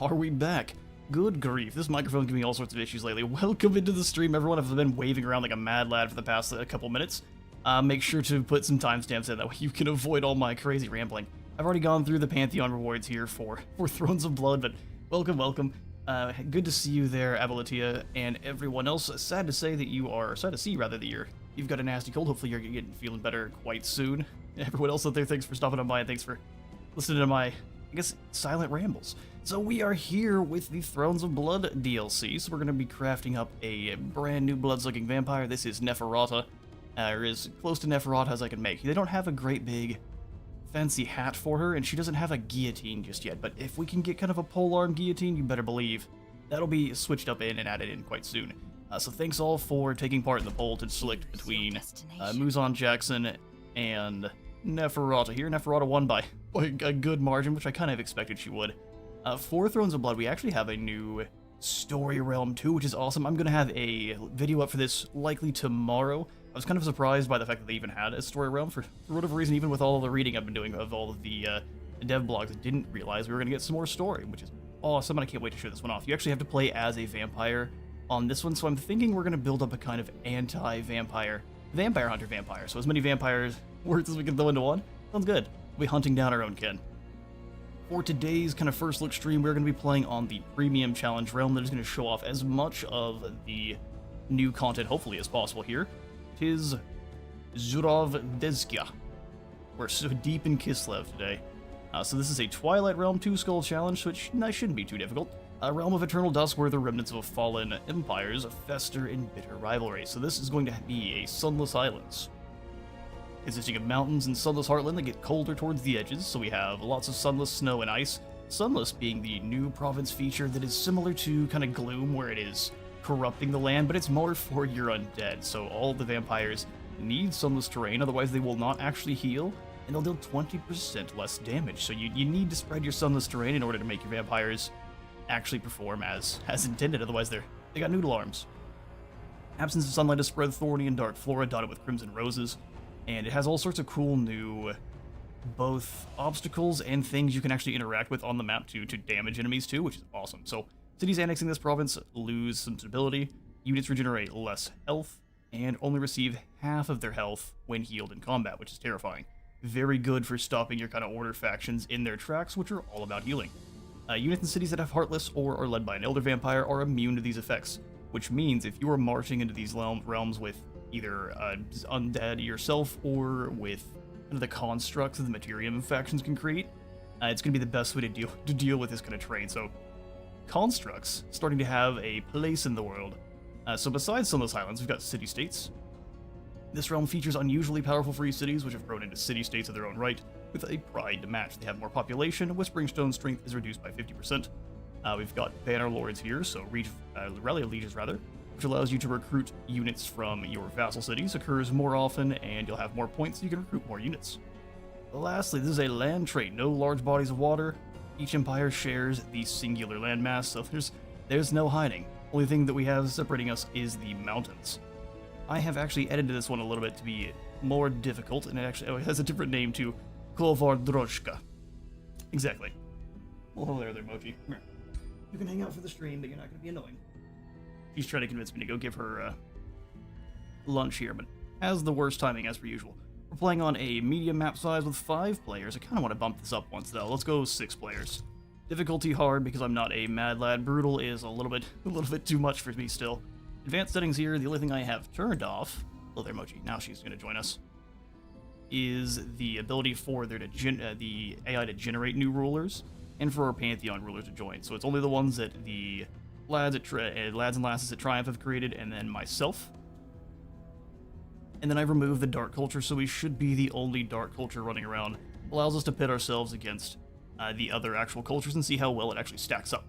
Are we back? Good grief, this microphone's giving me all sorts of issues lately. Welcome into the stream, everyone. I've been waving around like a mad lad for the past couple minutes. Make sure to put some timestamps in, that way you can avoid all my crazy rambling. I've already gone through the Pantheon rewards here for Thrones of Blood, but welcome. Good to see you there, Abolitia, and everyone else. Sad to see that you've got a nasty cold. Hopefully you're getting feeling better quite soon. Everyone else out there, thanks for stopping on by, and thanks for listening to my, I guess, silent rambles. So we are here with the Thrones of Blood DLC, so we're going to be crafting up a brand new blood-sucking vampire. This is Neferata, or as close to Neferata as I can make. They don't have a great big fancy hat for her, and she doesn't have a guillotine just yet, but if we can get kind of a polearm guillotine, you better believe that'll be switched up in and added in quite soon. So thanks all for taking part in the poll to select between Muzan Jackson and Neferata here. Neferata won by a good margin, which I kind of expected she would. For Thrones of Blood, we actually have a new story realm too, which is awesome. I'm going to have a video up for this likely tomorrow. I was kind of surprised by the fact that they even had a story realm for whatever reason. Even with all the reading I've been doing of all of the dev blogs, I didn't realize we were going to get some more story, which is awesome, and I can't wait to show this one off. You actually have to play as a vampire on this one, so I'm thinking we're going to build up a kind of anti-vampire, vampire hunter vampire. So as many vampires words as we can throw into one. Sounds good. We'll be hunting down our own kin. For today's kind of first look stream, we're going to be playing on the premium challenge realm that is going to show off as much of the new content, hopefully, as possible here. Tis Zurovdezkia. We're so deep in Kislev today. So this is a Twilight Realm 2 Skull challenge, which shouldn't be too difficult. A realm of eternal dusk where the remnants of fallen empires fester in bitter rivalry. So this is going to be a sunless islands, consisting of mountains and sunless heartland that get colder towards the edges, so we have lots of sunless snow and ice. Sunless being the new province feature that is similar to kind of Gloom, where it is corrupting the land, but it's more for your undead, so all the vampires need sunless terrain, otherwise they will not actually heal, and they'll deal 20% less damage, so you need to spread your sunless terrain in order to make your vampires actually perform as intended, otherwise they got noodle arms. Absence of sunlight is spread thorny and dark flora dotted with crimson roses, and it has all sorts of cool new both obstacles and things you can actually interact with on the map to damage enemies too, which is awesome. So cities annexing this province lose some stability, units regenerate less health, and only receive half of their health when healed in combat, which is terrifying. Very good for stopping your kind of order factions in their tracks, which are all about healing. Units in cities that have Heartless or are led by an Elder Vampire are immune to these effects, which means if you are marching into these realms with either undead yourself or with the constructs that the Materium factions can create, it's going to be the best way to deal with this kind of terrain. So constructs starting to have a place in the world. So besides Sunless Islands, we've got city-states. This realm features unusually powerful free cities, which have grown into city-states of their own right, with a pride to match. They have more population, Whispering Stone strength is reduced by 50%. We've got Banner Lords here, so Rally Lieges rather, which allows you to recruit units from your vassal cities, occurs more often, and you'll have more points so you can recruit more units. Lastly, this is a land trait, no large bodies of water. Each empire shares the singular landmass, so there's no hiding. Only thing that we have separating us is the mountains. I have actually edited this one a little bit to be more difficult, and it has a different name to Kovardroshka. Exactly. Well, hello there, Mochi. Come here. You can hang out for the stream, but you're not going to be annoying. She's trying to convince me to go give her lunch here, but has the worst timing as per usual. We're playing on a medium map size with 5 players. I kind of want to bump this up once though. Let's go 6 players. Difficulty hard because I'm not a mad lad. Brutal is a little bit too much for me still. Advanced settings here. The only thing I have turned off. Oh, there, Mochi. Now she's going to join us. Is the ability for there to the AI to generate new rulers, and for our Pantheon rulers to join. So it's only the ones that the lads and lasses at Triumph have created, and then myself. And then I've removed the dark culture, so we should be the only dark culture running around. Allows us to pit ourselves against the other actual cultures and see how well it actually stacks up.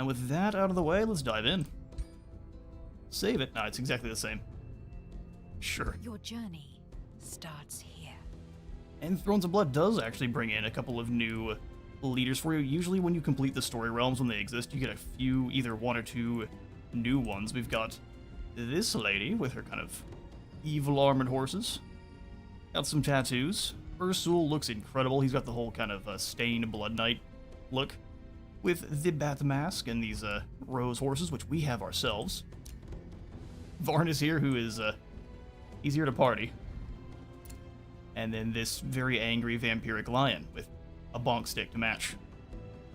With that out of the way, let's dive in. Save it. No, it's exactly the same. Sure. Your journey starts here. And Thrones of Blood does actually bring in a couple of new leaders for you. Usually when you complete the story realms when they exist, you get a few, either 1 or 2 new ones. We've got this lady with her kind of evil armored horses. Got some tattoos. Ursul looks incredible. He's got the whole kind of stained Blood Knight look. with the Bat Mask and these Rose horses, which we have ourselves. Varn is here, who is he's here to party. And then this very angry vampiric lion with a bonk stick to match.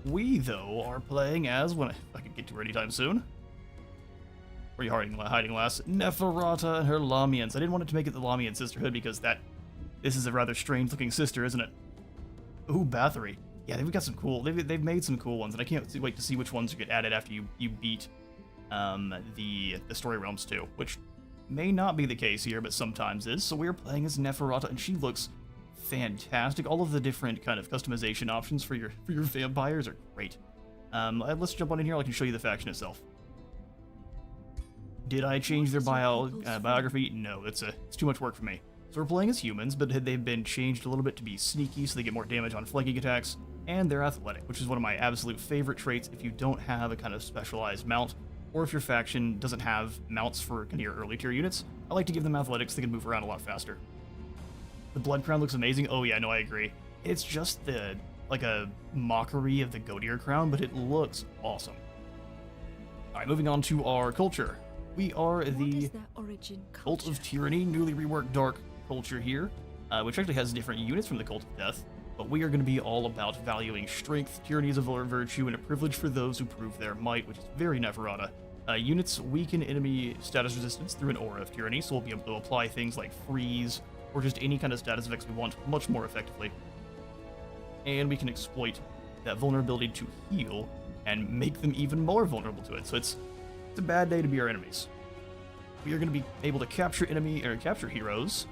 We, though, are playing as, when I can get to her anytime soon. Where are you hiding, lass? Neferata and her Lamians. I didn't want it to make it the Lamian Sisterhood because this is a rather strange-looking sister, isn't it? Ooh, Bathory. Yeah, they've got some cool, they've made some cool ones, and I can't wait to see which ones get added after you beat the story realms too, which may not be the case here, but sometimes is. So we're playing as Neferata, and she looks fantastic. All of the different kind of customization options for your vampires are great. Let's jump on in here. I can show you the faction itself. Did I change their biography? No, it's too much work for me. So we're playing as humans, but they've been changed a little bit to be sneaky, so they get more damage on flanking attacks, and they're athletic, which is one of my absolute favorite traits if you don't have a kind of specialized mount, or if your faction doesn't have mounts for kind of your early tier units. I like to give them athletics, they can move around a lot faster. The Blood Crown looks amazing. Oh yeah, no, I agree. It's just like a mockery of the Goateer Crown, but it looks awesome. Alright, moving on to our culture. We are the Cult of Tyranny, newly reworked dark culture here, which actually has different units from the Cult of Death, but we are going to be all about valuing strength. Tyranny is a virtue and a privilege for those who prove their might, which is very Neferata. Units weaken enemy status resistance through an aura of tyranny, so we'll be able to apply things like freeze, or just any kind of status effects we want much more effectively. And we can exploit that vulnerability to heal and make them even more vulnerable to it, so it's a bad day to be our enemies. We are going to be able to capture heroes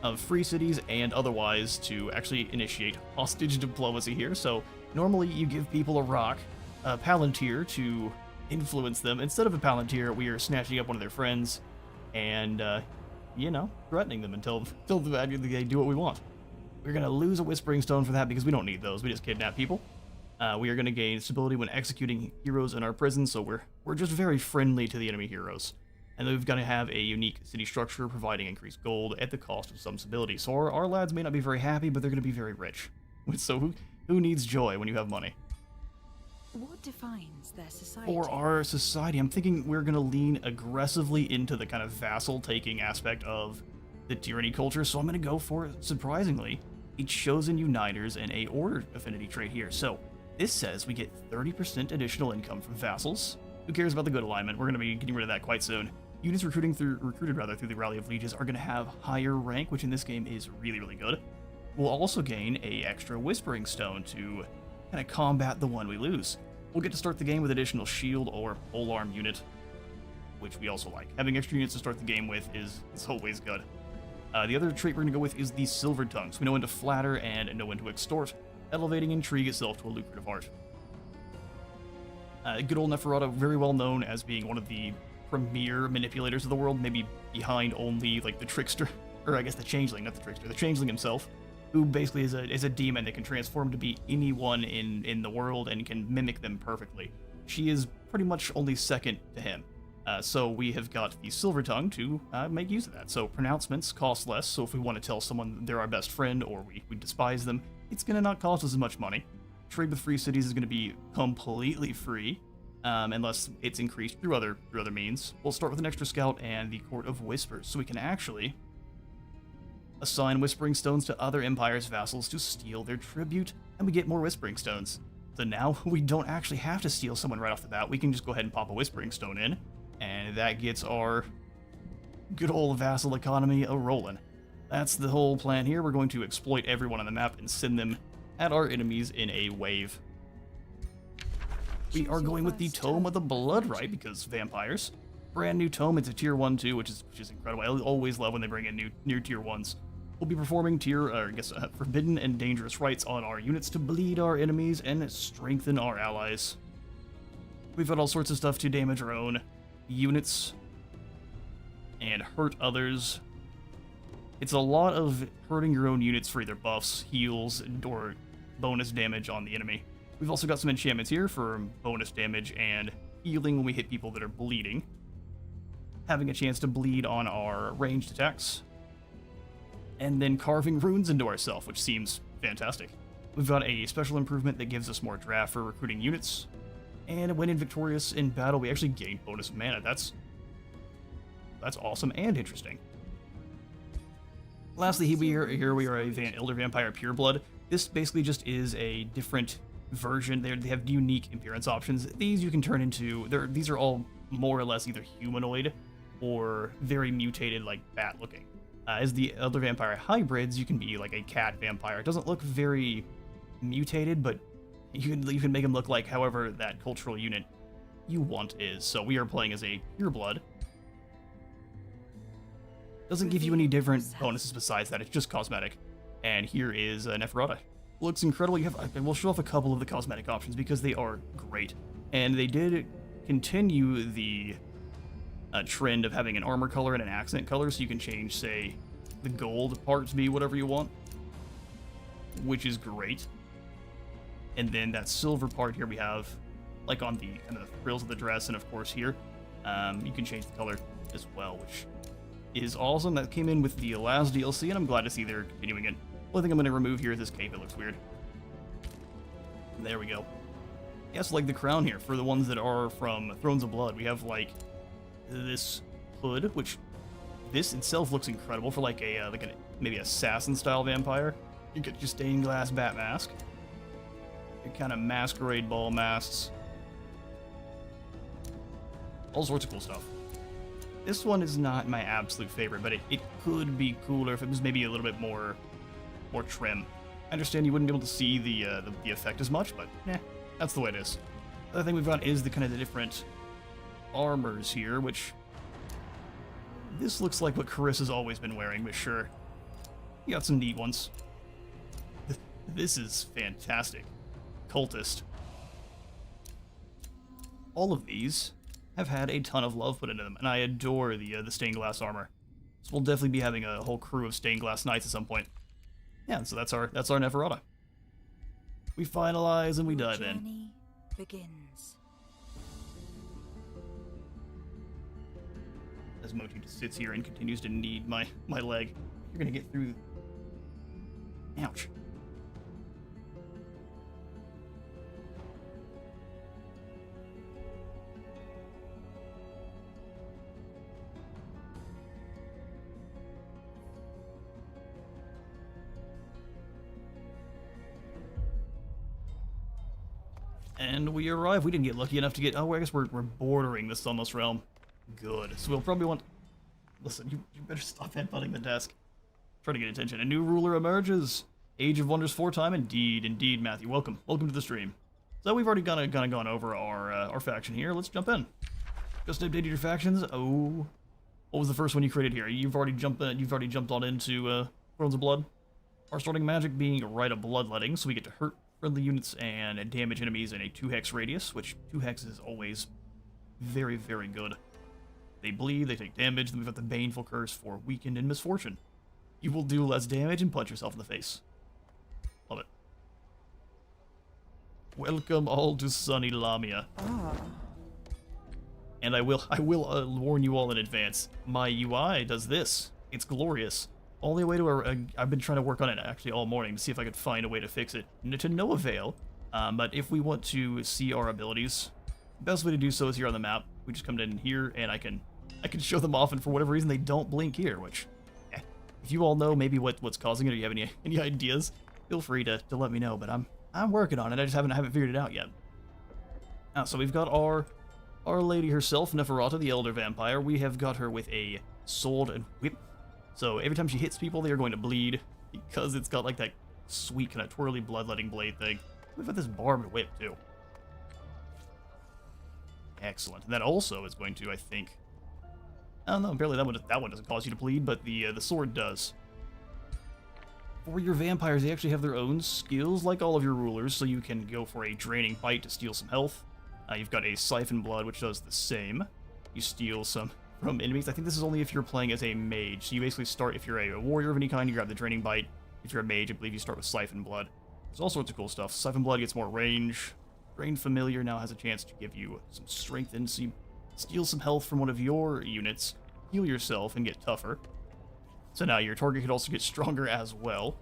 of free cities and otherwise to actually initiate hostage diplomacy here. So normally you give people a rock, a Palantir to influence them. Instead of a Palantir, we are snatching up one of their friends and, threatening them until they do what we want. We're going to lose a Whispering Stone for that because we don't need those. We just kidnap people. We are going to gain stability when executing heroes in our prison, so we're just very friendly to the enemy heroes. And then we've got to have a unique city structure providing increased gold at the cost of some stability. So our lads may not be very happy, but they're going to be very rich. So who needs joy when you have money? What defines their society? For our society, I'm thinking we're going to lean aggressively into the kind of vassal-taking aspect of the tyranny culture, so I'm going to go for, surprisingly, a Chosen Uniters and a Order affinity trait here. So this says we get 30% additional income from vassals. Who cares about the good alignment? We're going to be getting rid of that quite soon. Units recruited through the Rally of Lieges are going to have higher rank, which in this game is really, really good. We'll also gain a extra Whispering Stone to kind of combat the one we lose. We'll get to start the game with additional shield or polearm unit, which we also like. Having extra units to start the game with is always good. The other trait we're going to go with is the Silver Tongue. So we know when to flatter and know when to extort, elevating intrigue itself to a lucrative art. Good old Neferata, very well known as being one of the premier manipulators of the world, maybe behind only like the trickster, or I guess the changeling, not the trickster, the changeling himself, who basically is a demon that can transform to be anyone in the world and can mimic them perfectly. She is pretty much only second to him. So we have got the Silver Tongue to make use of that. So pronouncements cost less, so if we want to tell someone they're our best friend or we despise them, it's going to not cost us as much money. Trade with free cities is going to be completely free, unless it's increased through other means. We'll start with an extra scout and the Court of Whispers, so we can actually assign Whispering Stones to other empires' vassals to steal their tribute, and we get more Whispering Stones. So now we don't actually have to steal someone right off the bat. We can just go ahead and pop a Whispering Stone in, and that gets our good old vassal economy a-rolling. That's the whole plan here. We're going to exploit everyone on the map and send them at our enemies in a wave. We are going with the Tome of the Blood Rite because vampires. Brand new tome. It's a tier 1 too, which is incredible. I always love when they bring in new tier 1s. We'll be performing forbidden and dangerous rites on our units to bleed our enemies and strengthen our allies. We've got all sorts of stuff to damage our own units and hurt others. It's a lot of hurting your own units for either buffs, heals, or bonus damage on the enemy. We've also got some enchantments here for bonus damage and healing when we hit people that are bleeding. Having a chance to bleed on our ranged attacks. And then carving runes into ourselves, which seems fantastic. We've got a special improvement that gives us more draft for recruiting units. And when victorious in battle, we actually gain bonus mana. That's awesome and interesting. Lastly, here we are a Elder Vampire Pureblood. This basically just is a different version. They have unique appearance options. These you can turn into. These are all more or less either humanoid or very mutated, like bat looking. As the Elder Vampire hybrids, you can be like a cat vampire. It doesn't look very mutated, but you can make them look like however that cultural unit you want is. So we are playing as a pureblood. Doesn't give you any different bonuses besides that. It's just cosmetic. And here is Neferata. Looks incredible. We'll show off a couple of the cosmetic options because they are great. And they did continue the trend of having an armor color and an accent color, so you can change, say, the gold part to be whatever you want, which is great. And then that silver part here we have, like on the kind of the frills of the dress, and of course here, you can change the color as well, which is awesome. That came in with the last DLC, and I'm glad to see they're continuing it. The only thing I'm going to remove here is this cape. It looks weird. There we go. Yes, like the crown here, for the ones that are from Thrones of Blood, we have, like, this hood, which this itself looks incredible for, like, maybe assassin-style vampire. You get your stained glass bat mask. Your kind of masquerade ball masks. All sorts of cool stuff. This one is not my absolute favorite, but it could be cooler if it was maybe a little bit more trim. I understand you wouldn't be able to see the effect as much, but that's the way it is. The other thing we've got is the kind of the different armors here, which this looks like what Carissa's always been wearing, but sure. You got some neat ones. This is fantastic. Cultist. All of these have had a ton of love put into them, and I adore the stained glass armor. So we'll definitely be having a whole crew of stained glass knights at some point. Yeah, so that's our Neferata. We finalize and we dive in. Journey begins. As Moti just sits here and continues to knead my leg. You're gonna get through. Ouch. And we arrive. We didn't get lucky enough to get... Oh, I guess we're bordering the Sunless Realm. Good. So we'll probably want... Listen, you better stop headbutting the desk. Try to get attention. A new ruler emerges. Age of Wonders 4-time. Indeed, Matthew. Welcome to the stream. So we've already gone over our faction here. Let's jump in. Just updated your factions. Oh, what was the first one you created here? You've already jumped on into Thrones of Blood. Our starting magic being Rite of Bloodletting, so we get to hurt friendly units and damage enemies in a 2-hex radius, which 2 hex is always very, very good. They bleed, they take damage, then we've got the Baneful Curse for Weakened and Misfortune. You will do less damage and punch yourself in the face. Love it. Welcome all to sunny Lamia. And I will warn you all in advance. My UI does this. It's glorious. Only way to I've been trying to work on it actually all morning to see if I could find a way to fix it. To no avail. But if we want to see our abilities, the best way to do so is here on the map. We just come in here and I can show them off, and for whatever reason they don't blink here, which if you all know maybe what's causing it, or you have any ideas, feel free to let me know. But I'm working on it. I just haven't figured it out yet. So we've got our lady herself, Neferata, the Elder Vampire. We have got her with a sword and whip. So every time she hits people, they are going to bleed because it's got like that sweet kind of twirly bloodletting blade thing. We've got this barbed whip too. Excellent. And that also is going to, I think... I don't know, apparently that one doesn't cause you to bleed, but the sword does. For your vampires, they actually have their own skills, like all of your rulers, so you can go for a draining bite to steal some health. You've got a siphon blood, which does the same. You steal some from enemies. I think this is only if you're playing as a mage. So you basically start, if you're a warrior of any kind, you grab the draining bite. If you're a mage, I believe you start with siphon blood. There's all sorts of cool stuff. Siphon blood gets more range. Drain Familiar now has a chance to give you some strength and steal some health from one of your units, heal yourself, and get tougher. So now your target could also get stronger as well.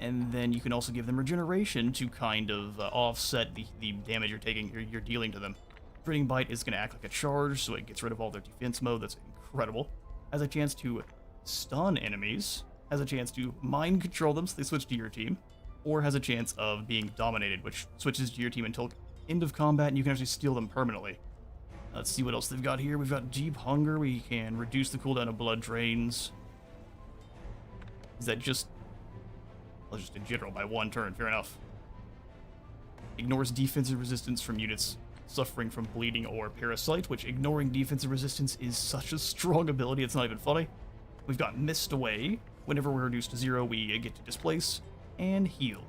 And then you can also give them regeneration to kind of offset the damage you're dealing to them. Gritting Bite is going to act like a charge, so it gets rid of all their defense mode. That's incredible. Has a chance to stun enemies, has a chance to mind control them so they switch to your team, or has a chance of being dominated, which switches to your team until end of combat, and you can actually steal them permanently. Let's see what else they've got here. We've got Deep Hunger. We can reduce the cooldown of blood drains. Is that just... well, just in general, by 1 turn, fair enough. Ignores defensive resistance from units suffering from bleeding or parasite, which ignoring defensive resistance is such a strong ability, it's not even funny. We've got Mist Away. Whenever we're reduced to 0, we get to displace and heal.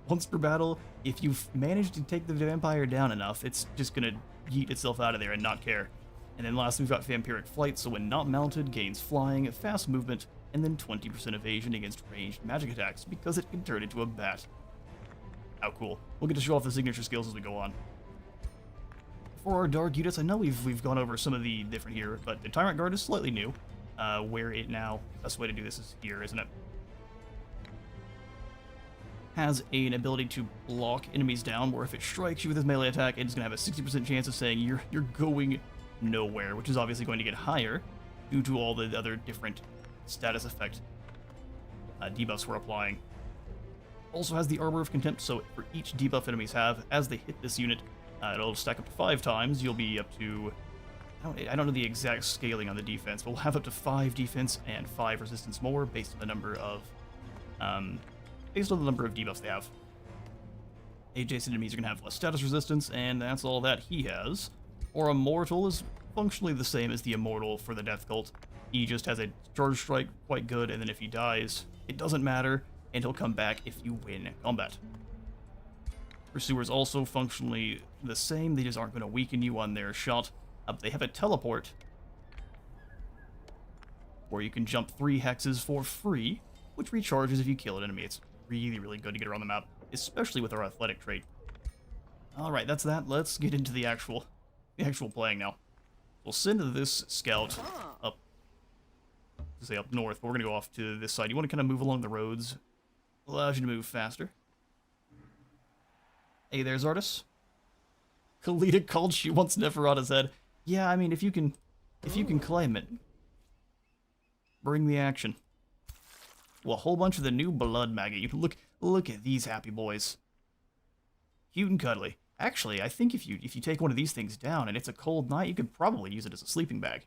Once per battle, if you've managed to take the vampire down enough, it's just gonna yeet itself out of there and not care. And then last, we've got Vampiric Flight, so when not mounted, gains flying, fast movement, and then 20% evasion against ranged magic attacks, because it can turn into a bat. How cool. We'll get to show off the signature skills as we go on. For our dark units, I know we've gone over some of the different here, but the Tyrant Guard is slightly new. Where it now, best way to do this is here, isn't it? Has an ability to block enemies down, where if it strikes you with its melee attack, it's going to have a 60% chance of saying you're going nowhere, which is obviously going to get higher due to all the other different status effect debuffs we're applying. Also has the Arbor of Contempt, so for each debuff enemies have, as they hit this unit, it'll stack up to 5 times. You'll be up to... I don't know the exact scaling on the defense, but we'll have up to 5 defense and 5 resistance more based on the number of debuffs they have. Adjacent enemies are going to have less status resistance, and that's all that he has. Or Immortal is functionally the same as the Immortal for the Death Cult. He just has a charge strike, quite good, and then if he dies, it doesn't matter, and he'll come back if you win combat. Pursuer's also functionally the same, they just aren't going to weaken you on their shot. They have a teleport, where you can jump 3 hexes for free, which recharges if you kill an enemy. It's really, really good to get around the map, especially with our athletic trait. Alright, that's that. Let's get into the actual playing now. We'll send this scout up north, but we're going to go off to this side. You want to kind of move along the roads. Allows you to move faster. Hey, there's Artis. Kalita called she wants Neferata's head. Yeah, I mean, if you can claim it. Bring the action. Well, a whole bunch of the new blood maggot. Look at these happy boys. Cute and cuddly. Actually, I think if you take one of these things down and it's a cold night, you could probably use it as a sleeping bag.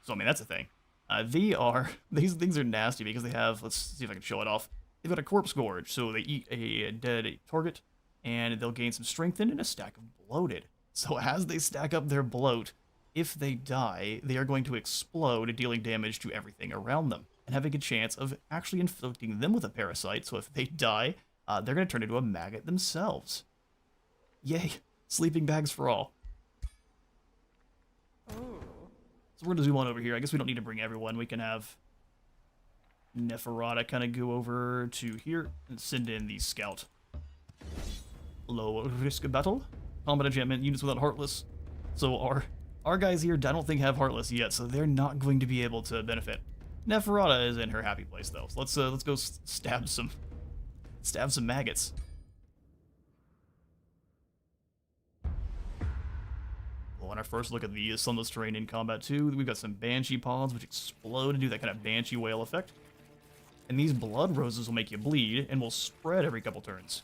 So, I mean, that's a thing. These things are nasty because they have, let's see if I can show it off. They've got a corpse gorge, so they eat a dead target, and they'll gain some strength and a stack of bloated. So as they stack up their bloat, if they die, they are going to explode, dealing damage to everything around them, and having a chance of actually inflicting them with a parasite, so if they die, they're going to turn into a maggot themselves. Yay, sleeping bags for all. So we're going to zoom on over here. I guess we don't need to bring everyone. We can have Neferata kind of go over to here and send in the scout. Low risk battle. Combat enchantment, units without Heartless. So our guys here, I don't think have Heartless yet, so they're not going to be able to benefit. Neferata is in her happy place though. So let's go stab some maggots. Well, on our first look at the Sunless Terrain in Combat 2, we've got some Banshee Pods which explode and do that kind of Banshee Whale effect. And these Blood Roses will make you bleed and will spread every couple turns.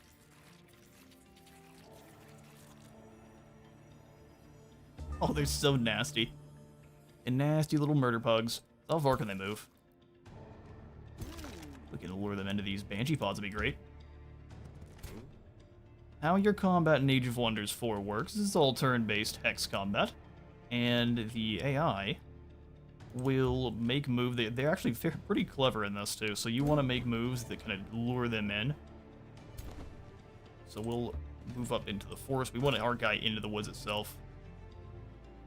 Oh, they're so nasty. And nasty little murder pugs. How far can they move? We can lure them into these Banshee Pods would be great. How your combat in Age of Wonders 4 works is all turn-based hex combat. And the AI will make moves. They're actually pretty clever in this too, so you want to make moves that kind of lure them in. So we'll move up into the forest. We want our guy into the woods itself.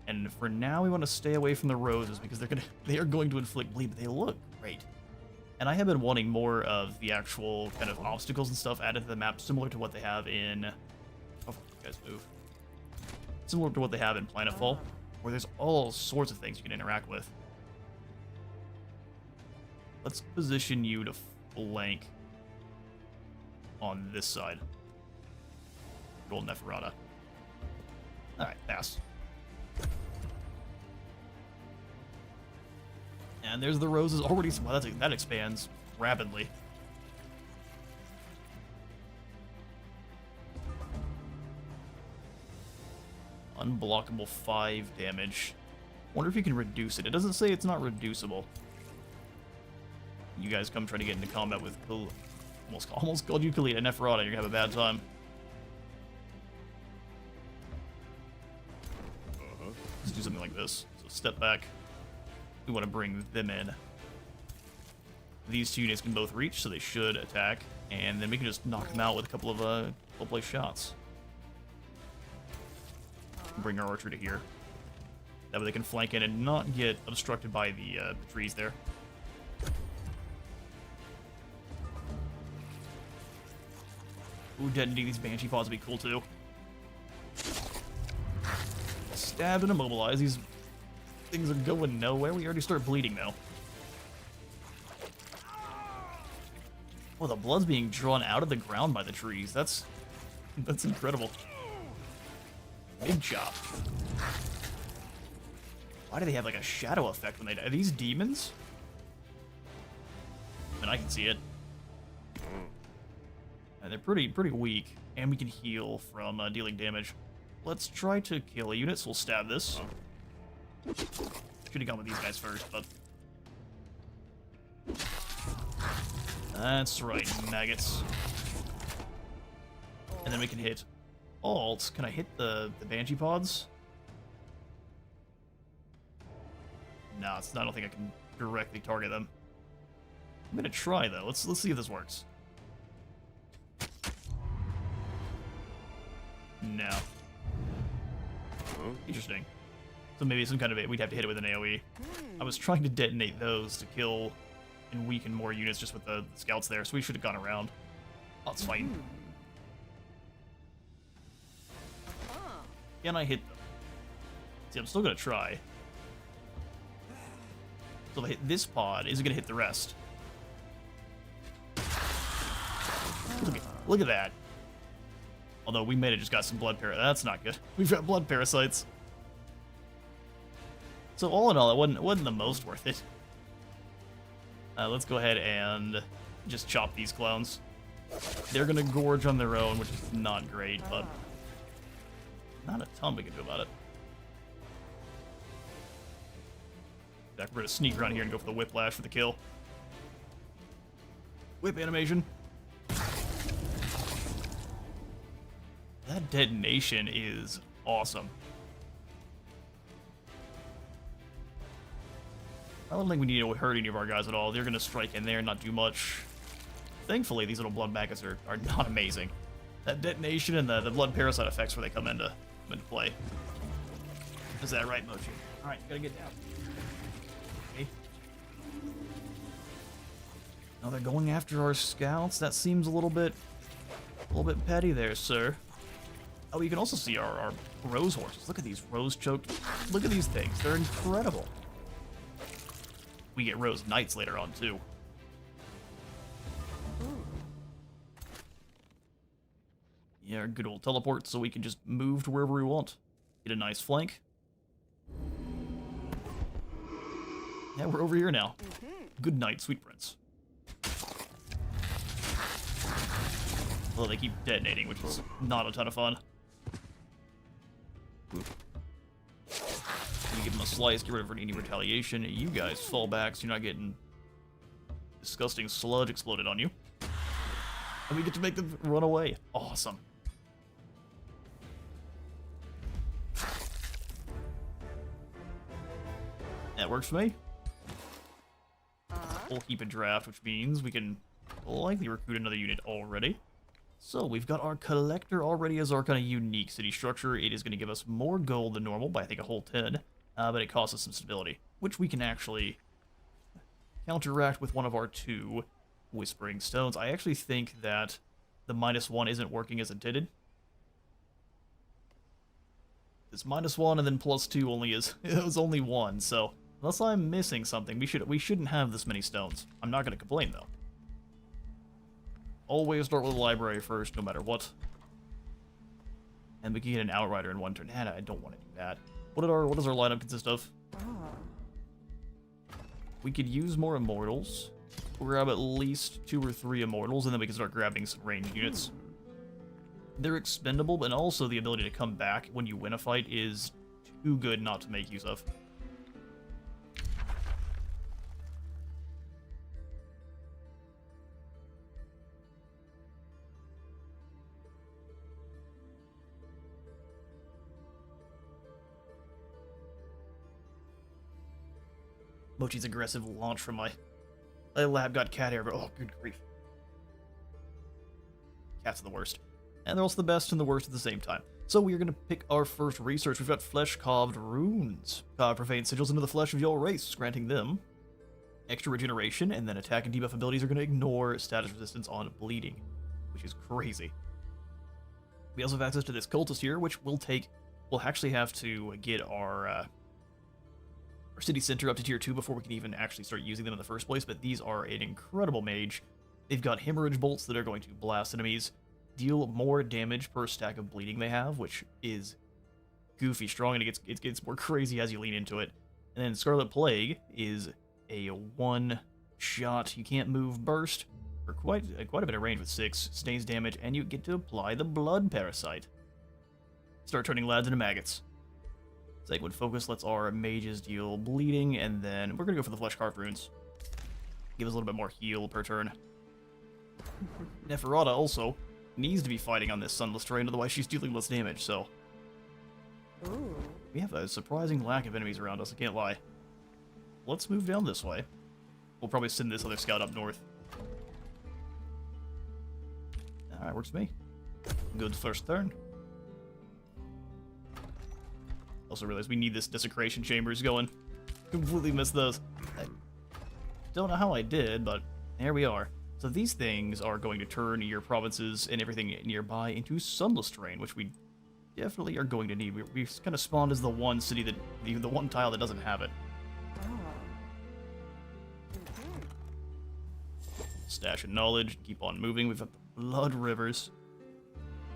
And for now, we want to stay away from the roses because they are going to inflict bleed, but they look great. And I have been wanting more of the actual kind of obstacles and stuff added to the map, similar to what they have in... Oh, you guys move. Similar to what they have in Planetfall, where there's all sorts of things you can interact with. Let's position you to flank on this side. Good old Neferata. Alright, pass. And there's the roses already. Well, that expands rapidly. Unblockable 5 damage. Wonder if you can reduce it. It doesn't say it's not reducible. You guys come try to get into combat with almost called you Kalita Neferata, and you're gonna have a bad time. Let's do something like this. So step back. We want to bring them in. These two units can both reach, so they should attack, and then we can just knock them out with a couple of well-placed shots. Bring our archer to here. That way they can flank in and not get obstructed by the trees there. Ooh, detonating these Banshee pods would be cool too. Stabbed and immobilized. These things are going nowhere. We already start bleeding though. Oh, the blood's being drawn out of the ground by the trees. That's incredible. Big chop. Why do they have like a shadow effect when they die? Are these demons? I mean, I can see it. They're pretty weak, and we can heal from dealing damage. Let's try to kill a unit, so we'll stab this. Should have gone with these guys first, but... That's right, maggots. And then we can hit alt. Can I hit the Banshee pods? No, I don't think I can directly target them. I'm gonna try though. Let's see if this works. No. Interesting. So maybe some kind of we'd have to hit it with an AoE. I was trying to detonate those to kill and weaken more units just with the scouts there, so we should have gone around. Oh, it's fine. Can I hit them? See, I'm still gonna try. So if I hit this pod, is it gonna hit the rest? Look at that. Although we may have just got some blood parasites. That's not good. We've got blood parasites. So all in all, it wasn't the most worth it. Let's go ahead and just chop these clowns. They're gonna gorge on their own, which is not great, but not a ton we can do about it. We're gonna sneak around here and go for the whiplash for the kill. Whip animation. That detonation is awesome. I don't think we need to hurt any of our guys at all. They're going to strike in there and not do much. Thankfully, these little blood maggots are not amazing. That detonation and the blood parasite effects where they come into play. Is that right, Mochi? Alright, gotta get down. Okay. Now they're going after our scouts. That seems a little bit petty there, sir. Oh, you can also see our rose horses. Look at these rose choked. Look at these things. They're incredible. We get rose knights later on, too. Yeah, our good old teleport, so we can just move to wherever we want. Get a nice flank. Yeah, we're over here now. Good night, sweet prince. Well, they keep detonating, which is not a ton of fun. You give them a slice, get rid of any retaliation. You guys fall back so you're not getting disgusting sludge exploded on you. And we get to make them run away. Awesome. That works for me. We'll keep a draft, which means we can likely recruit another unit already. So we've got our collector already as our kind of unique city structure. It is going to give us more gold than normal by I think a whole 10, but it costs us some stability, which we can actually counteract with one of our 2 Whispering Stones. I actually think that the -1 isn't working as intended. It's -1 and then +2 only is it was only 1. So unless I'm missing something, we shouldn't have this many stones. I'm not going to complain though. Always start with the library first, no matter what. And we can get an outrider in one turn. I don't want to do that. What does our lineup consist of? We could use more immortals. We'll grab at least 2 or 3 immortals, and then we can start grabbing some ranged units. They're expendable, but also the ability to come back when you win a fight is too good not to make use of. Mochi's aggressive launch from my lab got cat hair, but oh, good grief. Cats are the worst. And they're also the best and the worst at the same time. So we are going to pick our first research. We've got flesh-carved runes. Carve profane sigils into the flesh of your race, granting them extra regeneration, and then attack and debuff abilities are going to ignore status resistance on bleeding, which is crazy. We also have access to this cultist here, which we'll actually have to get our city center up to tier 2 before we can even actually start using them in the first place, but these are an incredible mage. They've got hemorrhage bolts that are going to blast enemies, deal more damage per stack of bleeding they have, which is goofy strong, and it gets more crazy as you lean into it. And then Scarlet Plague is a one-shot, you can't move burst, for quite a bit of range with 6, stains damage, and you get to apply the Blood Parasite. Start turning lads into maggots. Sanguine Focus lets our mages deal bleeding, and then we're going to go for the Flesh-Carved Runes. Give us a little bit more heal per turn. Neferata also needs to be fighting on this sunless terrain, otherwise she's dealing less damage, so... Ooh. We have a surprising lack of enemies around us, I can't lie. Let's move down this way. We'll probably send this other scout up north. Alright, works for me. Good first turn. Also realized we need this desecration chambers going. Completely missed those. I don't know how I did, but there we are. So these things are going to turn your provinces and everything nearby into sunless terrain, which we definitely are going to need. We kind of spawned as the one city that the one tile that doesn't have it. Stash of knowledge, keep on moving. We've got the blood rivers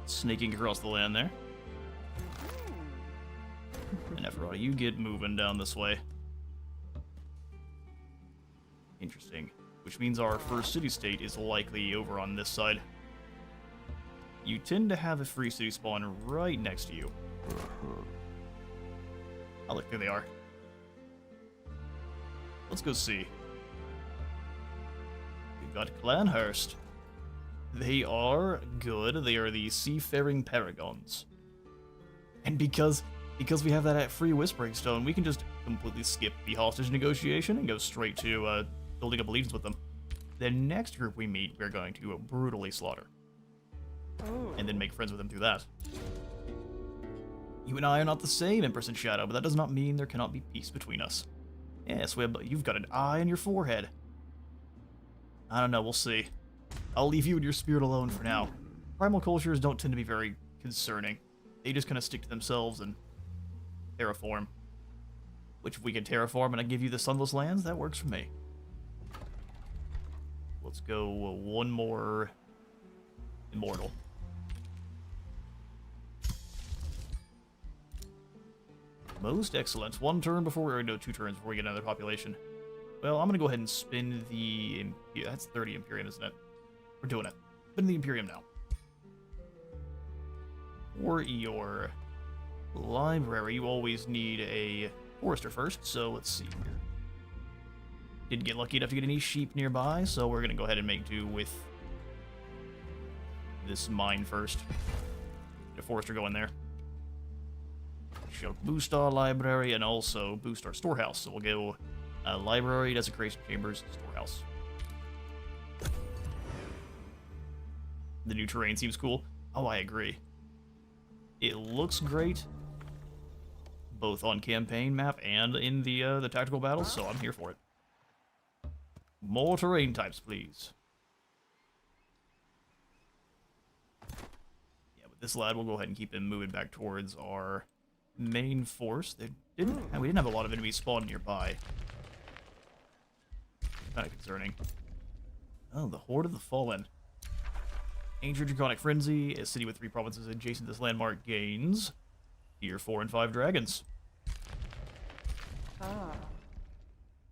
snaking across the land there. And Neferata, you get moving down this way. Interesting. Which means our first city-state is likely over on this side. You tend to have a free city spawn right next to you. Oh, look, there they are. Let's go see. We've got Clanhurst. They are good. They are the Seafaring Paragons. And because we have that free Whispering Stone, we can just completely skip the hostage negotiation and go straight to building up allegiance with them. The next group we meet, we're going to brutally slaughter. And then make friends with them through that. You and I are not the same, Empress and Shadow, but that does not mean there cannot be peace between us. Yes, you've got an eye on your forehead. I don't know, we'll see. I'll leave you and your spirit alone for now. Primal cultures don't tend to be very concerning. They just kind of stick to themselves and terraform. Which, if we can terraform and I give you the Sunless Lands, that works for me. Let's go one more immortal. Most excellent. One turn before, or no, 2 turns before we get another population. Well, I'm gonna go ahead and spin the... Yeah, that's 30 Imperium, isn't it? We're doing it. Spin the Imperium now. For your library, you always need a forester first, so let's see here. Didn't get lucky enough to get any sheep nearby, so we're gonna go ahead and make do with this mine first. Get a forester going there. She'll boost our library and also boost our storehouse. So we'll go library, desecration chambers, storehouse. The new terrain seems cool. Oh, I agree. It looks great, both on campaign map and in the tactical battles. So I'm here for it. More terrain types, please. Yeah, with this lad, we'll go ahead and keep him moving back towards our main force. We didn't have a lot of enemies spawn nearby. Kind of concerning. Oh, the Horde of the Fallen. Ancient Draconic Frenzy, a city with 3 provinces adjacent to this landmark, gains Tier 4 and 5 dragons. Ah.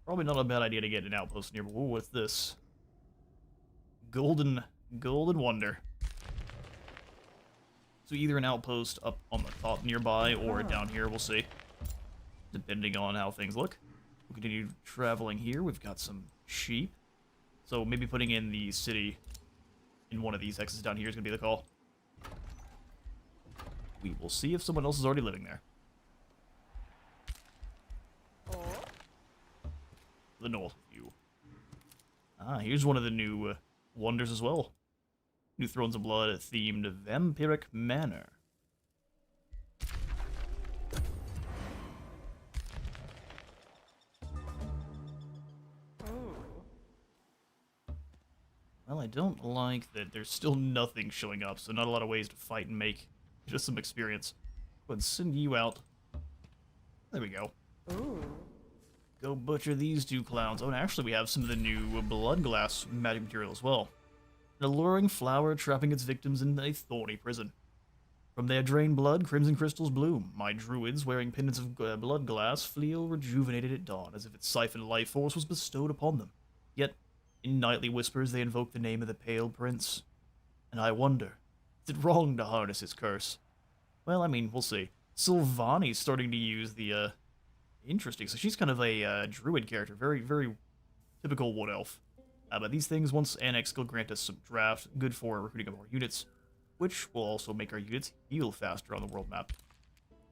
Probably not a bad idea to get an outpost near. Ooh, what's this? Golden Wonder. So either an outpost up on the top nearby or down here, we'll see. Depending on how things look. We'll continue traveling here. We've got some sheep. So maybe putting in the city in one of these X's down here is going to be the call. We will see if someone else is already living there. Oh. The north view. Ah, here's one of the new wonders as well. New Thrones of Blood themed Vampiric Manor. Ooh. Well, I don't like that there's still nothing showing up, so not a lot of ways to fight and make just some experience. Go ahead and send you out. There we go. Ooh. Go butcher these 2 clowns. Oh, and actually we have some of the new blood glass magic material as well. An alluring flower trapping its victims in a thorny prison. From their drained blood, crimson crystals bloom. My druids, wearing pendants of blood glass, feel rejuvenated at dawn, as if its siphoned life force was bestowed upon them. Yet, in nightly whispers, they invoke the name of the Pale Prince. And I wonder, is it wrong to harness his curse? Well, I mean, we'll see. Sylvani's starting to use the, interesting. So she's kind of a druid character, very, very typical wood elf. But these things, once annexed, will grant us some draft, good for recruiting of more units, which will also make our units heal faster on the world map,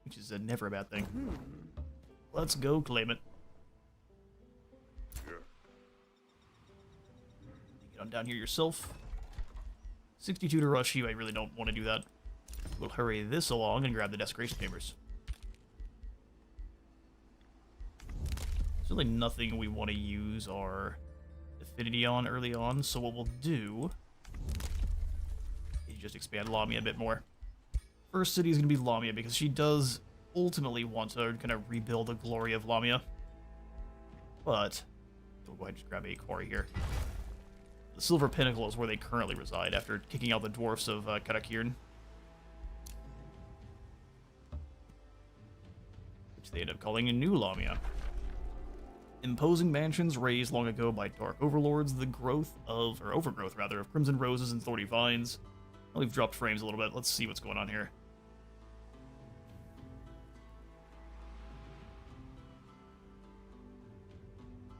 which is never a bad thing. Let's go claim it. Get on down here yourself. 62 to rush you, I really don't want to do that. We'll hurry this along and grab the desecration chambers. There's really nothing we want to use our affinity on early on, so what we'll do is just expand Lamia a bit more. First city is going to be Lamia, because she does ultimately want to kind of rebuild the glory of Lamia. But we'll go ahead and just grab a quarry here. The Silver Pinnacle is where they currently reside after kicking out the dwarfs of Karakirn, which they end up calling a New Lamia. Imposing mansions raised long ago by dark overlords, the growth of, or overgrowth rather, of crimson roses and thorny vines. Well, we've dropped frames a little bit. Let's see what's going on here.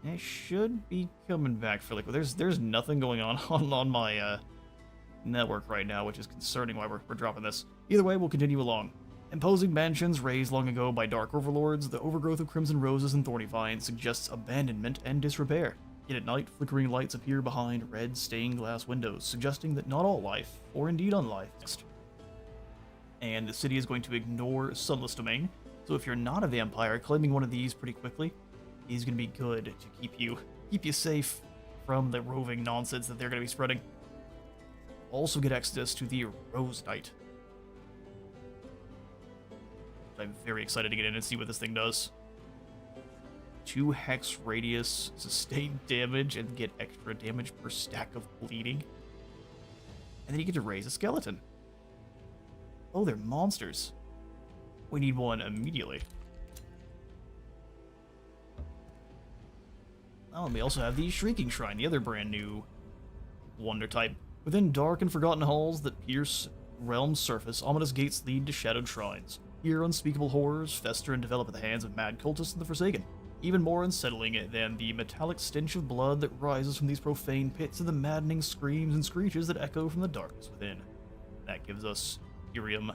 It should be coming back for like, there's nothing going on my network right now, which is concerning why we're dropping this. Either way, we'll continue along. Imposing mansions raised long ago by dark overlords, the overgrowth of crimson roses and thorny vines suggests abandonment and disrepair. Yet at night, flickering lights appear behind red stained glass windows, suggesting that not all life, or indeed unlife, exists. And the city is going to ignore Sunless Domain, so if you're not a vampire, claiming one of these pretty quickly is going to be good to keep you safe from the roving nonsense that they're going to be spreading. Also get access to the Rose Knight. I'm very excited to get in and see what this thing does. 2 hex radius, sustain damage, and get extra damage per stack of bleeding. And then you get to raise a skeleton. Oh, they're monsters. We need one immediately. Oh, and we also have the Shrieking Shrine, the other brand new wonder type. Within dark and forgotten halls that pierce realm's surface, ominous gates lead to shadowed shrines. Here, unspeakable horrors fester and develop at the hands of mad cultists and the Forsaken. Even more unsettling than the metallic stench of blood that rises from these profane pits are the maddening screams and screeches that echo from the darkness within. That gives us Irium,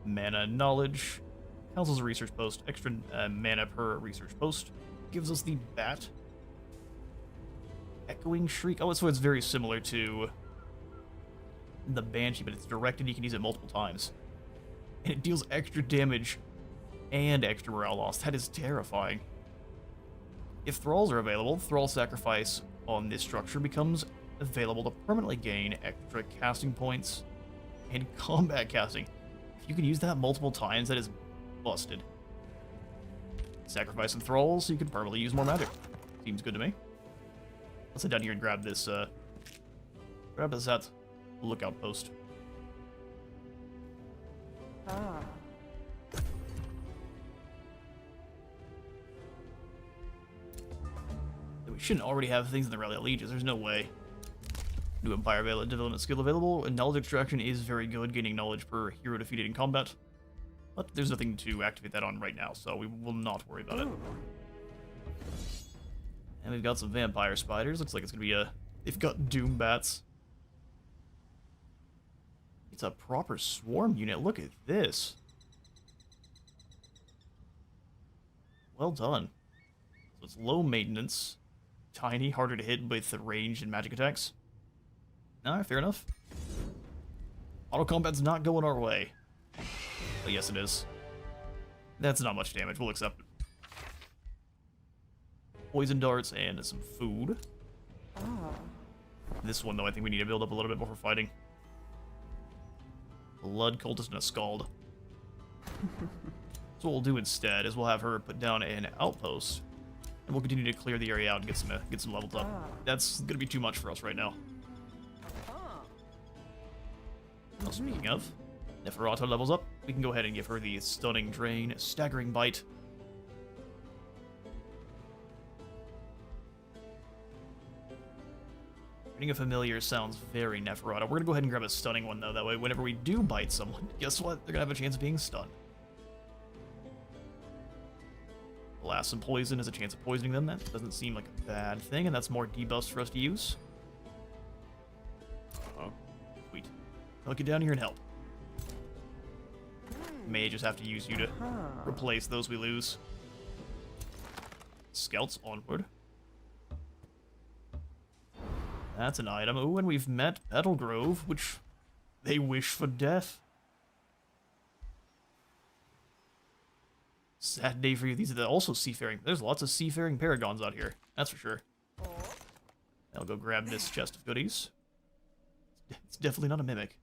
mana knowledge, council's a research post, extra mana per research post. Gives us the bat, echoing shriek. Oh, so it's very similar to the Banshee, but it's directed. You can use it multiple times. And it deals extra damage and extra morale loss. That is terrifying. If thralls are available, thrall sacrifice on this structure becomes available to permanently gain extra casting points and combat casting. If you can use that multiple times, that is busted. Sacrifice some thralls so you can permanently use more magic. Seems good to me. Let's head down here and grab this out. lookout post. Ah. We shouldn't already have things in the Rally of Legions. There's no way. New Empire development skill available. And knowledge extraction is very good, gaining knowledge per hero defeated in combat. But there's nothing to activate that on right now, so we will not worry about it. And we've got some vampire spiders. Looks like it's gonna be a... They've got doom bats. It's a proper swarm unit. Look at this. Well done. So it's low maintenance. Tiny, harder to hit with the range and magic attacks. Alright, fair enough. Auto combat's not going our way. But yes, it is. That's not much damage. We'll accept it. Poison darts and some food. Ah. This one, though, I think we need to build up a little bit before fighting. Blood cultist and a scald. So what we'll do instead is we'll have her put down an outpost. And we'll continue to clear the area out and get some levels up. That's gonna be too much for us right now. Now, speaking of, Neferata levels up. We can go ahead and give her the Stunning Drain, Staggering Bite. Hitting a familiar sounds very Neferata. We're gonna go ahead and grab a stunning one though. That way, whenever we do bite someone, guess what? They're gonna have a chance of being stunned. Blast some poison has a chance of poisoning them. That doesn't seem like a bad thing, and that's more debuffs for us to use. Sweet. I'll get down here and help. May just have to use you to replace those we lose. Scouts onward. That's an item. Ooh, and we've met Petal Grove, which they wish for death. Sad day for you. These are also seafaring. There's lots of seafaring paragons out here. That's for sure. I'll go grab this chest of goodies. It's definitely not a mimic.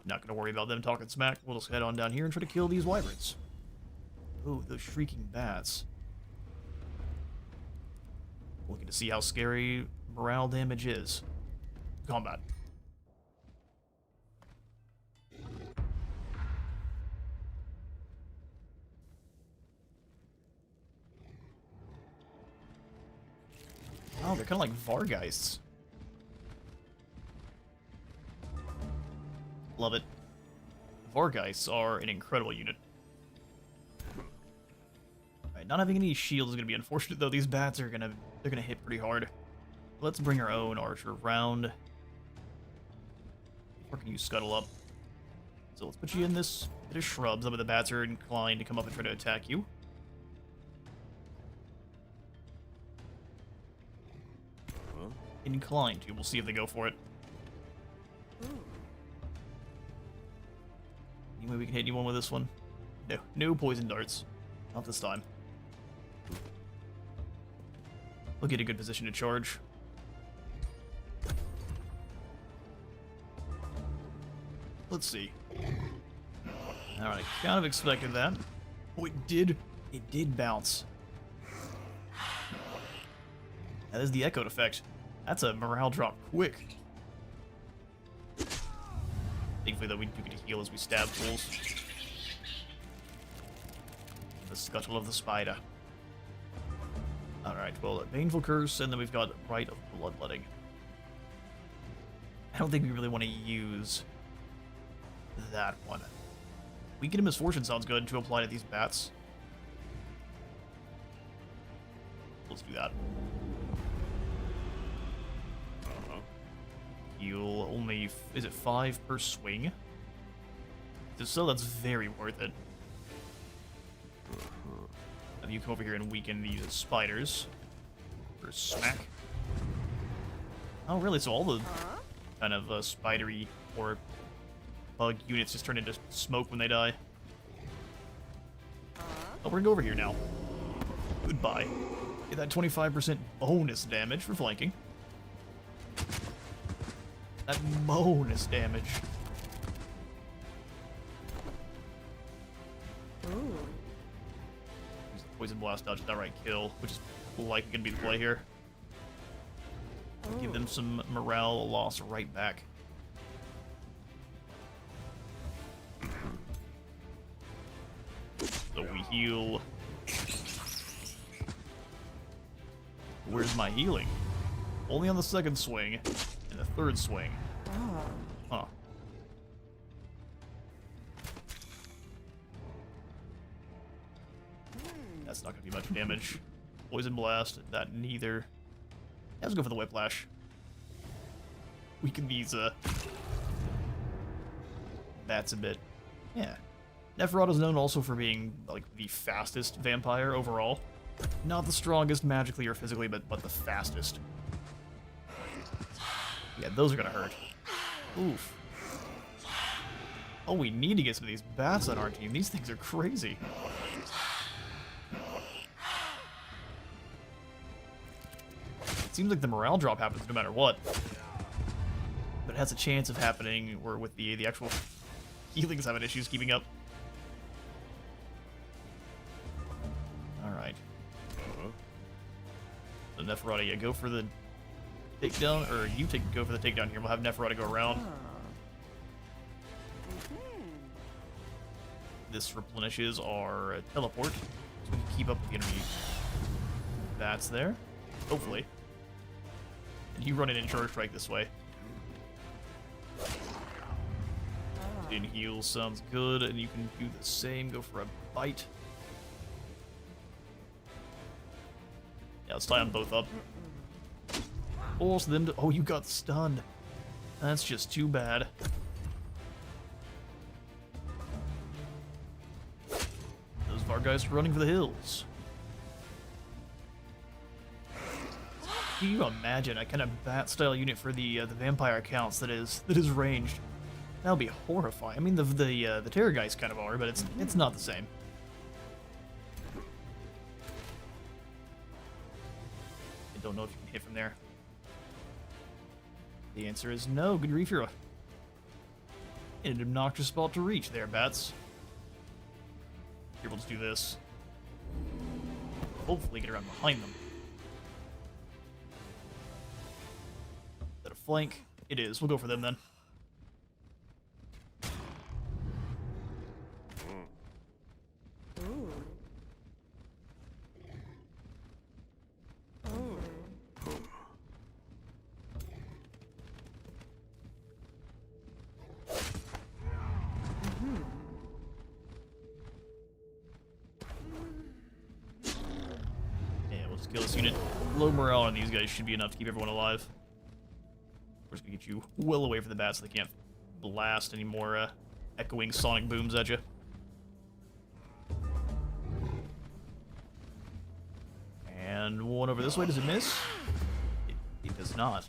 Not gonna worry about them talking smack. We'll just head on down here and try to kill these wyverns. Ooh, those shrieking bats. Looking to see how scary morale damage is. Combat. Oh, they're kind of like Vargeists. Love it. Vargeists are an incredible unit. Alright, not having any shields is gonna be unfortunate though. These bats are gonna hit pretty hard. Let's bring our own archer around. Or can you scuttle up? So let's put you in this bit of shrubs. Some of the bats are inclined to come up and try to attack you. Inclined to. We'll see if they go for it. Any way we can hit anyone with this one? No. No poison darts. Not this time. We'll get a good position to charge. Let's see. Alright, kind of expected that. Oh, it did bounce. That is the echoed effect. That's a morale drop quick. Thankfully, though, we do get to heal as we stab fools. The scuttle of the spider. Alright, well, Baneful Curse, and then we've got Rite of Bloodletting. I don't think we really want to use that one. Weaken of Misfortune sounds good to apply to these bats. Let's do that. Heal only, is it 5 per swing? So that's very worth it. And you come over here and weaken these spiders. For smack. Oh, really? So all the kind of spidery or bug units just turn into smoke when they die. Oh, we're gonna go over here now. Goodbye. Get that 25% bonus damage for flanking. That bonus damage. Ooh. Use the poison blast dodge, outright kill, which is likely gonna be the play here. Give them some morale loss right back. So we heal. Where's my healing? Only on the second swing and the third swing. Oh. Huh. That's not gonna be much damage. Poison Blast, that neither. Yeah, let's go for the Whiplash. Weaken these, bats a bit. Yeah. Neferata's known also for being, like, the fastest vampire overall. Not the strongest magically or physically, but the fastest. Yeah, those are gonna hurt. Oof. Oh, we need to get some of these bats on our team. These things are crazy. It seems like the morale drop happens no matter what. But it has a chance of happening where with the actual healings having issues keeping up. Alright. So Neferata, yeah, go for the takedown, or you go for the takedown here. We'll have Neferata go around. This replenishes our teleport, so we can keep up with the enemy. That's there. Hopefully. And you run in and charge strike this way. In heal sounds good, and you can do the same. Go for a bite. Yeah, let's tie them both up. Force them to. Oh, you got stunned. That's just too bad. Those Vargeist are running for the hills. Can you imagine a kind of bat-style unit for the vampire accounts that is ranged? That would be horrifying. I mean, the Terrorgeist kind of are, but it's not the same. I don't know if you can hit from there. The answer is no. Good grief, you're in an obnoxious spot to reach there, bats. Here, we'll just do this. Hopefully get around behind them. Is that a flank? It is. We'll go for them then. Ooh. Yeah, we'll just kill this unit. Low morale on these guys should be enough to keep everyone alive. We're just gonna get you well away from the bats so they can't blast any more echoing sonic booms at you. And one over this way, does it miss? It does not.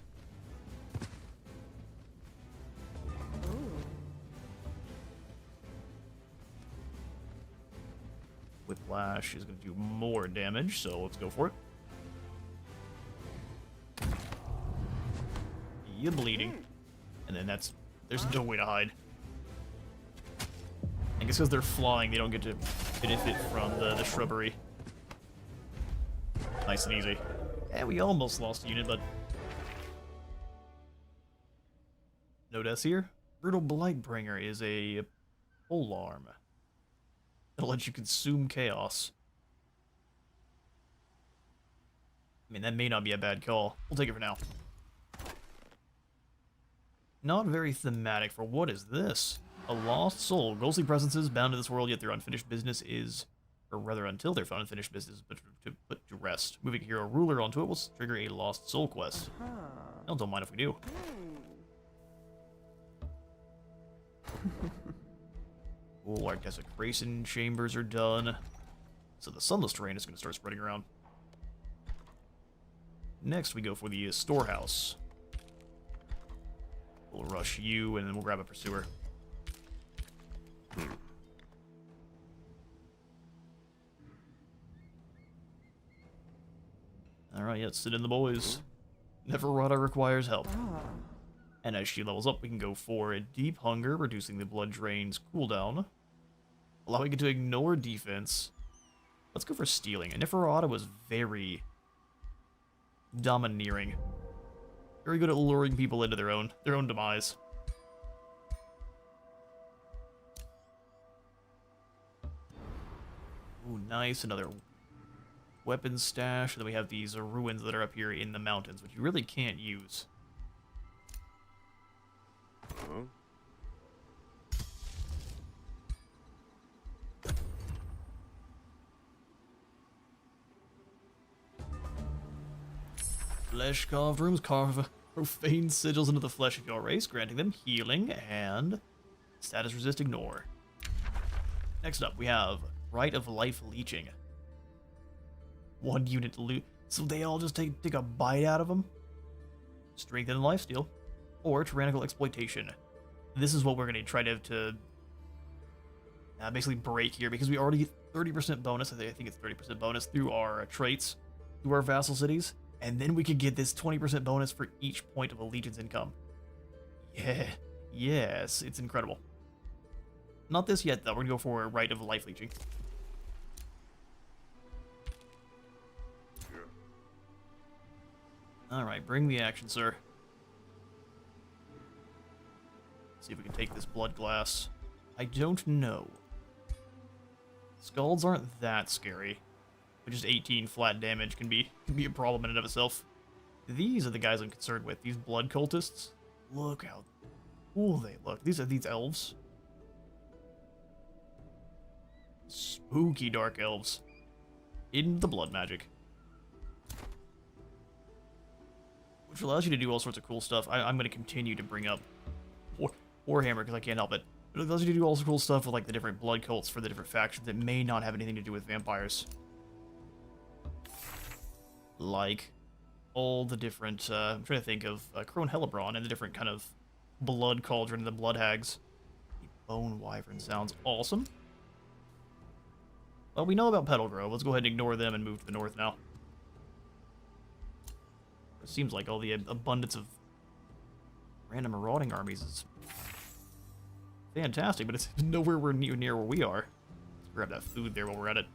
Whiplash is going to do more damage, so let's go for it. You're bleeding. And then there's no way to hide. I guess because they're flying, they don't get to benefit from the shrubbery. Nice and easy. Yeah, we almost lost a unit, but no deaths here. Brutal Blightbringer is a polearm. It'll let you consume chaos. I mean, that may not be a bad call. We'll take it for now. Not very thematic for what is this? A lost soul. Ghostly presences bound to this world, yet their unfinished business is, or rather until their unfinished business is to put to rest. Moving a hero ruler onto it will trigger a lost soul quest. I don't mind if we do. Oh, our desecration chambers are done. So the sunless terrain is going to start spreading around. Next, we go for the storehouse. We'll rush you, and then we'll grab a pursuer. Alright, yeah, sit in the boys. Neferata requires help. And as she levels up, we can go for a Deep Hunger, reducing the blood drain's cooldown, allowing it to ignore defense. Let's go for Stealing. And Neferata was very domineering. Very good at luring people into their own demise. Ooh, nice. Another weapon stash. And then we have these ruins that are up here in the mountains, which you really can't use. Huh? Flesh-carved rooms carve profane sigils into the flesh of your race, granting them healing and status resist ignore. Next up, we have Rite of Life Leeching. 1 unit loot. So they all just take a bite out of them? Strengthen and lifesteal. Or Tyrannical Exploitation. This is what we're going to try to basically break here, because we already get 30% bonus, I think it's 30% bonus, through our traits, through our vassal cities, and then we could get this 20% bonus for each point of allegiance income. Yeah, yes, it's incredible. Not this yet, though. We're going to go for a Rite of Life Leeching. Alright, bring the action, sir. See if we can take this blood glass. I don't know. Skulls aren't that scary, but just 18 flat damage can be a problem in and of itself. These are the guys I'm concerned with. These blood cultists. Look how cool they look. These are these elves. Spooky dark elves. In the blood magic. Which allows you to do all sorts of cool stuff. I'm going to continue to bring up Warhammer because I can't help it. But it allows you to do all sorts of cool stuff with like the different blood cults for the different factions that may not have anything to do with vampires. Like all the different, I'm trying to think of Crone Hellebron and the different kind of blood cauldron and the blood hags. The Bone Wyvern sounds awesome. Well, we know about Petal Grove. Let's go ahead and ignore them and move to the north now. It seems like all the abundance of random marauding armies is fantastic, but it's nowhere near where we are. Let's grab that food there while we're at it.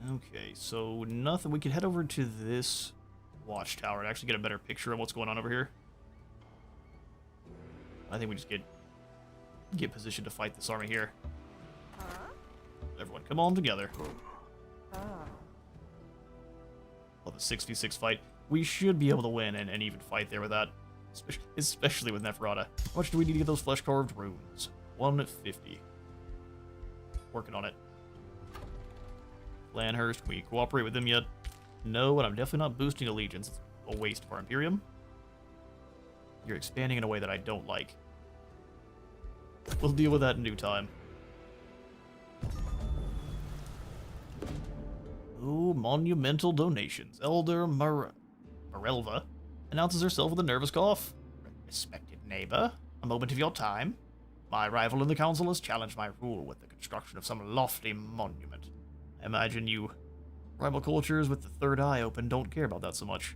Okay, so nothing. We can head over to this watchtower and actually get a better picture of what's going on over here. I think we just get positioned to fight this army here. Everyone, come on together. Love a 6v6 fight. We should be able to win and even fight there with that. Especially with Neferata. How much do we need to get those flesh-carved runes? 150. Working on it. Lanhurst, can we cooperate with them yet? No, and I'm definitely not boosting allegiance. It's a waste of our Imperium. You're expanding in a way that I don't like. We'll deal with that in due time. Ooh, monumental donations. Elder Marelva announces herself with a nervous cough. Respected neighbor, a moment of your time. My rival in the council has challenged my rule with the construction of some lofty monument. I imagine you rival cultures with the third eye open don't care about that so much.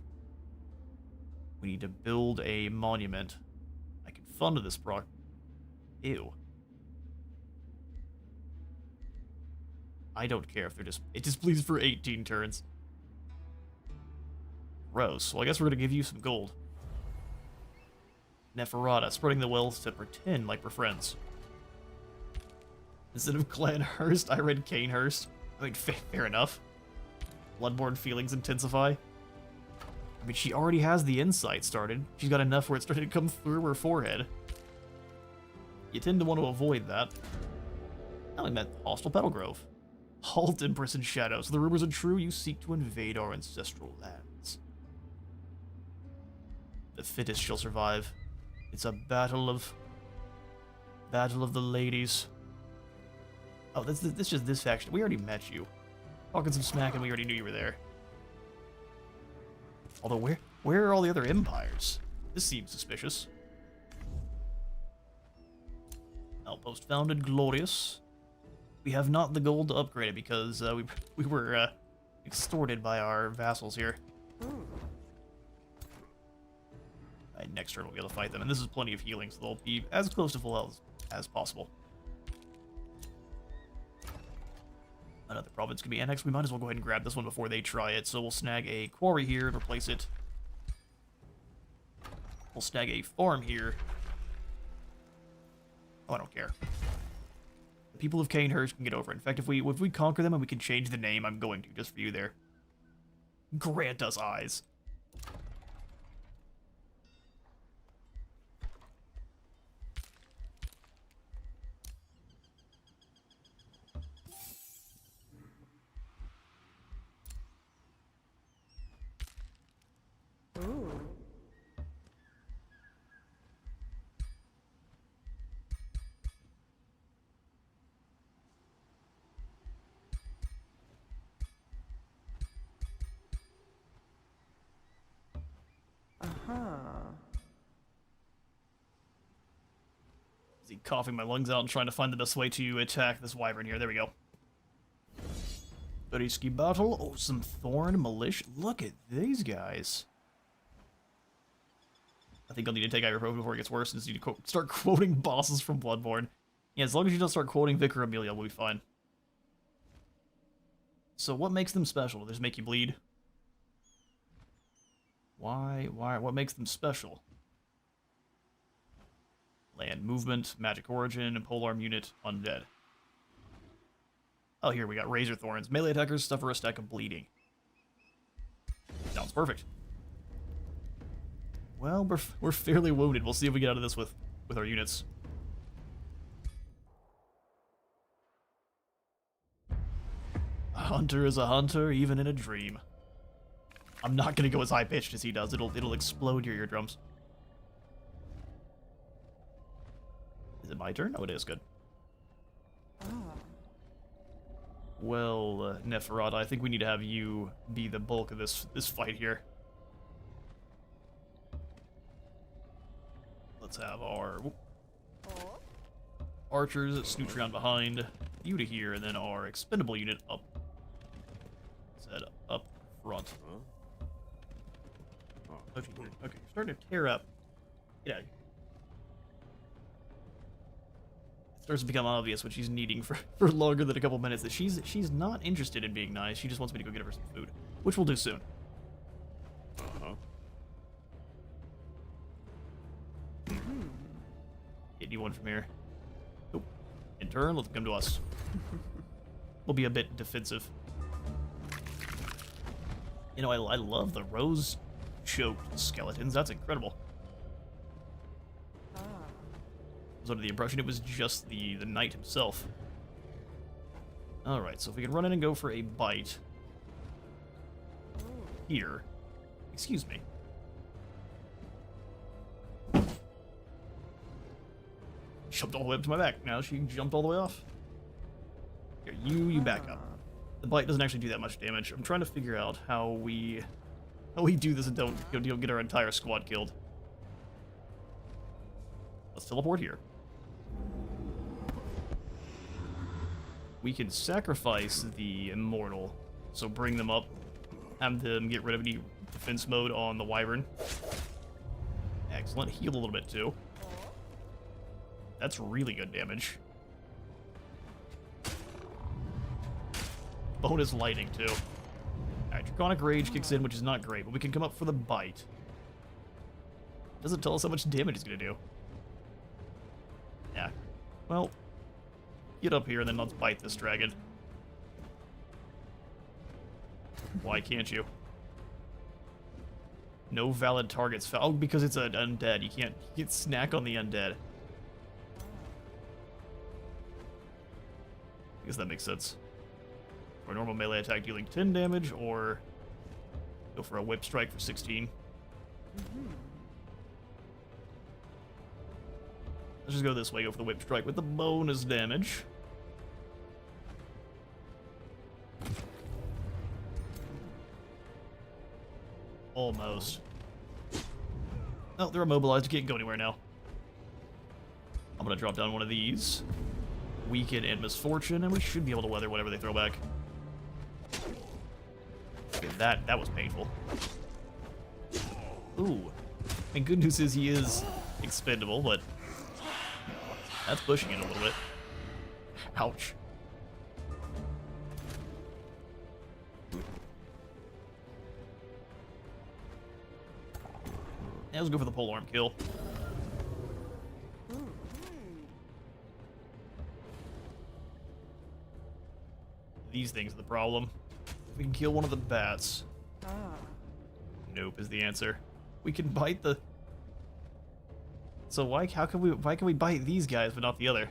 We need to build a monument. I can fund this proc. Ew. I don't care if it displeases for 18 turns. Gross. Well, I guess we're gonna give you some gold. Neferata, spreading the wealth to pretend like we're friends. Instead of Clanhurst, I read Canehurst. I mean, fair enough. Bloodborne feelings intensify. I mean, she already has the insight started. She's got enough where it's starting to come through her forehead. You tend to want to avoid that. I only meant hostile Petal Grove. Halt, Empress in Shadow. So the rumors are true, you seek to invade our ancestral lands. The fittest shall survive. It's a battle of the ladies. Oh, that's just this faction. We already met you. Talking some smack and we already knew you were there. Although, where are all the other empires? This seems suspicious. Outpost founded, glorious. We have not the gold to upgrade it because we were extorted by our vassals here. Right, next turn we'll be able to fight them, and this is plenty of healing, so they'll be as close to full health as possible. Another province can be annexed. We might as well go ahead and grab this one before they try it. So we'll snag a quarry here and replace it. We'll snag a farm here. Oh, I don't care. The people of Canehurst can get over it. In fact, if we conquer them and we can change the name, I'm going to, just for you there. Grant us eyes. Ooh. Uh-huh. Is he coughing my lungs out and trying to find the best way to attack this wyvern here? There we go. Risky battle. Oh, some thorn militia. Look at these guys. I think I'll need to take ibuprofen before it gets worse and just need to start quoting bosses from Bloodborne. Yeah, as long as you don't start quoting Vicar Amelia, we'll be fine. So what makes them special? Does this make you bleed? Why, what makes them special? Land movement, magic origin, polearm unit, undead. Oh, here we got razor thorns. Melee attackers suffer a stack of bleeding. Sounds perfect. Well, we're fairly wounded. We'll see if we get out of this with our units. A hunter is a hunter, even in a dream. I'm not gonna go as high pitched as he does. It'll explode your eardrums. Is it my turn? Oh, it is. Good. Oh. Well, Neferata, I think we need to have you be the bulk of this fight here. Let's have our archers snooch around behind, you to here, and then our expendable unit up. Set up front. Okay, starting to tear up. Get out of here. It starts to become obvious what she's needing for longer than a couple minutes, that she's not interested in being nice. She just wants me to go get her some food, which we'll do soon. Hit you one from here. Oop. In turn, let them come to us. We'll be a bit defensive. You know, I love the rose-choked skeletons. That's incredible. I was under the impression it was just the knight himself. Alright, so if we can run in and go for a bite. Here. Excuse me. Jumped all the way up to my back. Now she jumped all the way off. Here, you back up. The bite doesn't actually do that much damage. I'm trying to figure out how we do this and don't get our entire squad killed. Let's teleport here. We can sacrifice the immortal, so bring them up, have them get rid of any defense mode on the wyvern. Excellent. Heal a little bit too. That's really good damage. Bonus lightning, too. Alright, Draconic Rage kicks in, which is not great, but we can come up for the bite. Doesn't tell us how much damage it's going to do. Yeah. Well, get up here and then let's bite this dragon. Why can't you? No valid targets found. Oh, because it's an undead. You can't snack on the undead. I guess that makes sense. For a normal melee attack dealing 10 damage, or go for a whip strike for 16. Let's just go this way, go for the whip strike with the bonus damage. Almost. Oh, they're immobilized. You can't go anywhere now. I'm gonna drop down one of these. Weaken and misfortune, and we should be able to weather whatever they throw back. Okay, that was painful. Ooh. And good news is he is expendable, but that's pushing it a little bit. Ouch. let's go for the polearm kill. These things are the problem. We can kill one of the bats. Ah. Nope is the answer. We can bite the... So why can we bite these guys but not the other?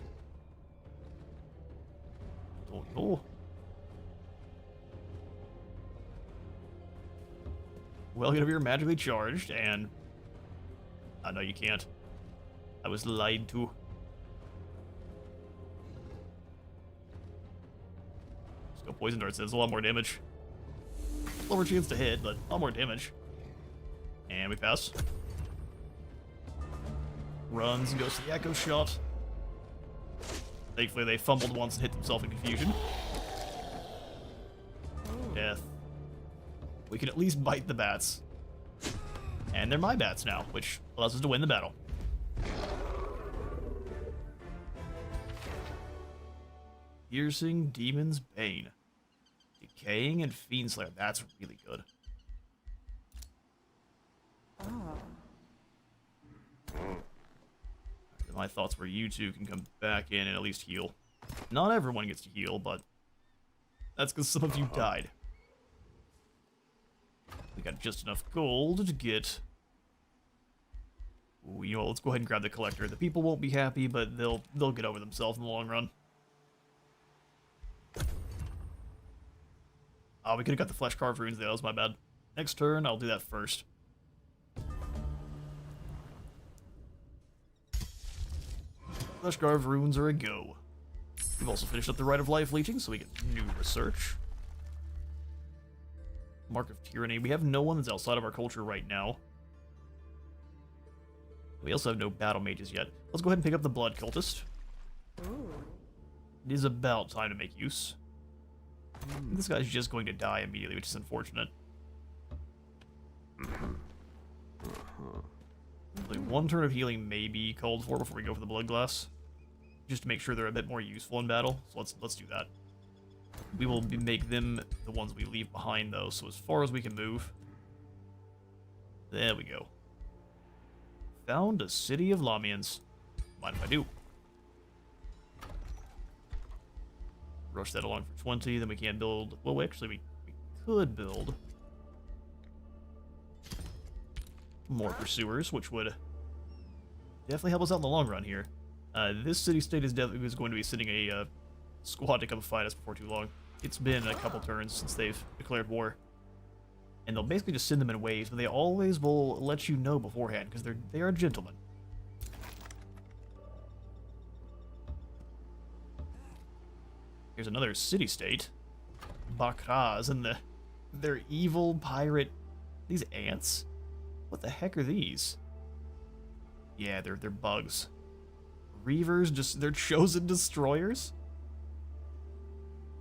Don't know. Well, get over here magically charged, and... Oh, no, you can't. I was lied to. Let's go poison darts. There's a lot more damage. Lower chance to hit, but a lot more damage. And we pass. Runs and goes to the echo shot. Thankfully, they fumbled once and hit themselves in confusion. Death. We can at least bite the bats. And they're my bats now, which allows us to win the battle. Piercing Demon's Bane. Decaying and Fiend Slayer. That's really good. Ah. My thoughts were you two can come back in and at least heal. Not everyone gets to heal, but that's because some of you died. We got just enough gold to get... Ooh, you know what, let's go ahead and grab the collector. The people won't be happy, but they'll get over themselves in the long run. Oh, we could have got the flesh carved runes there. That was my bad. Next turn, I'll do that first. Flesh carved runes are a go. We've also finished up the Rite of Life leeching, so we get new research. Mark of Tyranny. We have no one that's outside of our culture right now. We also have no battle mages yet. Let's go ahead and pick up the Blood Cultist. Ooh. It is about time to make use. This guy's just going to die immediately, which is unfortunate. Like one turn of healing may be called for before we go for the Blood Glass, just to make sure they're a bit more useful in battle. So let's do that. We will make them the ones we leave behind, though. So as far as we can move, there we go. Found a city of Lamians. Mind if I do? Rush that along for 20, then we can't build... Well, actually, we could build more pursuers, which would definitely help us out in the long run here. This city-state is definitely going to be sending a squad to come fight us before too long. It's been a couple turns since they've declared war. And they'll basically just send them in waves, but they always will let you know beforehand, because they are gentlemen. Here's another city-state. Bakraz and their evil pirate... These ants? What the heck are these? Yeah, they're bugs. Reavers, they're chosen destroyers?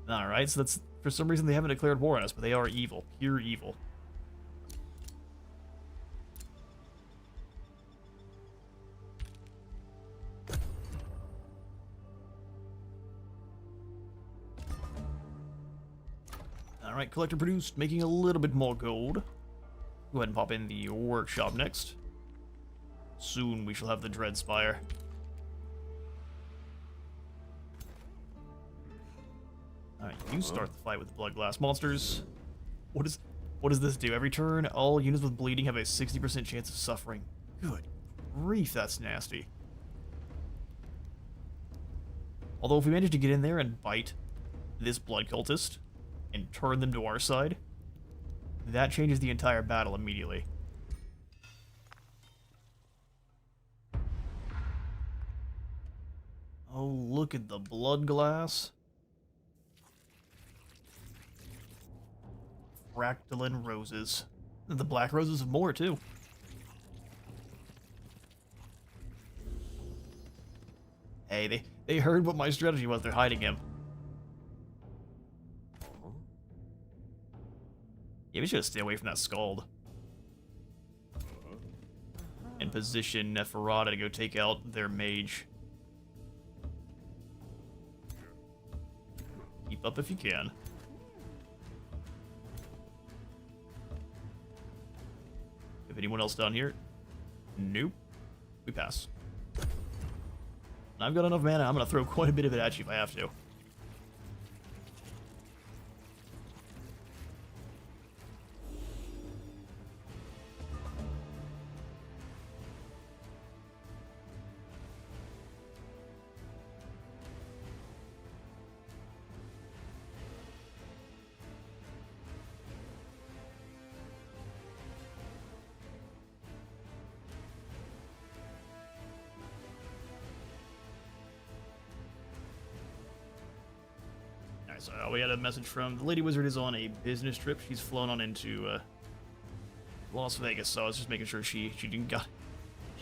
Alright, so that's... For some reason they haven't declared war on us, but they are evil. Pure evil. Alright, collector produced, making a little bit more gold. Go ahead and pop in the workshop next. Soon we shall have the Dread Spire. Alright, you start the fight with the Blood Glass monsters. What does this do? Every turn, all units with bleeding have a 60% chance of suffering. Good grief, that's nasty. Although if we manage to get in there and bite this Blood Cultist and turn them to our side, that changes the entire battle immediately. Oh, look at the Blood Glass. Fractalin roses. The black roses have more, too. Hey, they heard what my strategy was. They're hiding him. Yeah, we should stay away from that Scald. And position Neferata to go take out their mage. Keep up if you can. If anyone else down here? Nope. We pass. I've got enough mana, I'm gonna throw quite a bit of it at you if I have to. So we had a message from the Lady Wizard is on a business trip. She's flown on into Las Vegas, so I was just making sure she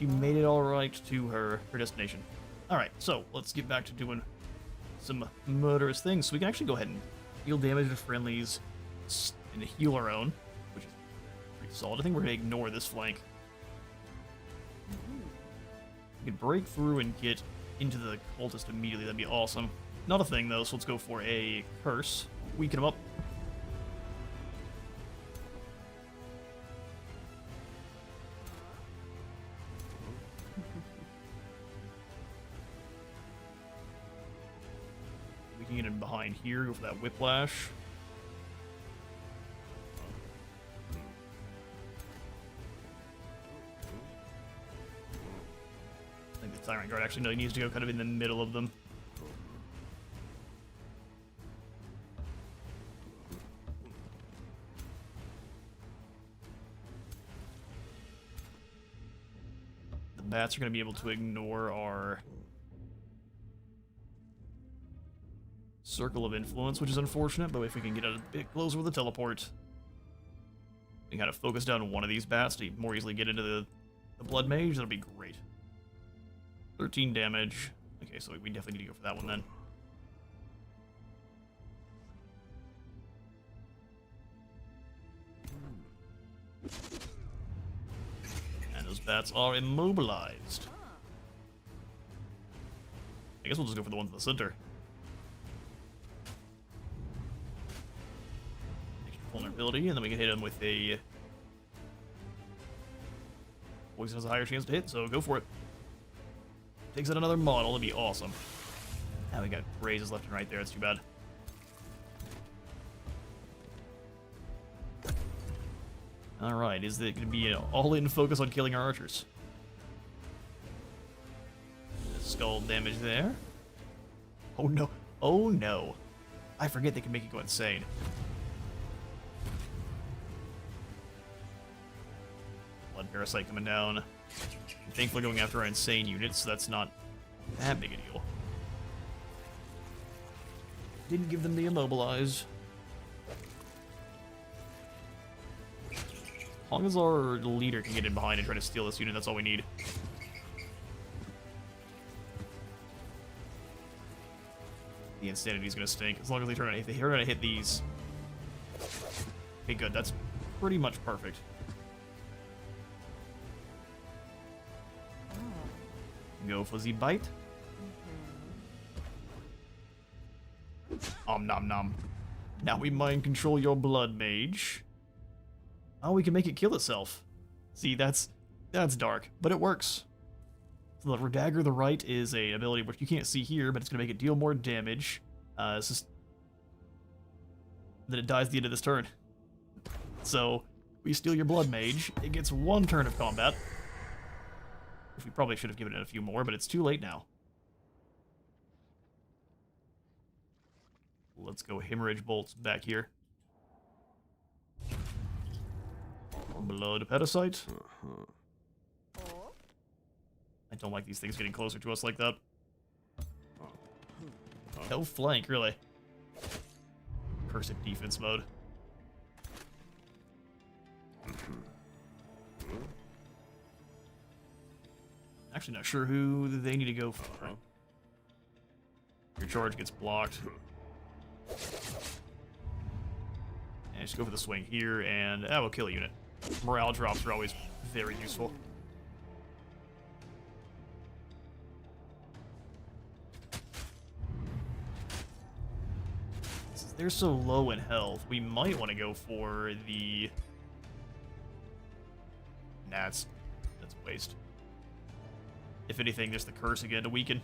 made it all right to her destination. All right, so let's get back to doing some murderous things. So we can actually go ahead and deal damage to friendlies and heal our own, which is pretty solid. I think we're gonna ignore this flank. We can break through and get into the cultist immediately. That'd be awesome. Not a thing, though, so let's go for a curse. Weaken him up. We can get in behind here, go for that whiplash. I think the Tyrant Guard actually needs to go kind of in the middle of them. Bats are going to be able to ignore our circle of influence, which is unfortunate, but if we can get a bit closer with the teleport, we can kind of focus down one of these bats to more easily get into the Blood Mage, that'll be great. 13 damage. Okay, so we definitely need to go for that one then. Those bats are immobilized. I guess we'll just go for the ones in the center. Extra vulnerability, and then we can hit them with a poison has a higher chance to hit, so go for it. Takes out another model, that'd be awesome. Now we got raises left and right there, that's too bad. Alright, is it going to be an all-in focus on killing our archers? Skull damage there. Oh no. Oh no. I forget they can make it go insane. Blood Parasite coming down. I'm thankfully going after our insane units, so that's not that big a deal. Didn't give them the immobilize. As long as our leader can get in behind and try to steal this unit, that's all we need. The insanity is going to stink. As long as they turn, if they are going to hit these. Okay, good. That's pretty much perfect. Go for the bite. Om nom nom. Now we mind control your Blood Mage. Oh, we can make it kill itself. See, that's dark, but it works. So the Dagger the Right is an ability which you can't see here, but it's going to make it deal more damage. It's just that it dies at the end of this turn. So, we steal your Blood Mage, it gets one turn of combat. Which we probably should have given it a few more, but it's too late now. Let's go Hemorrhage Bolts back here. Blood Parasite. I don't like these things getting closer to us like that. No flank, really. Cursed defense mode. Actually not sure who they need to go for. Your charge gets blocked. And just go for the swing here, and that will kill a unit. Morale drops are always very useful. Since they're so low in health, we might want to go for the... Nah, that's a waste. If anything, there's the curse again to weaken.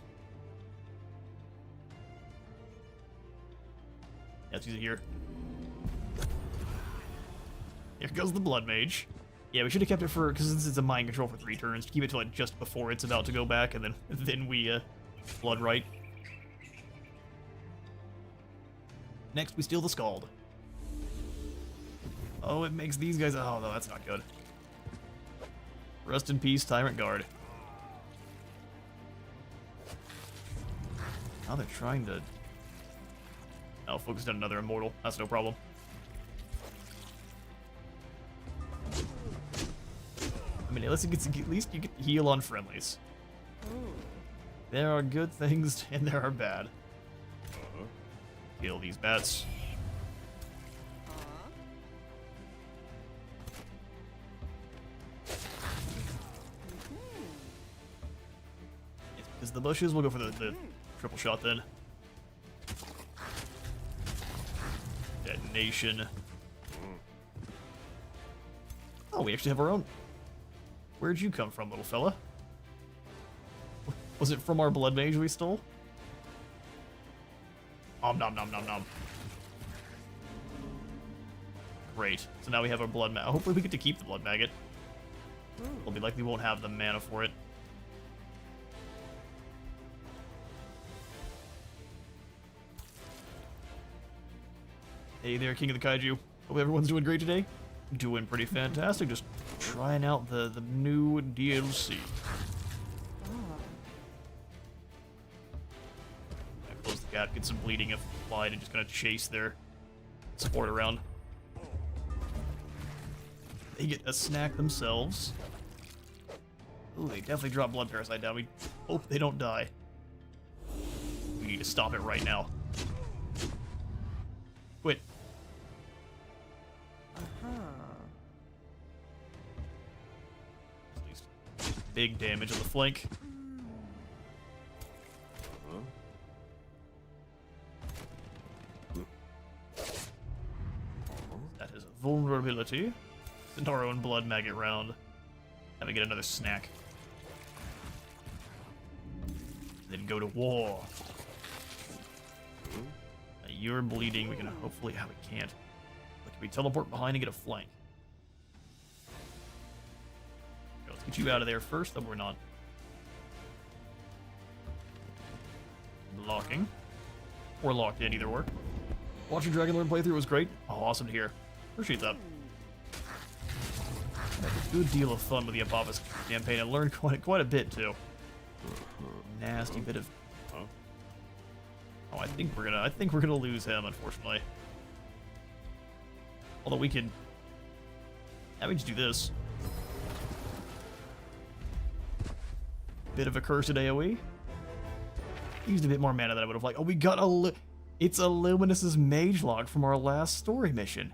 Yeah, let's use it here. Here goes the Blood Mage. Yeah, we should have kept it for, because since it's a mind control for 3 turns, keep it to like just before it's about to go back, and then we Blood Right. Next, we steal the Scald. Oh, it makes these guys. Oh no, that's not good. Rest in peace, Tyrant Guard. Now they're trying to. Oh, focus on another Immortal. That's no problem. I mean, at least you get to heal on friendlies. There are good things and there are bad. Kill these bats. It's because the bushes will go for the triple shot then. Detonation. Oh, we actually have our own. Where'd you come from, little fella? Was it from our Blood Mage we stole? Nom nom nom nom nom. Great. So now we have our Blood Maggot. Hopefully we get to keep the Blood Maggot. We'll be likely won't have the mana for it. Hey there, King of the Kaiju. Hope everyone's doing great today. Doing pretty fantastic. Just trying out the new DLC. Close the gap, get some bleeding if applied, and just gonna chase their support around. They get a snack themselves. Ooh, they definitely drop Blood Parasite down. We hope they don't die. We need to stop it right now. Quit. At least big damage on the flank. That is a vulnerability. In our own Blood Maggot round. Have to get another snack. Then go to war. You're bleeding. We can hopefully. We can't. But can we teleport behind and get a flank? Let's get you out of there first. Then we're not. Blocking. Or locked in, either or. Watching Dragonlord playthrough was great. Oh, awesome to hear. Appreciate that. Had a good deal of fun with the Apophis campaign and learned quite a bit too. Nasty bit of. Oh, I think we're gonna lose him, unfortunately. Although we could. Yeah, we just do this. Bit of a cursed AoE. Used a bit more mana than I would have liked. Oh, we got it's a Luminous's Mage Log from our last story mission.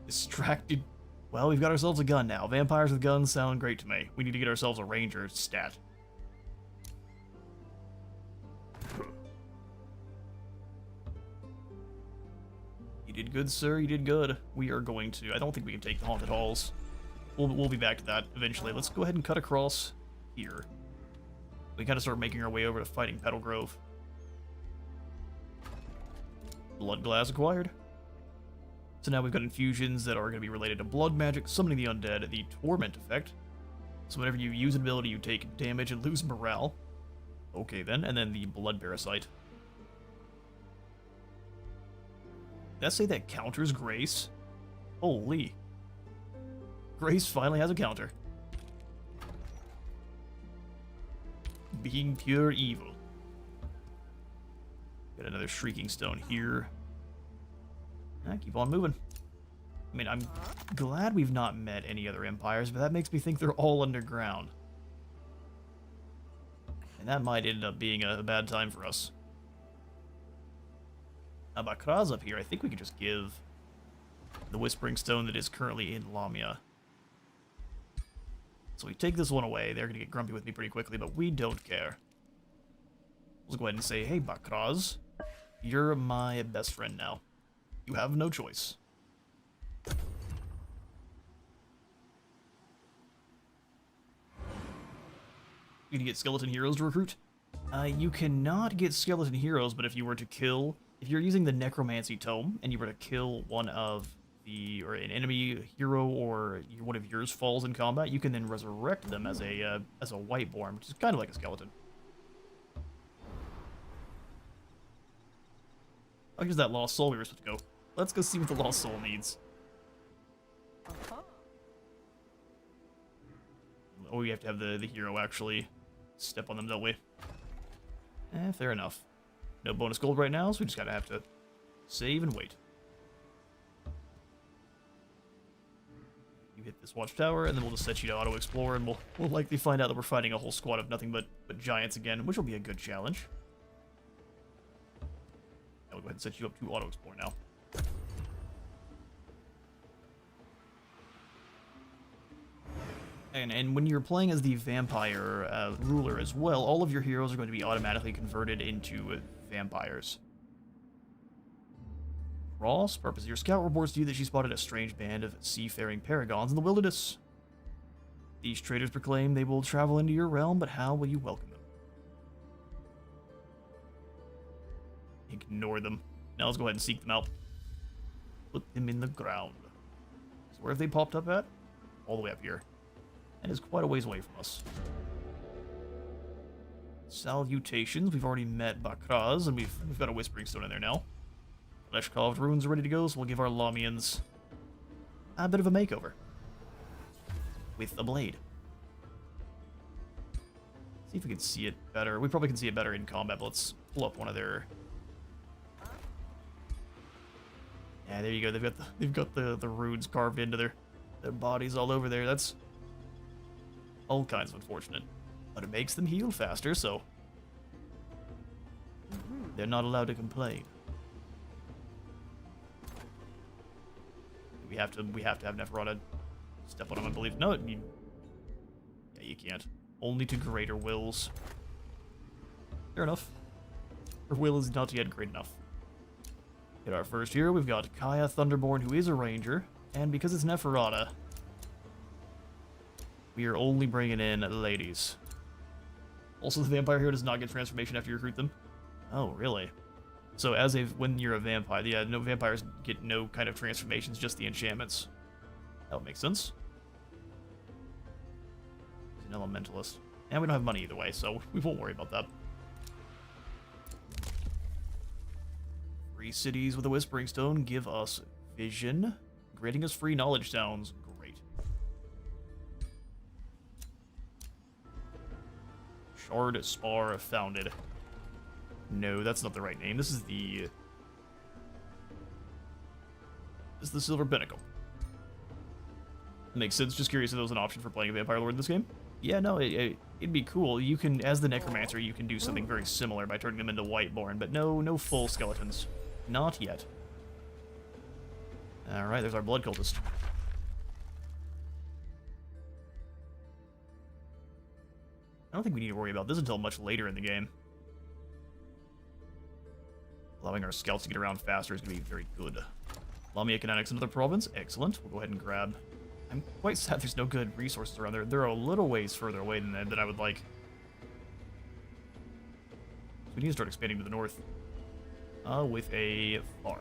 Distracted. Well, we've got ourselves a gun now. Vampires with guns sound great to me. We need to get ourselves a ranger stat. You did good, sir. You did good. We are going to. I don't think we can take the Haunted Halls. We'll be back to that eventually. Let's go ahead and cut across here. We gotta start making our way over to fighting Petal Grove. Blood Glass acquired. So now we've got infusions that are going to be related to blood magic, summoning the undead, the torment effect. So whenever you use an ability, you take damage and lose morale. Okay then, and then the blood parasite. Did I say that counters Grace? Holy. Grace finally has a counter. Being pure evil. Got another Shrieking Stone here. Keep on moving. I mean, I'm glad we've not met any other empires, but that makes me think they're all underground. And that might end up being a bad time for us. Now, Bakraz up here, I think we could just give the Whispering Stone that is currently in Lamia. So we take this one away. They're going to get grumpy with me pretty quickly, but we don't care. Let's go ahead and say, hey, Bakraz, you're my best friend now. You have no choice. You can get skeleton heroes to recruit. You cannot get skeleton heroes, but if you were to kill... If you're using the necromancy tome, and you were to kill one of the... or an enemy hero, or one of yours falls in combat, you can then resurrect them as a whiteborn, which is kind of like a skeleton. Oh, here's that lost soul we were supposed to go. Let's go see what the lost soul needs. Oh, we have to have the hero actually step on them, don't we? Fair enough. No bonus gold right now, so we just gotta have to save and wait. You hit this watchtower, and then we'll just set you to auto-explore, and we'll likely find out that we're fighting a whole squad of nothing but giants again, which will be a good challenge. I'll go ahead and set you up to auto-explore now. And when you're playing as the vampire ruler as well, all of your heroes are going to be automatically converted into vampires. Ross, purpose of your scout reports to you that she spotted a strange band of seafaring paragons in the wilderness. These traders proclaim they will travel into your realm, but how will you welcome them? Ignore them. Now let's go ahead and seek them out. Put them in the ground. So where have they popped up at? All the way up here. And is quite a ways away from us. Salutations. We've already met Bakraz, and we've got a Whispering Stone in there now. Flesh-carved runes are ready to go, so we'll give our Lamians a bit of a makeover. With a blade. See if we can see it better. We probably can see it better in combat, but let's pull up one of their... Yeah, there you go. They've got the runes carved into their bodies all over there. That's all kinds of unfortunate. But it makes them heal faster, so they're not allowed to complain. We have to have Neferata step on them, I believe. No, yeah, you can't. Only to greater wills. Fair enough. Her will is not yet great enough. Hit our first hero. We've got Kaya Thunderborn, who is a ranger, and because it's Neferata, we are only bringing in ladies. Also, the vampire hero does not get transformation after you recruit them. Oh, really? So when you're a vampire, yeah, no vampires get no kind of transformations, just the enchantments. That would make sense. He's an elementalist. And we don't have money either way, so we won't worry about that. 3 cities with a Whispering Stone give us vision, granting us free knowledge sounds. Great. Shard Spar founded. No, that's not the right name. This is the Silver Pinnacle. Makes sense. Just curious if there was an option for playing a Vampire Lord in this game. Yeah, no, it'd be cool. You can, as the Necromancer, you can do something very similar by turning them into Whiteborn, but no full skeletons. Not yet. Alright, there's our Blood Cultist. I don't think we need to worry about this until much later in the game. Allowing our scouts to get around faster is going to be very good. Lamia can annex another province. Excellent. We'll go ahead and grab... I'm quite sad there's no good resources around there. They're a little ways further away than I would like. We need to start expanding to the north. With a farm.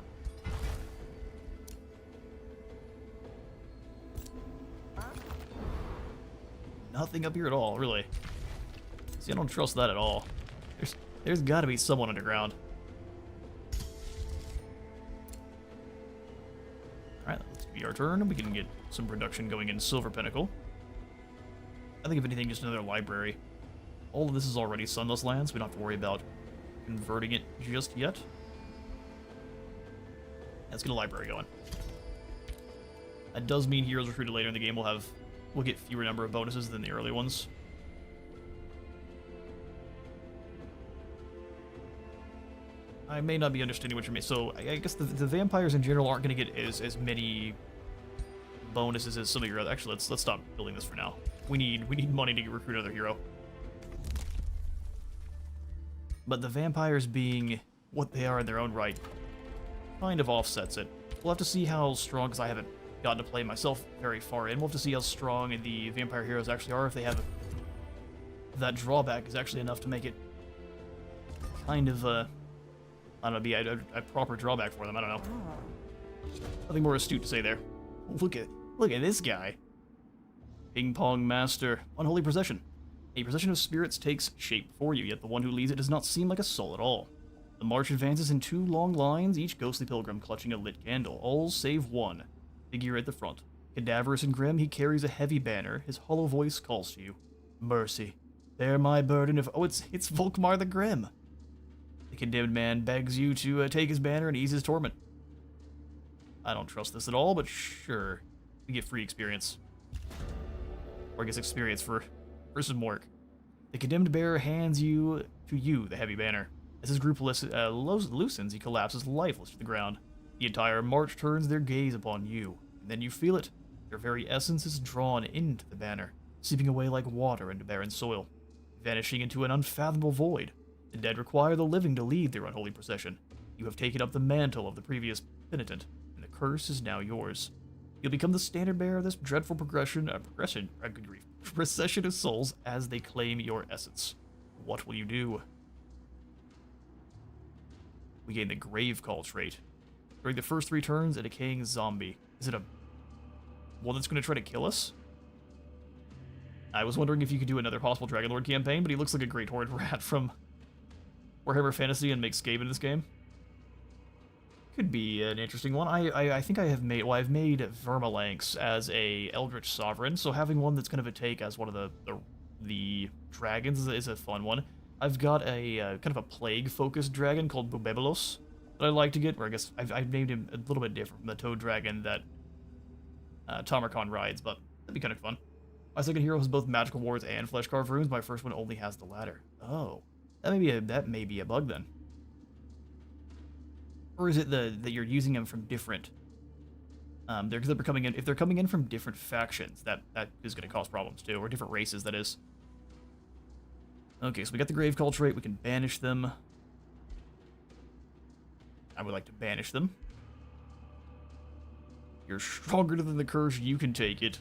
Nothing up here at all, really. See, I don't trust that at all. There's got to be someone underground. Alright, let's be our turn. We can get some production going in Silver Pinnacle. I think if anything, just another library. All of this is already Sunless Lands. We don't have to worry about converting it just yet. Let's get a library going. That does mean heroes recruited later in the game will get fewer number of bonuses than the early ones. I may not be understanding what you mean. So I guess the vampires in general aren't going to get as many bonuses as some of your other. Actually, let's stop building this for now. We need money to recruit another hero. But the vampires being what they are in their own right kind of offsets it. We'll have to see how strong, because I haven't gotten to play myself very far in. We'll have to see how strong the vampire heroes actually are, if they have that drawback is actually enough to make it kind of, I don't know, be a proper drawback for them. I don't know. Oh. Nothing more astute to say there. Look at this guy. Ping Pong Master. Unholy Procession. A procession of spirits takes shape for you, yet the one who leads it does not seem like a soul at all. The march advances in 2 long lines, each ghostly pilgrim clutching a lit candle, all save one. Figure at the front. Cadaverous and grim, he carries a heavy banner. His hollow voice calls to you. Mercy. Bear my burden of... Oh, it's Volkmar the Grim. The condemned man begs you to take his banner and ease his torment. I don't trust this at all, but sure. We get free experience. Or I guess experience for some work. The condemned bearer hands to you the heavy banner. As his group loosens, he collapses lifeless to the ground. The entire march turns their gaze upon you, and then you feel it. Your very essence is drawn into the banner, seeping away like water into barren soil, vanishing into an unfathomable void. The dead require the living to lead their unholy procession. You have taken up the mantle of the previous penitent, and the curse is now yours. You'll become the standard bearer of this dreadful procession of souls as they claim your essence. What will you do? We gain the Grave Call trait. During the first 3 turns, a decaying zombie. Is it a one that's going to try to kill us? I was wondering if you could do another possible Dragonlord campaign, but he looks like a Great Horned Rat from Warhammer Fantasy and makes Skaven in this game. Could be an interesting one. I think I have made... Well, I've made Vermalanx as a Eldritch Sovereign, so having one that's kind of a take as one of the dragons is a fun one. I've got a kind of a plague-focused dragon called Bubebelos that I like to get, where I guess I've named him a little bit different from the toad dragon that Tamarkon rides, but that'd be kind of fun. My second hero has both magical wards and flesh-carved runes. My first one only has the latter. Oh, that may be a bug then. Or is it that you're using them from different? If they're coming in from different factions, that is going to cause problems too, or different races, that is. Okay, so we got the Grave Call trait. We can banish them. I would like to banish them. You're stronger than the curse. You can take it.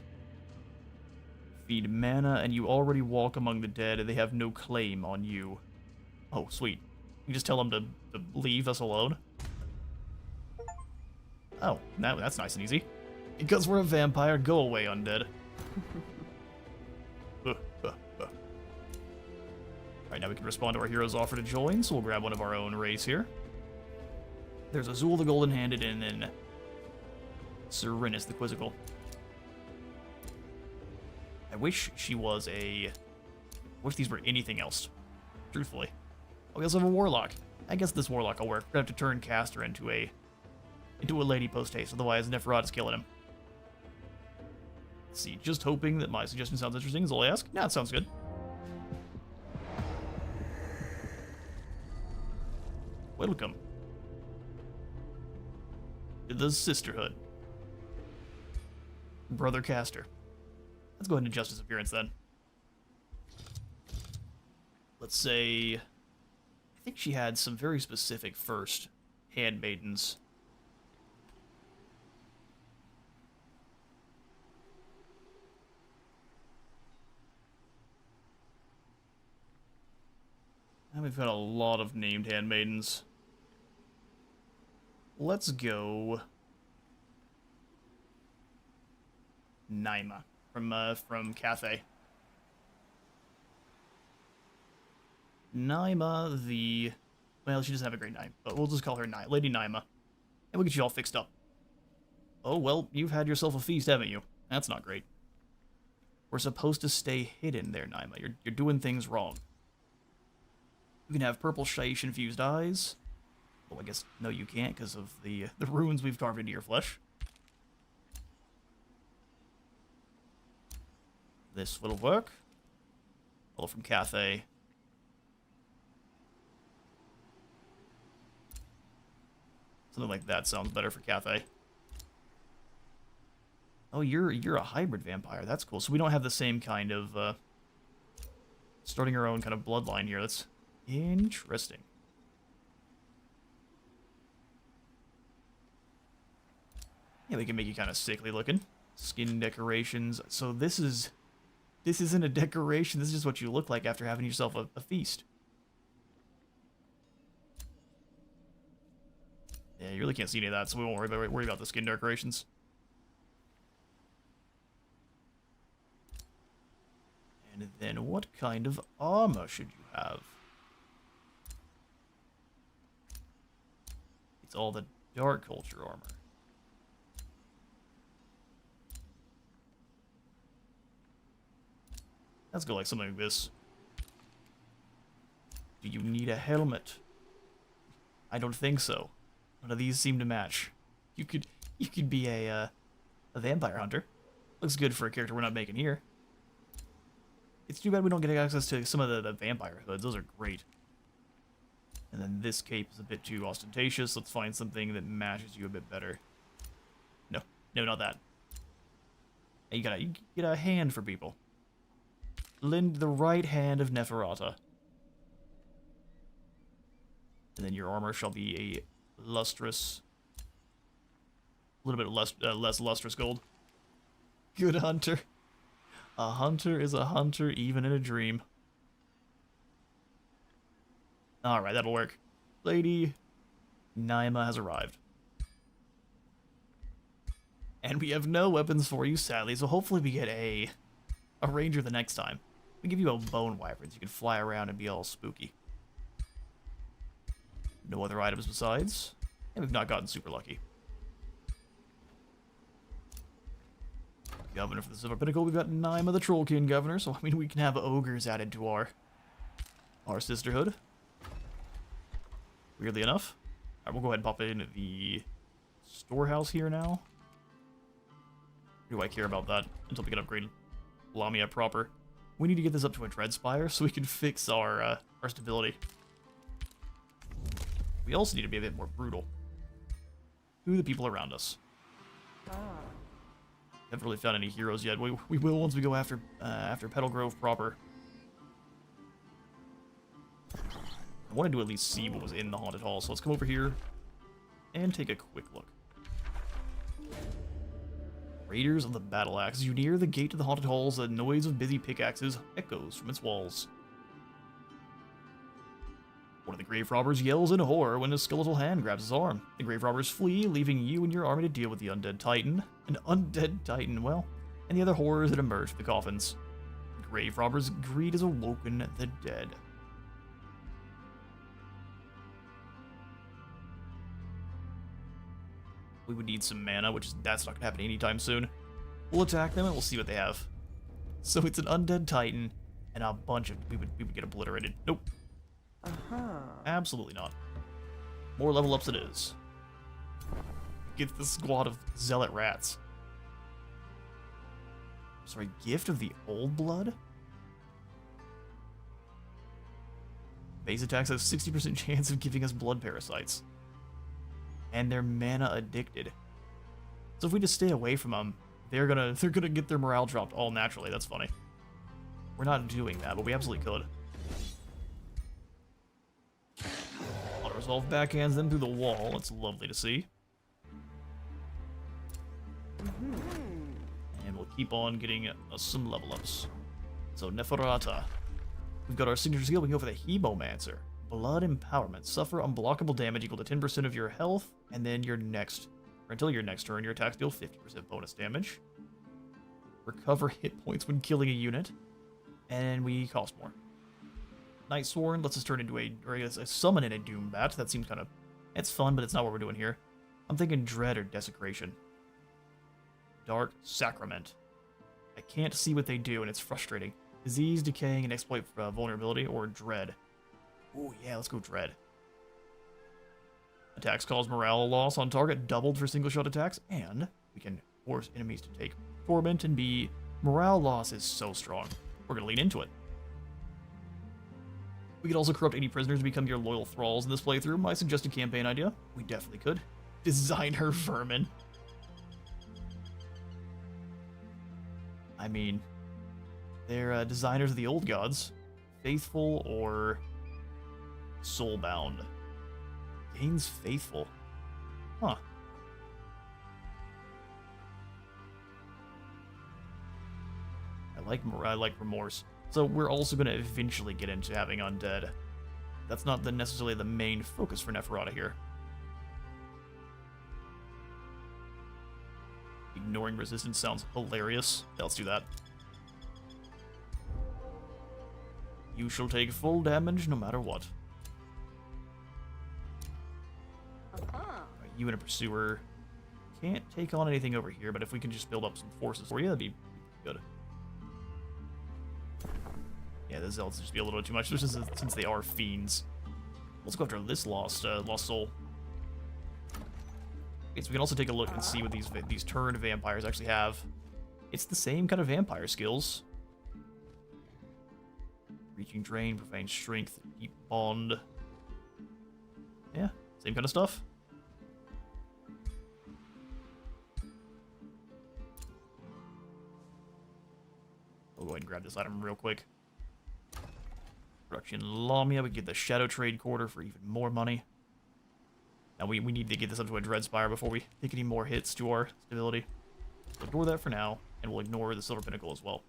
Feed mana, and you already walk among the dead, and they have no claim on you. Oh, sweet. You just tell them to leave us alone. Oh, that's nice and easy. Because we're a vampire, go away, undead. Alright, now we can respond to our hero's offer to join, so we'll grab one of our own race here. There's Azul the Golden-Handed, and then Serenus the Quizzical. I wish she was I wish these were anything else, truthfully. Oh, we also have a Warlock. I guess this Warlock will work. We're gonna have to turn Caster into a lady post-haste, otherwise Neferata's killing him. Let's see, just hoping that my suggestion sounds interesting is all I ask. Yeah, it sounds good. Welcome to the Sisterhood. Brother Caster. Let's go ahead and adjust his appearance then. Let's say... I think she had some very specific first handmaidens. And we've got a lot of named handmaidens. Let's go... Naima from Cathay. Naima the... Well, she doesn't have a great name, but we'll just call her Lady Naima. And we'll get you all fixed up. Oh, well, you've had yourself a feast, haven't you? That's not great. We're supposed to stay hidden there, Naima. You're doing things wrong. You can have purple shaiish-infused eyes. Oh, I guess, no, you can't because of the runes we've carved into your flesh. This will work. Hello from Cathay. Something like that sounds better for Cathay. Oh, you're a hybrid vampire. That's cool. So we don't have the same kind of starting our own kind of bloodline here. That's interesting. Yeah, we can make you kind of sickly looking. Skin decorations. So this is This isn't a decoration. This is just what you look like after having yourself a feast. Yeah, you really can't see any of that, so we won't worry about the skin decorations. And then what kind of armor should you have? It's all the dark culture armor. Let's go like something like this. Do you need a helmet? I don't think so. None of these seem to match. You could be a vampire hunter. Looks good for a character we're not making here. It's too bad we don't get access to some of the vampire hoods. Those are great. And then this cape is a bit too ostentatious. Let's find something that matches you a bit better. No, not that. Hey, you get a hand for people. Lend the right hand of Neferata. And then your armor shall be a lustrous, a little bit less lustrous gold. Good hunter. A hunter is a hunter even in a dream. Alright, that'll work. Lady Naima has arrived. And we have no weapons for you, sadly, so hopefully we get a ranger the next time. We give you a bone wyvern so you can fly around and be all spooky. No other items besides. And we've not gotten super lucky. Governor for the Silver Pinnacle, we've got Naima the Trollkin Governor, so I mean we can have ogres added to our sisterhood. Weirdly enough. Alright, we'll go ahead and pop in the storehouse here now. Do I care about that until we can upgrade Lamia proper? We need to get this up to a Dread Spire so we can fix our stability. We also need to be a bit more brutal to the people around us. Haven't really found any heroes yet. We will once we go after Petal Grove proper. I wanted to at least see what was in the Haunted Hall, so let's come over here and take a quick look. Raiders of the Battle Axe. As you near the gate to the Haunted Halls, the noise of busy pickaxes echoes from its walls. One of the grave robbers yells in horror when a skeletal hand grabs his arm. The grave robbers flee, leaving you and your army to deal with the undead titan. An undead titan, well, and the other horrors that emerge from the coffins. The grave robbers' greed has awoken the dead. We would need some mana, that's not gonna happen anytime soon. We'll attack them and we'll see what they have. So it's an undead titan and a bunch of we would get obliterated. Nope. Absolutely not. More level ups it is. Get the squad of zealot rats. Sorry, gift of the old blood? Base attacks have 60% chance of giving us blood parasites. And they're mana addicted. So if we just stay away from them, they're gonna get their morale dropped all naturally. That's funny. We're not doing that, but we absolutely could. Auto-resolve backhands them through the wall. It's lovely to see. And we'll keep on getting some level ups. So Neferata. We've got our signature skill. We can go for the Hebomancer. Blood Empowerment. Suffer unblockable damage equal to 10% of your health, and then until your next turn, your attacks deal 50% bonus damage. Recover hit points when killing a unit, and we cost more. Night Sworn lets us turn into a summon in a Doombat. That seems it's fun, but it's not what we're doing here. I'm thinking Dread or Desecration. Dark Sacrament. I can't see what they do, and it's frustrating. Disease, Decaying, and Exploit Vulnerability, or Dread. Ooh, yeah, let's go Dread. Attacks cause morale loss on target doubled for single shot attacks, and we can force enemies to take Torment and be... Morale loss is so strong. We're gonna lean into it. We could also corrupt any prisoners to become your loyal thralls in this playthrough. My suggested campaign idea. We definitely could. Designer vermin. I mean, they're designers of the old gods. Faithful or... Soulbound. Gains Faithful. Huh. I I like remorse. So we're also going to eventually get into having undead. That's not necessarily the main focus for Neferata here. Ignoring resistance sounds hilarious. Yeah, let's do that. You shall take full damage no matter what. Right, you and a pursuer can't take on anything over here, but if we can just build up some forces for you, that'd be good. Yeah, the zealots just be a little bit too much, since they are fiends. Let's go after this lost soul. Okay, so we can also take a look and see what these turned vampires actually have. It's the same kind of vampire skills. Reaching drain, profane strength, deep bond. Yeah, same kind of stuff. We'll go ahead and grab this item real quick. Production Lamia, we get the Shadow Trade Quarter for even more money. Now we need to get this up to a Dreadspire before we take any more hits to our stability. So ignore that for now, and we'll ignore the Silver Pinnacle as well.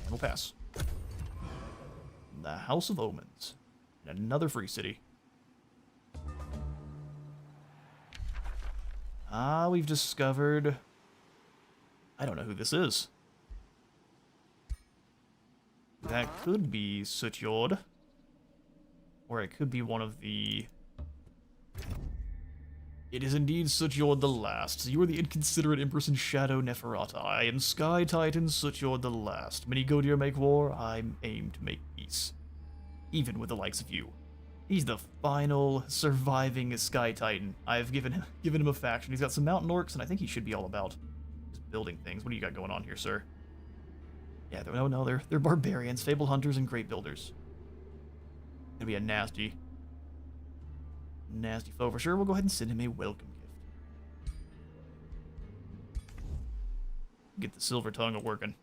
And we'll pass. The House of Omens. And another free city. Ah, we've discovered... I don't know who this is. That could be Sutyod. Or it could be one of the... It is indeed Sutyod the Last. You are the inconsiderate Empress in Shadow, Neferata. I am Sky Titan Sutyod the Last. Many go to make war, I aim to make peace. Even with the likes of you. He's the final surviving Sky Titan. I've given him a faction. He's got some mountain orcs, and I think he should be all about just building things. What do you got going on here, sir? Yeah, they're barbarians, fable hunters, and great builders. Gonna be a nasty foe for sure. We'll go ahead and send him a welcome gift. Get the silver tongue a working.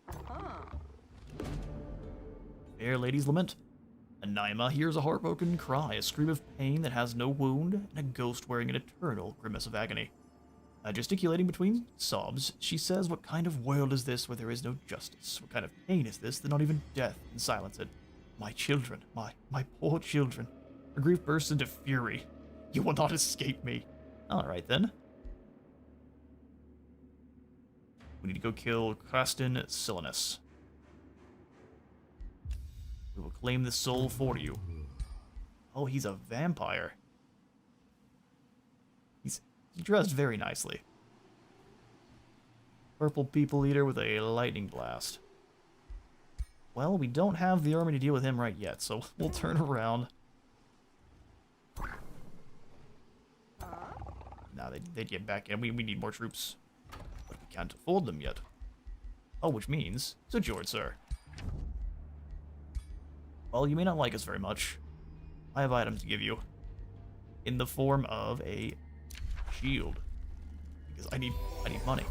Fair lady's lament. Anaima hears a heartbroken cry, a scream of pain that has no wound, and a ghost wearing an eternal grimace of agony. Gesticulating between sobs, she says, "What kind of world is this where there is no justice? What kind of pain is this that not even death can silence it? My children, my poor children." Her grief bursts into fury. "You will not escape me." Alright then. We need to go kill Krastin Silenus. We will claim the soul for you. Oh, he's a vampire. He's dressed very nicely. Purple people eater with a lightning blast. Well, we don't have the army to deal with him right yet, so we'll turn around. Nah, they'd get back in. We need more troops. But we can't afford them yet. Oh, which means, Sutyod, sir. Well, you may not like us very much. I have items to give you. In the form of a shield. Because I need money.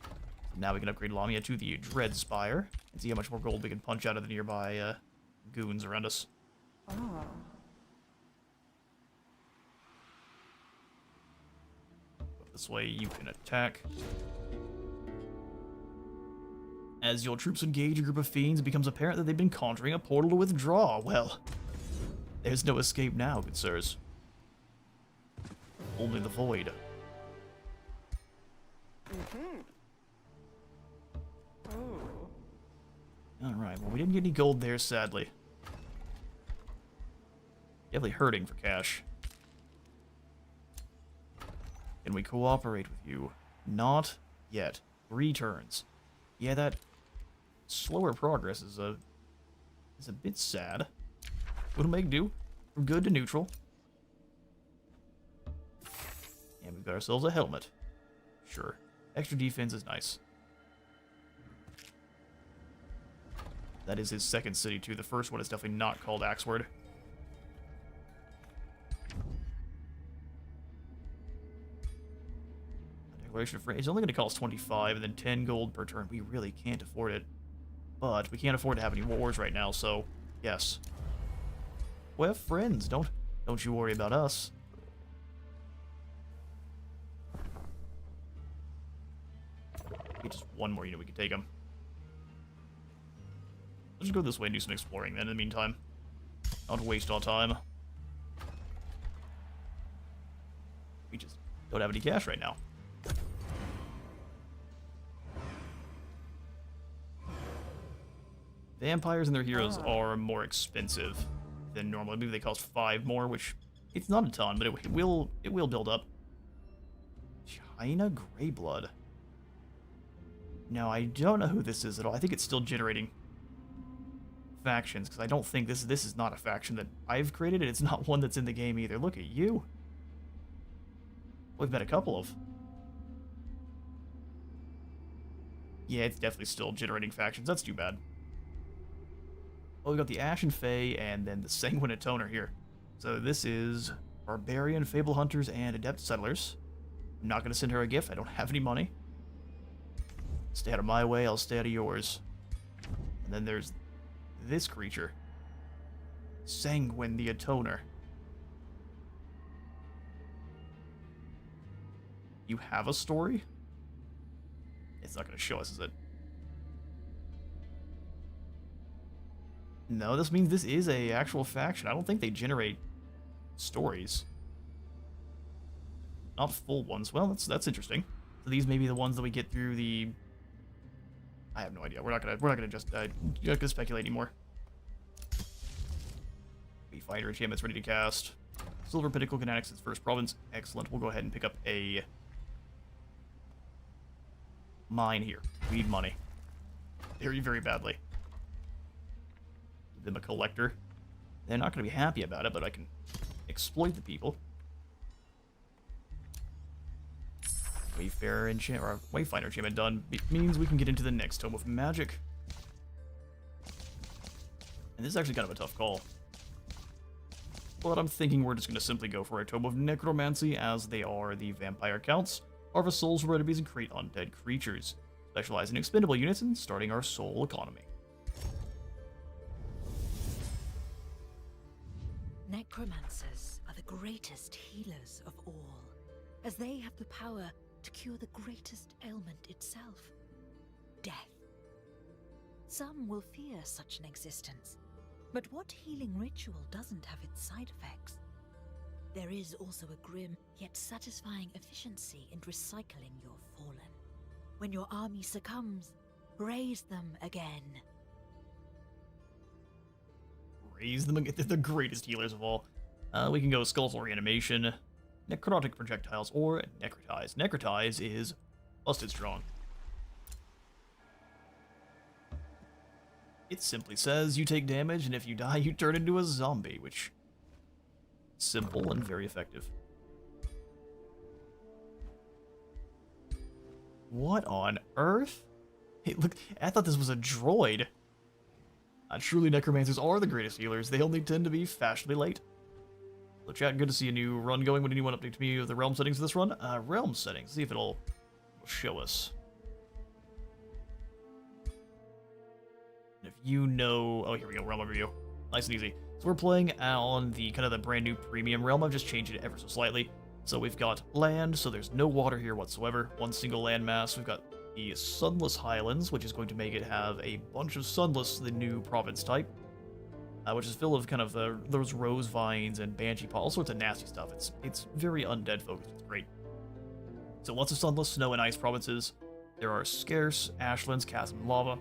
So now we can upgrade Lamia to the Dreadspire. And see how much more gold we can punch out of the nearby goons around us. Oh. This way you can attack. As your troops engage a group of fiends, it becomes apparent that they've been conjuring a portal to withdraw. Well, there's no escape now, good sirs. Only the void. Alright, well, we didn't get any gold there, sadly. Definitely hurting for cash. Can we cooperate with you? Not yet. 3 turns. Yeah, that slower progress is a bit sad. We'll make do. From good to neutral. And we've got ourselves a helmet. Sure. Extra defense is nice. That is his second city, too. The first one is definitely not called Axward. Declaration of Free. It's only going to cost 25 and then 10 gold per turn. We really can't afford it. But we can't afford to have any wars right now, so yes. We're friends. Don't you worry about us. Get just one more unit, we can take him. Let's just go this way and do some exploring then in the meantime. Not waste our time. We just don't have any cash right now. Vampires and their heroes are more expensive than normal. Maybe they cost 5 more, which it's not a ton, but it will build up. China Greyblood. No, I don't know who this is at all. I think it's still generating factions, because I don't think this is not a faction that I've created, and it's not one that's in the game either. Look at you. We've met a couple of. Yeah, it's definitely still generating factions. That's too bad. Well, we've got the Ashen Fae and then the Sanguine Atoner here. So this is Barbarian, Fable Hunters, and Adept Settlers. I'm not going to send her a gift. I don't have any money. Stay out of my way, I'll stay out of yours. And then there's this creature. Sanguine the Atoner. You have a story? It's not going to show us, is it? No, this means this is a actual faction. I don't think they generate stories. Not full ones. Well, that's interesting. So these may be the ones that we get through the... I have no idea. We're not gonna just speculate anymore. The fighter enchantment's ready to cast. Silver Pinnacle can annex its first province. Excellent. We'll go ahead and pick up a mine here. We need money. Very, very badly. Give them a collector. They're not going to be happy about it, but I can exploit the people. Wayfarer enchant or Wayfinder enchantment done means we can get into the next Tome of Magic. And this is actually kind of a tough call. But I'm thinking we're just going to simply go for a Tome of Necromancy, as they are the vampire counts, harvest souls from enemies, and create undead creatures. Specialize in expendable units and starting our soul economy. Necromancers are the greatest healers of all, as they have the power to cure the greatest ailment itself, death. Some will fear such an existence, but what healing ritual doesn't have its side effects? There is also a grim yet satisfying efficiency in recycling your fallen. When your army succumbs, raise them again. Raise them again. They're the greatest healers of all. We can go Skeletal Reanimation, Necrotic Projectiles, or Necrotize. Necrotize is busted strong. It simply says you take damage, and if you die, you turn into a zombie, which is simple and very effective. What on earth? Hey, look, I thought this was a droid. Truly, necromancers are the greatest healers. They only tend to be fashionably late. So chat, good to see a new run going. Would anyone update me of the realm settings of this run? Realm settings. See if it'll show us. And if you know... Oh, here we go. Realm overview. Nice and easy. So we're playing on the kind of the brand new premium realm. I've just changed it ever so slightly. So we've got land, so there's no water here whatsoever. One single landmass. We've got the Sunless Highlands, which is going to make it have a bunch of Sunless, the new province type, which is full of kind of those rose vines and banshee paw, all sorts of nasty stuff. It's very undead focused. It's great. So lots of Sunless, snow, and ice provinces. There are scarce ashlands, chasm, and lava,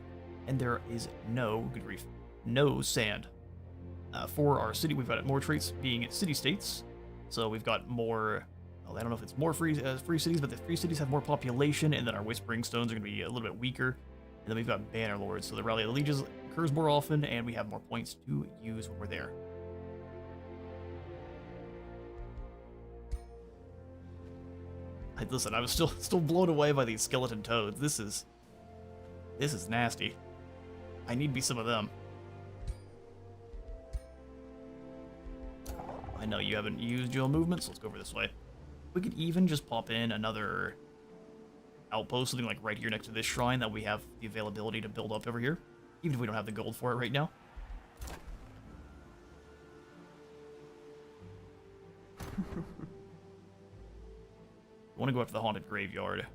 and there is no, good grief, no sand. For our city, we've got more traits being city-states. So we've got more, well, I don't know if it's more free cities, but the free cities have more population, and then our Whispering Stones are going to be a little bit weaker. And then we've got Banner Lords, so the Rally of the Legions occurs more often, and we have more points to use when we're there. Listen, I was still blown away by these skeleton toads. This is nasty. I need me some of them. I know you haven't used your movement, so let's go over this way. We could even just pop in another outpost, something like right here next to this shrine that we have the availability to build up over here, even if we don't have the gold for it right now. I want to go up to the Haunted Graveyard.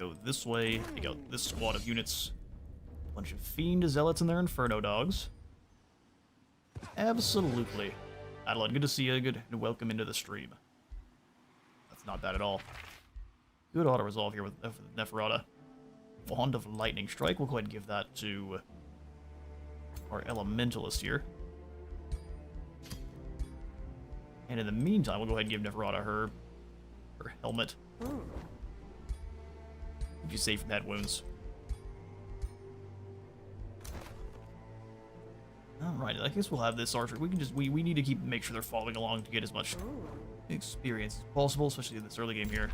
Go this way, take out this squad of units. Bunch of fiend zealots and their inferno dogs. Absolutely. Adeline, good to see you. Good and welcome into the stream. That's not bad at all. Good auto-resolve here with Neferata. Wand of Lightning Strike. We'll go ahead and give that to our Elementalist here. And in the meantime, we'll go ahead and give Neferata her helmet. Ooh. Keep you safe from head wounds. Alright, I guess we'll have this archer. We can just we need to make sure they're following along to get as much experience as possible, especially in this early game here.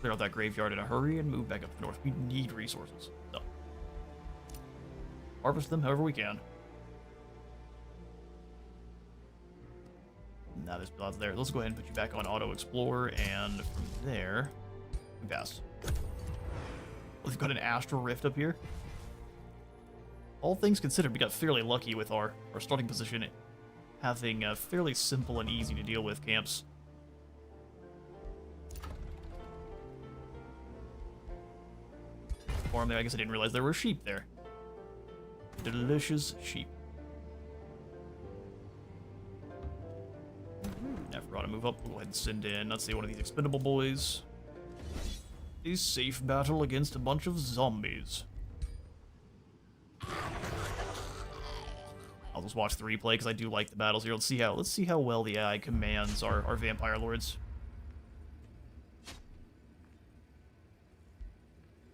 Clear out that graveyard in a hurry and move back up north. We need resources. So harvest them however we can. Now there's lots there. Let's go ahead and put you back on Auto Explorer, and from there, we pass. We've got an Astral Rift up here. All things considered, we got fairly lucky with our starting position, having fairly simple and easy to deal with camps. Farm there. I guess I didn't realize there were sheep there. Delicious sheep. Neferata, move up. We'll go ahead and send in, let's say, one of these expendable boys. A safe battle against a bunch of zombies. I'll just watch the replay because I do like the battles here. Let's see how well the AI commands our vampire lords.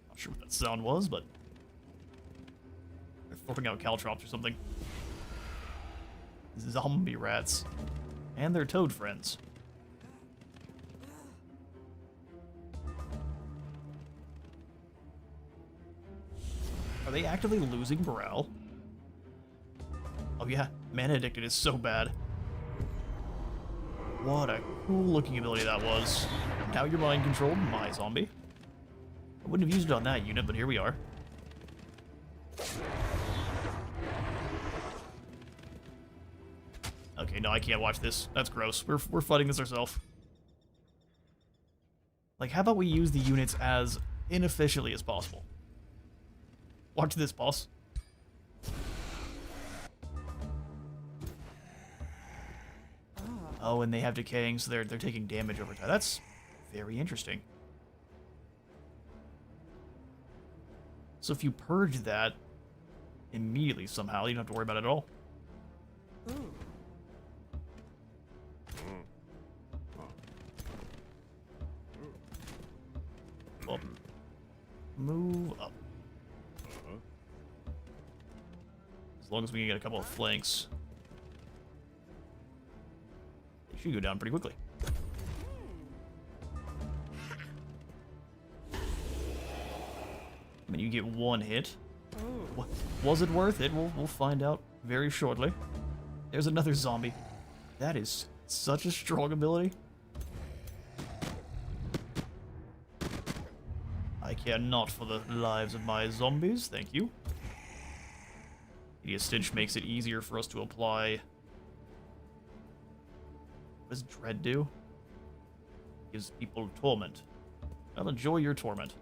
Not sure what that sound was, but they're flipping out caltrops or something. Zombie rats. And their toad friends. Are they actively losing morale? Oh yeah, Mana Addicted is so bad. What a cool looking ability that was. Now you're mind controlled, my zombie. I wouldn't have used it on that unit, but here we are. Okay, no, I can't watch this. That's gross. We're fighting this ourselves. Like, how about we use the units as inefficiently as possible? Watch this, boss. Oh, and they have decaying, so they're taking damage over time. That's very interesting. So if you purge that immediately somehow, you don't have to worry about it at all. Ooh. Up. Move up. As long as we can get a couple of flanks, they should go down pretty quickly. I mean, you get one hit. Was it worth it? We'll find out very shortly. There's another zombie. That is such a strong ability. I care not for the lives of my zombies, thank you. The stench makes it easier for us to apply. What does Dread do? Gives people torment. I'll enjoy your torment.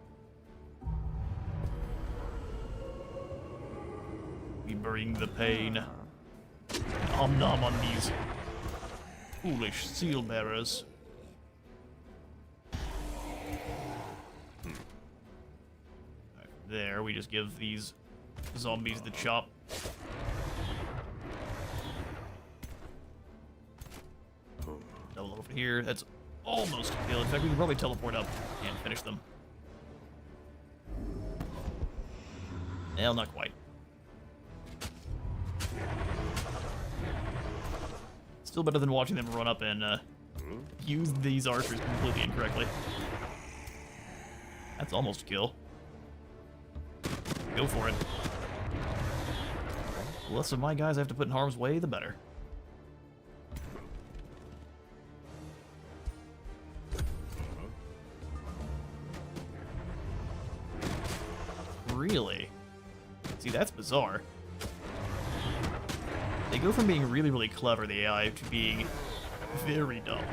We bring the pain. Om nom on these foolish seal bearers. Right, there, we just give these zombies the chop. Double over here. That's almost a kill. In fact, we can probably teleport up and finish them. Well, not quite. Still better than watching them run up and use these archers completely incorrectly. That's almost a kill. Go for it. The less of my guys I have to put in harm's way, the better. Really? See, that's bizarre. They go from being really, really clever, the AI, to being very dumb.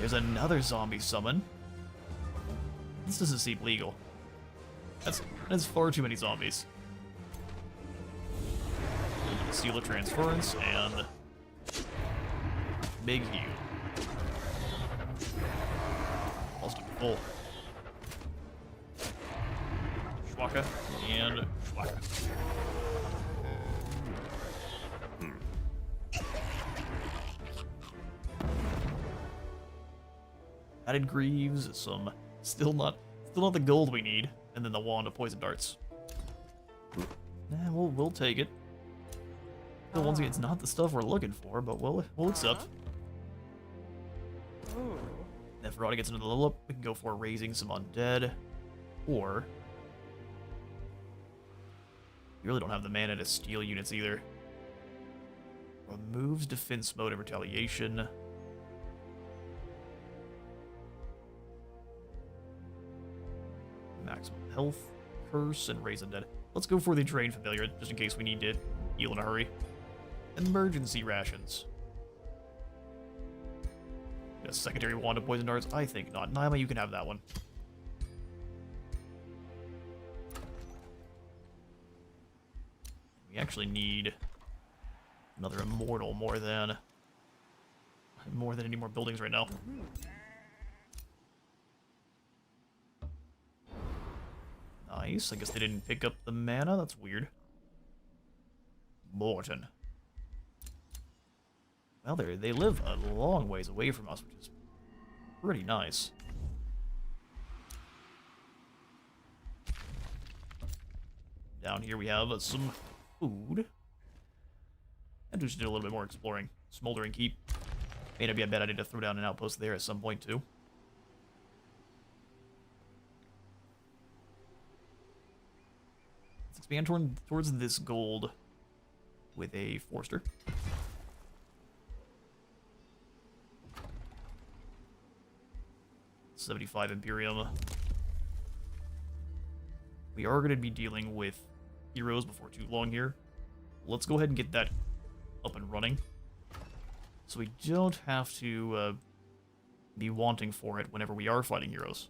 There's another zombie summon. This doesn't seem legal. That's far too many zombies. Seal of transference and big heal. Almost full. Schwaka and Schwaka. Added Greaves, some still not the gold we need, and then the wand of poison darts. Nah, we'll take it. Still, once again, it's not the stuff we're looking for, but we'll accept. Neferata gets another level up. We can go for raising some undead, or we really don't have the mana to steal units either. Removes defense mode and retaliation. Maximum health, curse, and raise undead. Let's go for the drain familiar, just in case we need to heal in a hurry. Emergency rations. A secondary wand of poison darts? I think not. Naima, you can have that one. We actually need another immortal more than any more buildings right now. Nice. I guess they didn't pick up the mana. That's weird. Morton. Well, they live a long ways away from us, which is pretty nice. Down here we have some food. And we should do a little bit more exploring. Smoldering Keep. May not be a bad idea to throw down an outpost there at some point, too. Let's expand towards this gold with a Forster. 75 Imperium. We are going to be dealing with heroes before too long here. Let's go ahead and get that up and running, so we don't have to be wanting for it whenever we are fighting heroes.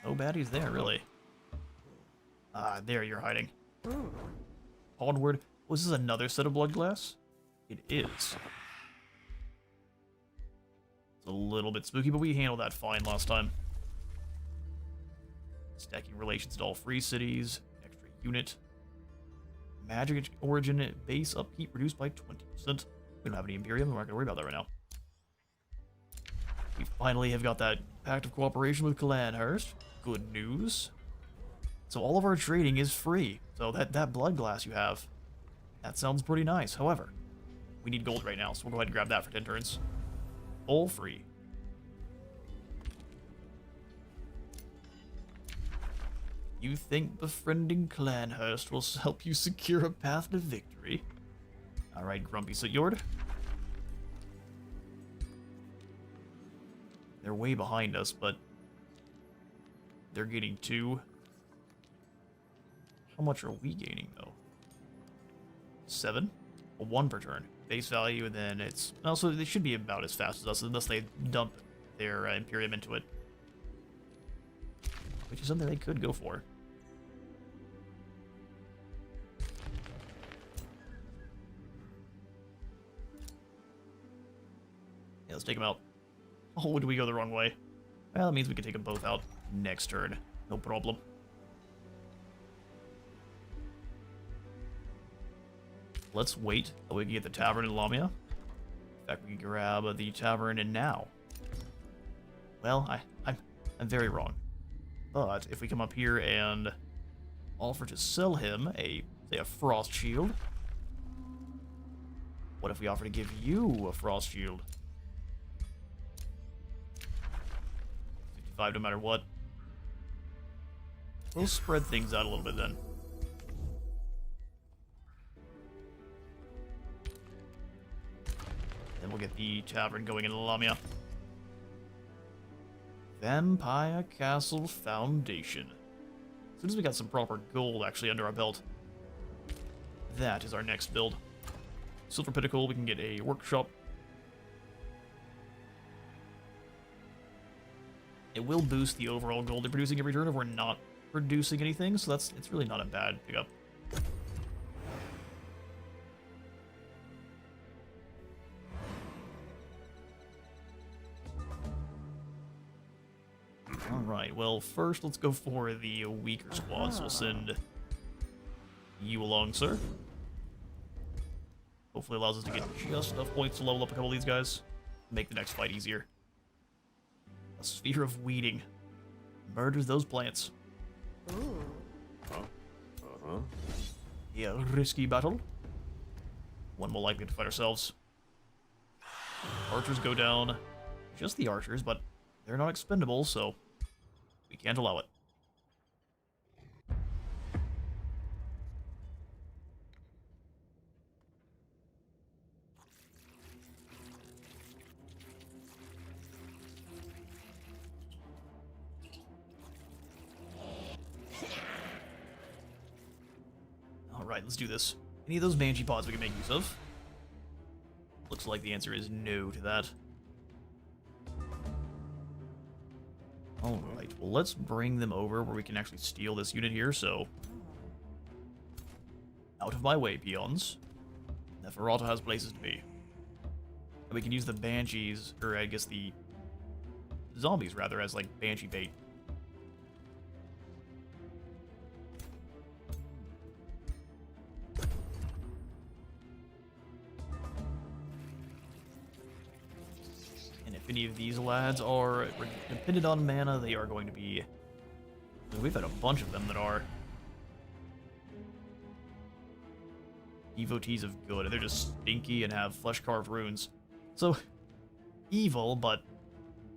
No baddies there, really. Ah, there you're hiding. Onward. Was this another set of blood glass? It is. It's a little bit spooky, but we handled that fine last time. Stacking relations to all free cities. Extra unit. Magic origin base upkeep reduced by 20%. We don't have any Imperium, we're not going to worry about that right now. We finally have got that pact of cooperation with Clanhurst. Good news. So all of our trading is free. So that blood glass you have, that sounds pretty nice. However, we need gold right now, so we'll go ahead and grab that for 10 turns. All free. You think befriending Clanhurst will help you secure a path to victory? Alright, Grumpy Sitjord. They're way behind us, but they're getting 2. How much are we gaining, though? 7? Well, 1 per turn. Base value, and then it's... Also, they should be about as fast as us, unless they dump their Imperium into it. Which is something they could go for. Yeah, let's take them out. Oh, did we go the wrong way? Well, that means we can take them both out next turn. No problem. Let's wait till we can get the tavern in Lamia. In fact, we can grab the tavern in now. Well, I'm very wrong. But if we come up here and offer to sell him say a frost shield. What if we offer to give you a frost shield? 55 no matter what. We'll spread things out a little bit then. Then we'll get the tavern going in Lamia. Vampire Castle Foundation. As soon as we got some proper gold actually under our belt. that is our next build. Silver Pinnacle, we can get a workshop. It will boost the overall gold they're producing every turn if we're not producing anything, so it's really not a bad pickup. Alright, well, first let's go for the weaker squads. We'll send you along, sir. Hopefully allows us to get just enough points to level up a couple of these guys. Make the next fight easier. A sphere of weeding. Murders those plants. Ooh. Yeah, risky battle. One more likely to fight ourselves. Archers go down. Just the archers, but they're not expendable, so we can't allow it. Alright, let's do this. Any of those Banshee pods we can make use of? Looks like the answer is no to that. Alright, well let's bring them over where we can actually steal this unit here, so... Out of my way, peons. Neferata has places to be. And we can use the Banshees, or I guess the... Zombies, rather, as like Banshee bait. If any of these lads are dependent on mana, they are going to be... We've had a bunch of them that are... Devotees of good, and they're just stinky and have flesh-carved runes. So, evil, but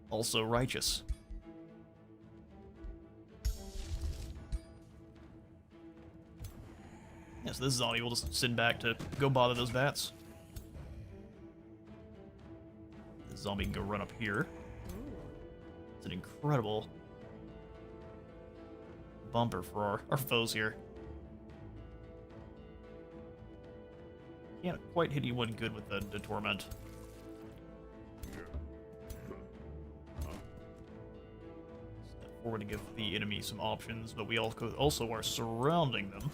also righteous. Yeah, so this zombie will just send back to go bother those bats. Zombie can go run up here. It's an incredible bumper for our foes here. Can't quite hit anyone good with the Torment. Step forward to give the enemy some options, but we also are surrounding them.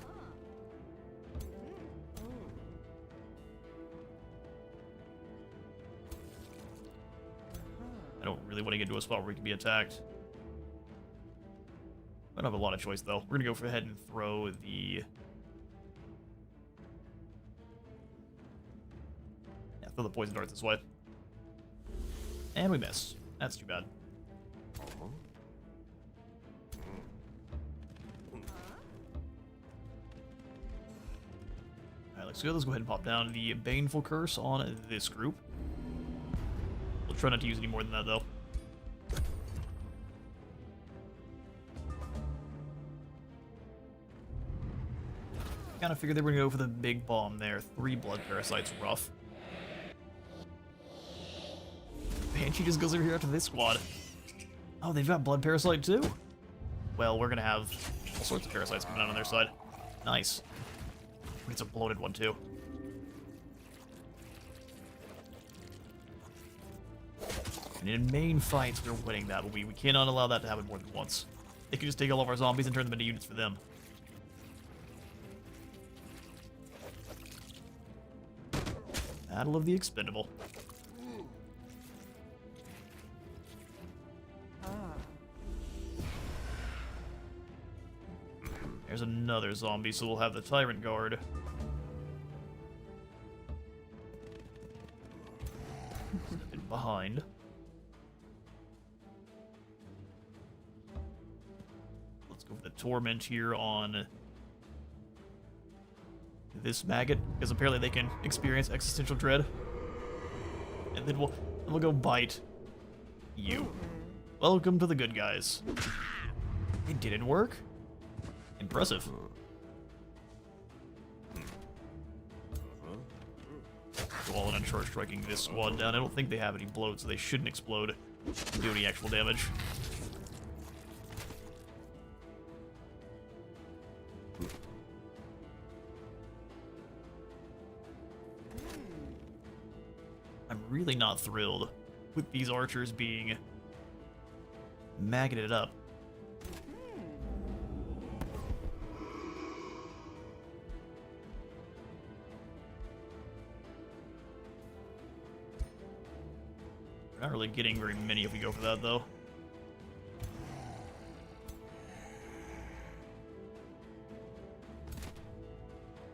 I don't really want to get into a spot where we can be attacked. I don't have a lot of choice, though. We're going to go ahead and throw the... Yeah, throw the poison darts this way. And we miss. That's too bad. Alright, let's go ahead and pop down the Baneful Curse on this group. We'll try not to use any more than that, though. Kind of figured they were going to go for the big bomb there. 3 blood parasites, rough. Banshee just goes over here after this squad. Oh, they've got blood parasite too? Well, we're going to have all sorts of parasites coming out on their side. Nice. It's a bloated one, too. And in main fights, we're winning that, but we cannot allow that to happen more than once. They can just take all of our zombies and turn them into units for them. Battle of the Expendable. There's another zombie, so we'll have the Tyrant Guard. Step in behind. Let's go for the Torment here on this maggot, because apparently they can experience existential dread. And then we'll go bite you. Welcome to the good guys. It didn't work. Impressive. Go all in on charge striking this squad down. I don't think they have any bloat, so they shouldn't explode and do any actual damage. I'm really not thrilled with these archers being maggoted up. We're not really getting very many if we go for that, though.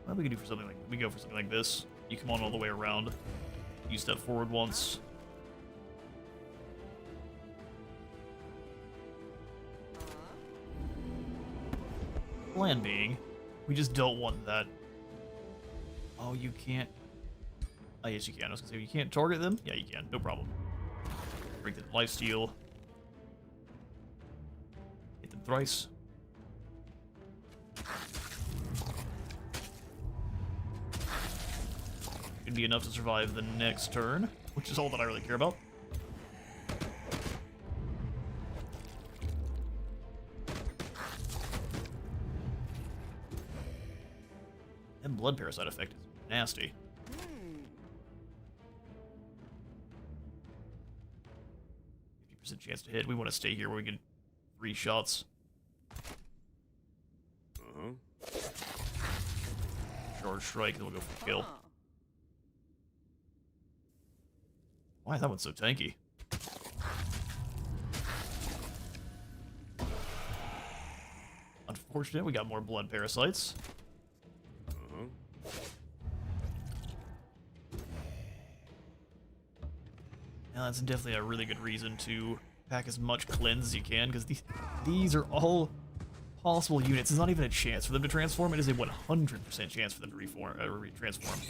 What we could do for something like we go for something like this. You come on all the way around. You step forward once. Plan being, we just don't want that. Oh, you can't. Oh, yes, you can. I was gonna say, you can't target them? Yeah, you can. No problem. Break the lifesteal. Hit them thrice. Should be enough to survive the next turn, which is all that I really care about. And blood parasite effect is nasty. 50% chance to hit. We want to stay here where we get 3 shots. Charge strike, then we'll go for the kill. Why is that one so tanky? Unfortunate, we got more blood parasites. Now that's definitely a really good reason to pack as much cleanse as you can, because these are all possible units. It's not even a chance for them to transform. It is a 100% chance for them to transform.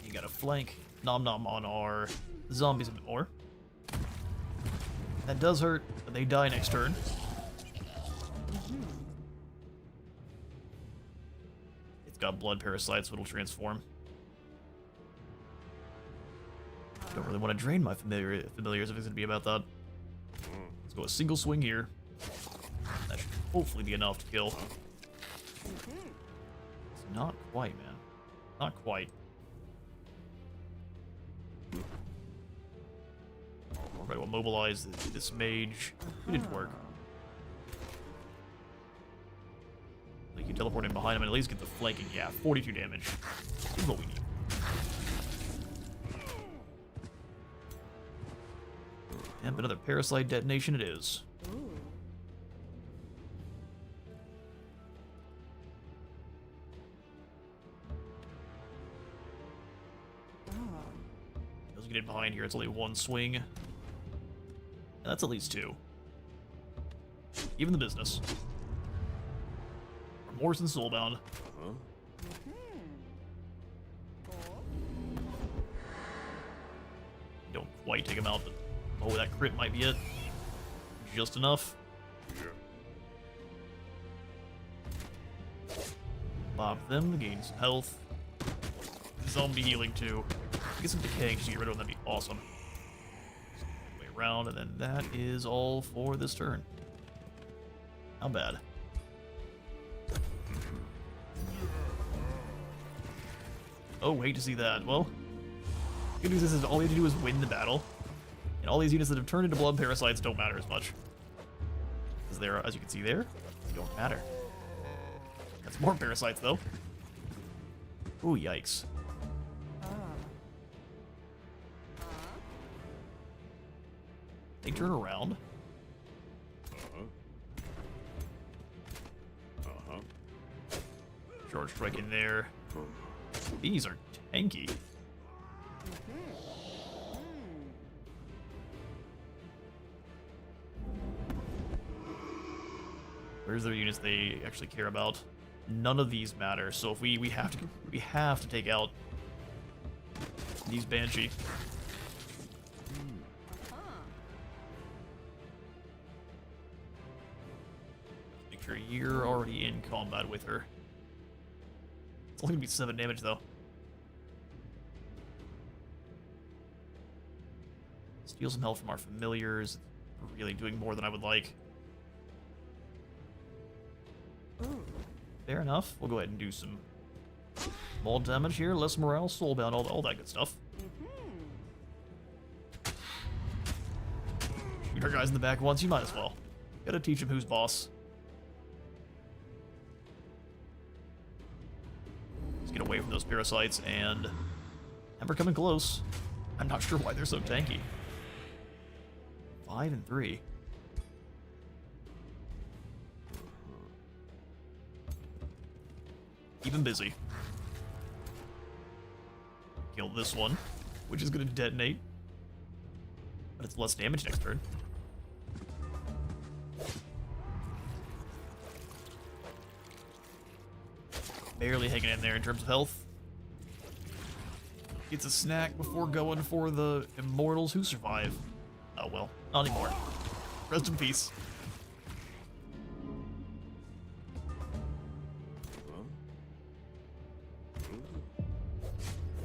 You got to flank Nom Nom on our zombies a bit more. That does hurt, but they die next turn. It's got blood parasites, so it'll transform. Don't really want to drain my familiars if it's going to be about that. Let's go a single swing here. That should hopefully be enough to kill. It's not quite, man. Not quite. Right, we'll mobilize this mage. It didn't work. You can teleport in behind him and at least get the flanking. Yeah, 42 damage. This is what we need. And another parasite detonation it is. Those get in behind here. It's only 1 swing. And that's at least 2. Even the business. Remorse and Soulbound. Don't quite take him out, but oh, that crit might be it. Just enough. Bop them to gain some health. Zombie healing too. Get some decaying just to get rid of them, that'd be awesome. Way around, and then that is all for this turn. Not bad. Oh, hate to see that. Well, good news is all you have to do is win the battle. And all these units that have turned into blood parasites don't matter as much. Because they're, as you can see there, they don't matter. That's more parasites, though. Ooh, yikes. They turn around. Charge strike in there. These are tanky. Where's their units they actually care about? None of these matter. So if we have to take out these Banshee. Make sure you're already in combat with her. It's only gonna be 7 damage though. Steal some health from our familiars. We're really doing more than I would like. Ooh. Fair enough. We'll go ahead and do some more damage here. Less morale, soulbound, all that good stuff. Shoot our guys in the back once, you might as well. Gotta teach him who's boss. Let's get away from those parasites, and we're coming close. I'm not sure why they're so tanky. 5 and 3. Keep him busy. Kill this one, which is going to detonate. But it's less damage next turn. Barely hanging in there in terms of health. Gets a snack before going for the immortals who survive. Oh well, not anymore. Rest in peace.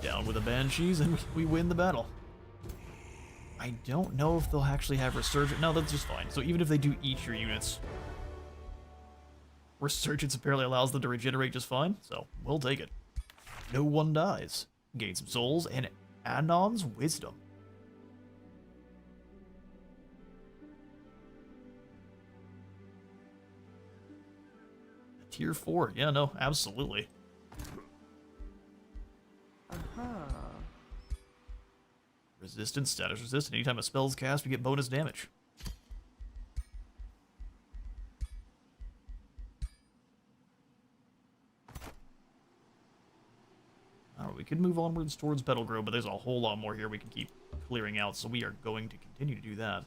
Down with the banshees, and we win the battle. I don't know if they'll actually have resurgence. No, that's just fine. So even if they do eat your units, resurgence apparently allows them to regenerate just fine. So we'll take it. No one dies. Gain some souls and Anon's wisdom. Tier 4. Yeah, no, absolutely. Resistance, status resistant. Anytime a spell's cast, we get bonus damage. Alright, we could move onwards towards Petal Grove, but there's a whole lot more here we can keep clearing out, so we are going to continue to do that.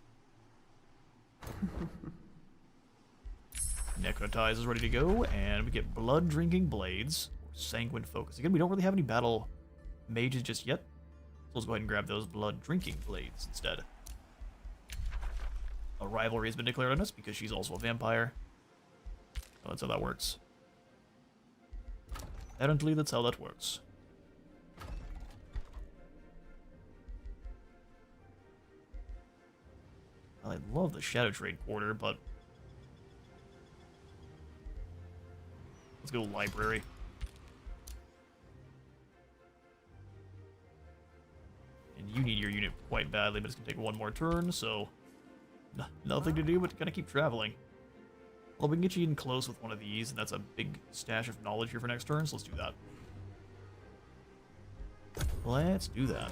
Necrotize is ready to go, and we get Blood Drinking Blades, or Sanguine Focus. Again, we don't really have any battle mages just yet, so let's go ahead and grab those Blood Drinking Blades instead. A rivalry has been declared on us because she's also a vampire. So that's how that works. Apparently, that's how that works. I love the Shadow Trade Quarter, but let's go library. And you need your unit quite badly, but it's going to take one more turn, so nothing to do but kind of keep traveling. Well, we can get you in close with one of these, and that's a big stash of knowledge here for next turn, so let's do that. Let's do that.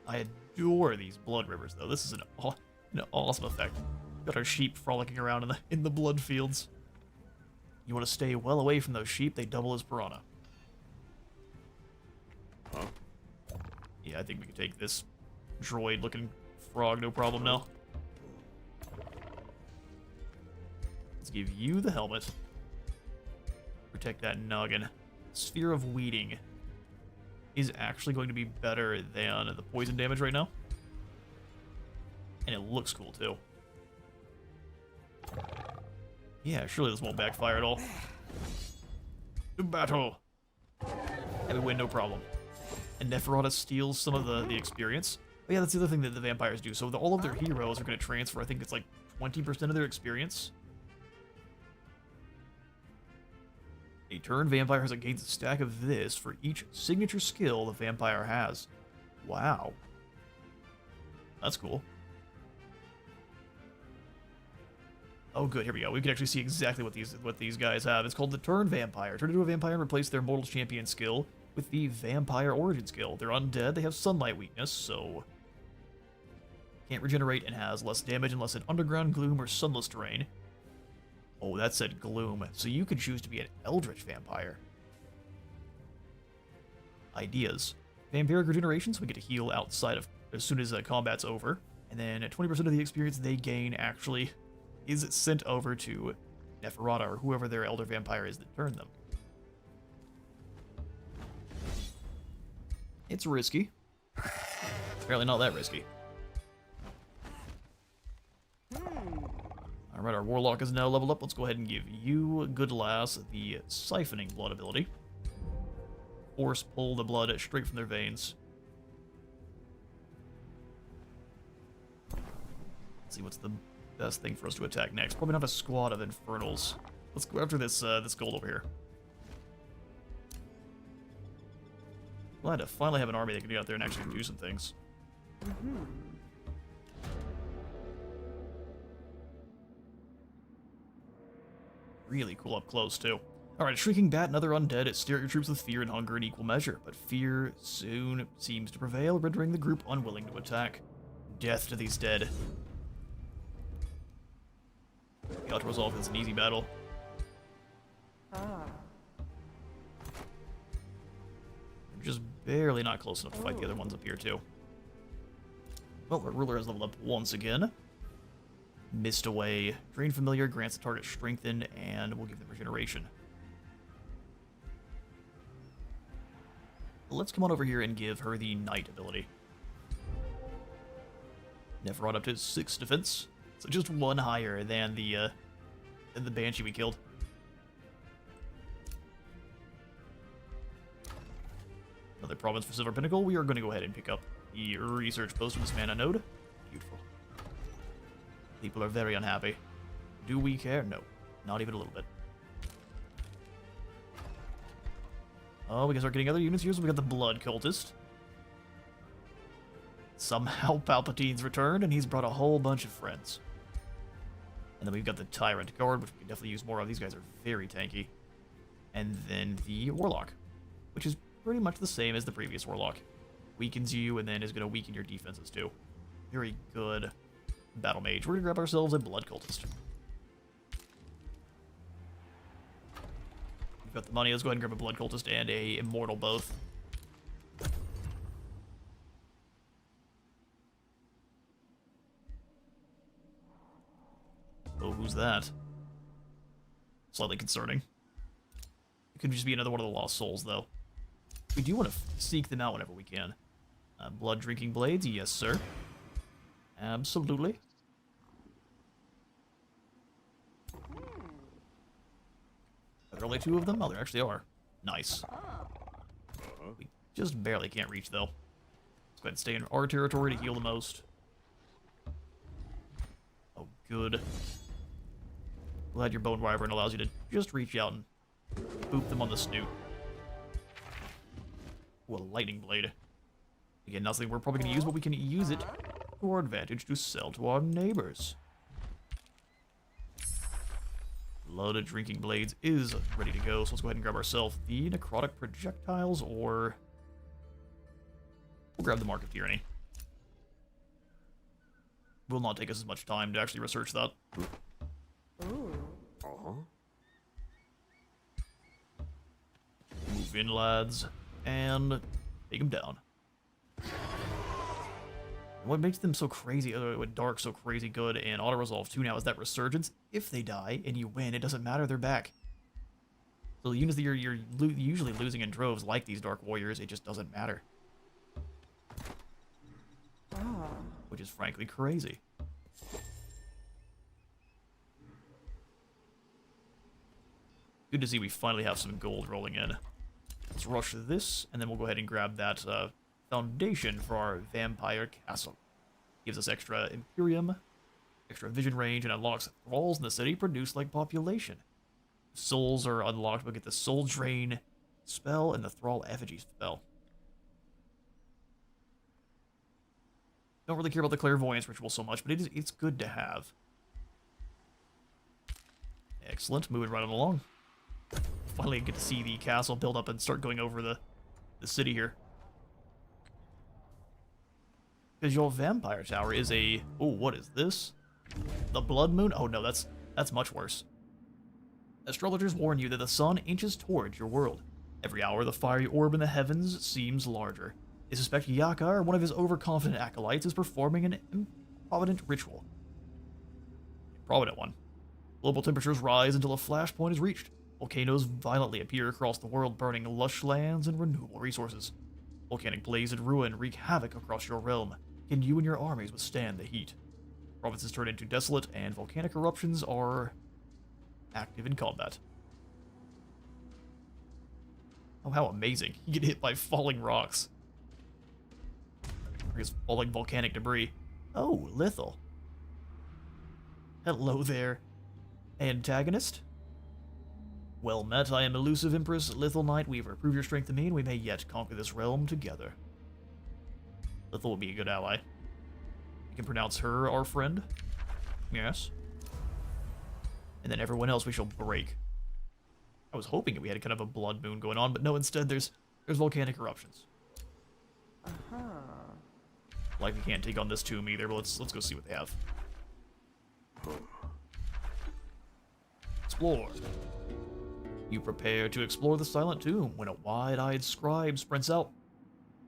I adore these blood rivers, though. This is an awesome effect. Got our sheep frolicking around in the blood fields. You want to stay well away from those sheep, they double as piranha. Huh? Yeah, I think we can take this droid-looking frog, no problem now. Let's give you the helmet. Protect that noggin. Sphere of Weeding is actually going to be better than the poison damage right now. And it looks cool, too. Yeah, surely this won't backfire at all. To battle! And we win, no problem. And Neferata steals some of the experience. But yeah, that's the other thing that the vampires do. So all of their heroes are going to transfer, I think it's like 20% of their experience. A turn vampire gains a stack of this for each signature skill the vampire has. Wow. That's cool. Oh good, here we go. We can actually see exactly what these guys have. It's called the Turn Vampire. Turn into a vampire and replace their Mortal Champion skill with the Vampire Origin skill. They're undead, they have sunlight weakness, so can't regenerate and has less damage unless in underground, gloom, or sunless terrain. Oh, that said gloom, so you could choose to be an Eldritch Vampire. Ideas. Vampiric regeneration, so we get to heal outside of as soon as combat's over. And then 20% of the experience they gain actually is sent over to Neferata or whoever their Elder Vampire is that turned them. It's risky. Apparently not that risky. Alright, our Warlock is now leveled up. Let's go ahead and give you, good lass, the Siphoning Blood ability. Force pull the blood straight from their veins. Let's see, what's the best thing for us to attack next? Probably not a squad of infernals. Let's go after this this gold over here. Glad to finally have an army that can get out there and actually do some things. Really cool up close, too. Alright, Shrieking Bat and other undead stare at your troops with fear and hunger in equal measure, but fear soon seems to prevail, rendering the group unwilling to attack. Death to these dead. The auto-resolve is an easy battle. Ah. We're just barely not close enough to fight the other ones up here, too. Well, our ruler has leveled up once again. Mist Away. Drain Familiar grants the target strengthen, and we'll give them regeneration. Let's come on over here and give her the Knight ability. Neferata up to 6 defense, so just 1 higher than the Banshee we killed. Another province for Silver Pinnacle. We are going to go ahead and pick up the research post from this mana node. Beautiful. People are very unhappy. Do we care? No. Not even a little bit. Oh, we can start getting other units here, so we got the Blood Cultist. Somehow Palpatine's returned, and he's brought a whole bunch of friends. And then we've got the Tyrant Guard, which we can definitely use more of. These guys are very tanky. And then the Warlock, which is pretty much the same as the previous Warlock. Weakens you, and then is going to weaken your defenses, too. Very good Battle Mage. We're going to grab ourselves a Blood Cultist. We've got the money. Let's go ahead and grab a Blood Cultist and a Immortal both. Oh, who's that? Slightly concerning. It could just be another one of the Lost Souls, though. We do want to seek them out whenever we can. Blood Drinking Blades, yes, sir. Absolutely. Are there only 2 of them? Oh, there actually are. Nice. We just barely can't reach, though. Let's go ahead and stay in our territory to heal the most. Oh, good. Glad your Bone Wyvern allows you to just reach out and boop them on the snoot. Ooh, a Lightning Blade. Again, nothing we're probably going to use, but we can use it to our advantage to sell to our neighbors. Loaded Drinking Blades is ready to go, so let's go ahead and grab ourselves the Necrotic Projectiles, or we'll grab the Mark of Tyranny. Will not take us as much time to actually research that. Ooh. Move in, lads, and take them down. What makes them so crazy, what Dark so crazy good and auto-resolve too now is that Resurgence. If they die and you win, it doesn't matter, they're back. So the units that you're usually losing in droves, like these Dark Warriors, it just doesn't matter. Ah. Which is frankly crazy. Good to see we finally have some gold rolling in. Let's rush this, and then we'll go ahead and grab that foundation for our vampire castle. Gives us extra Imperium, extra vision range, and unlocks thralls in the city produced like population. Souls are unlocked, we'll get the Soul Drain spell and the Thrall Effigy spell. Don't really care about the Clairvoyance ritual so much, but it's good to have. Excellent, moving right on along. Finally get to see the castle build up and start going over the city here. Because your vampire tower is a... Oh, what is this? The Blood Moon? Oh no, that's much worse. Astrologers warn you that the sun inches towards your world. Every hour, the fiery orb in the heavens seems larger. They suspect Yakar, one of his overconfident acolytes, is performing an improvident ritual. Improvident one. Global temperatures rise until a flashpoint is reached. Volcanoes violently appear across the world, burning lush lands and renewable resources. Volcanic blaze and ruin wreak havoc across your realm. Can you and your armies withstand the heat? Provinces turn into desolate, and volcanic eruptions are active in combat. Oh, how amazing. You get hit by falling rocks. I guess falling volcanic debris. Oh, lethal. Hello there, antagonist. Well met, I am elusive Empress Lithal Knight Weaver. Prove your strength to me, and we may yet conquer this realm together. Lithal would be a good ally. You can pronounce her our friend. Yes. And then everyone else we shall break. I was hoping we had kind of a blood moon going on, but no, instead there's volcanic eruptions. Uh-huh. Like we can't take on this tomb either, but let's go see what they have. Explore. You prepare to explore the silent tomb when a wide-eyed scribe sprints out.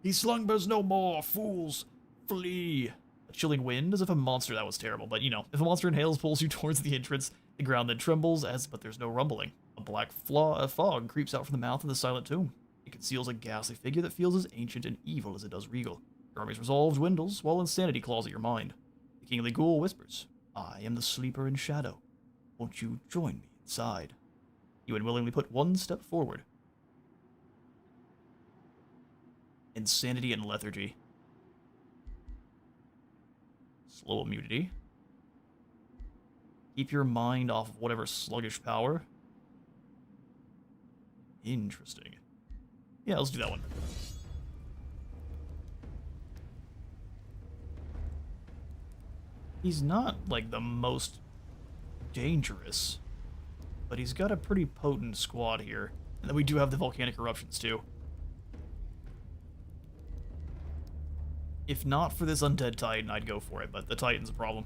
He slumbers no more, fools! Flee! A chilling wind, as if a monster. That was terrible, but you know, if a monster inhales, pulls you towards the entrance, the ground then trembles, but there's no rumbling. A black fog creeps out from the mouth of the silent tomb. It conceals a ghastly figure that feels as ancient and evil as it does regal. Your army's resolve dwindles, while insanity claws at your mind. The kingly ghoul whispers, I am the sleeper in shadow. Won't you join me inside? You unwillingly put one step forward. Insanity and lethargy. Slow immunity. Keep your mind off of whatever sluggish power. Interesting. Yeah, let's do that one. He's not, like, the most dangerous, but he's got a pretty potent squad here. And then we do have the volcanic eruptions, too. If not for this undead titan, I'd go for it, but the titan's a problem.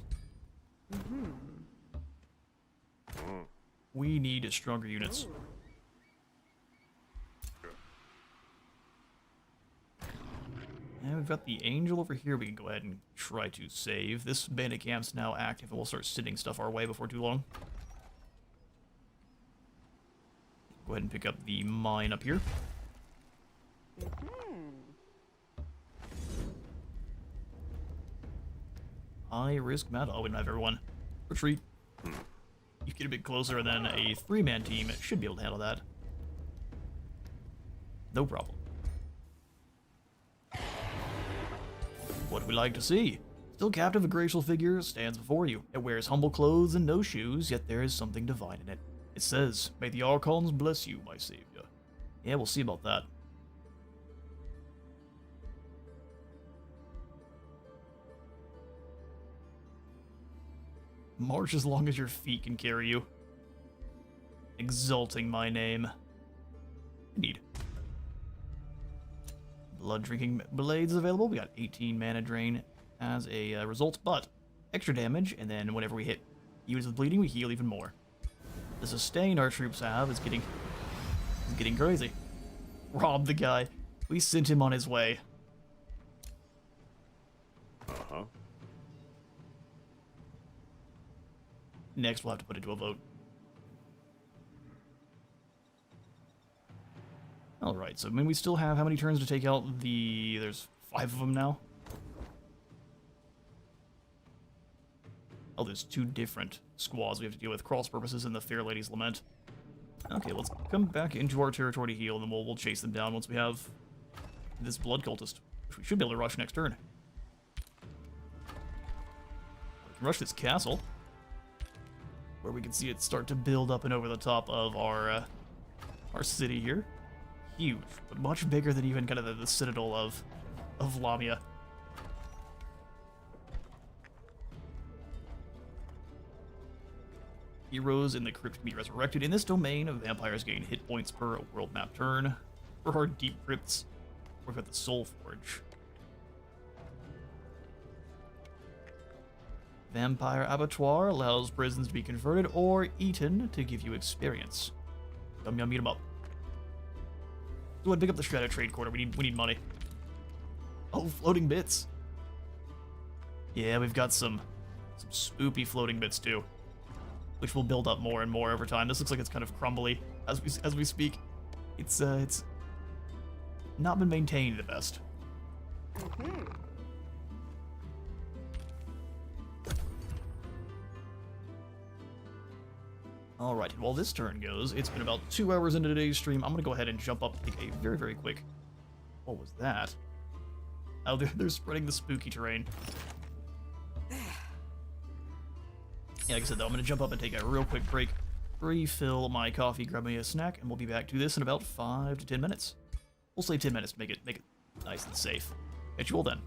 We need stronger units. And we've got the angel over here we can go ahead and try to save. This bandit camp's now active, and we'll start sending stuff our way before too long. Go ahead and pick up the mine up here. High risk meta. Oh, we don't have everyone. Retreat. You get a bit closer, and then a 3-man team should be able to handle that. No problem. What do we like to see? Still captive, a graceful figure stands before you. It wears humble clothes and no shoes, yet there is something divine in it. It says, may the Archons bless you, my savior. Yeah, we'll see about that. March as long as your feet can carry you. Exalting my name. Indeed. Blood drinking blades available. We got 18 mana drain as a result, but extra damage, and then whenever we hit units with bleeding, we heal even more. The sustain our troops have is getting crazy. Rob the guy. We sent him on his way. Next, we'll have to put it to a vote. Alright, so I mean, we still have how many turns to take out the... There's 5 of them now? Oh, there's 2 different squads we have to deal with. Cross purposes and the Fair Lady's Lament. Okay, let's come back into our territory to heal, and then we'll chase them down once we have this blood cultist, which we should be able to rush next turn. We can rush this castle, where we can see it start to build up and over the top of our city here. Huge, but much bigger than even kind of the citadel of Lamia. Heroes in the crypt can be resurrected. In this domain, vampires gain hit points per world map turn. For our deep crypts, we've got the Soul Forge. Vampire Abattoir allows prisons to be converted or eaten to give you experience. Yum yum, eat 'em up. Go ahead, pick up the Shredder trade corner. We need money. Oh, floating bits. Yeah, we've got some spoopy floating bits too, which will build up more and more over time. This looks like it's kind of crumbly as we speak. It's not been maintained the best. Alright, while this turn goes, it's been about 2 hours into today's stream. I'm going to go ahead and jump up and take a very, very quick... What was that? Oh, they're spreading the spooky terrain. Yeah, like I said, though, I'm going to jump up and take a real quick break, refill my coffee, grab me a snack, and we'll be back to this in about 5 to 10 minutes. We'll say 10 minutes to make it nice and safe. Catch you all then.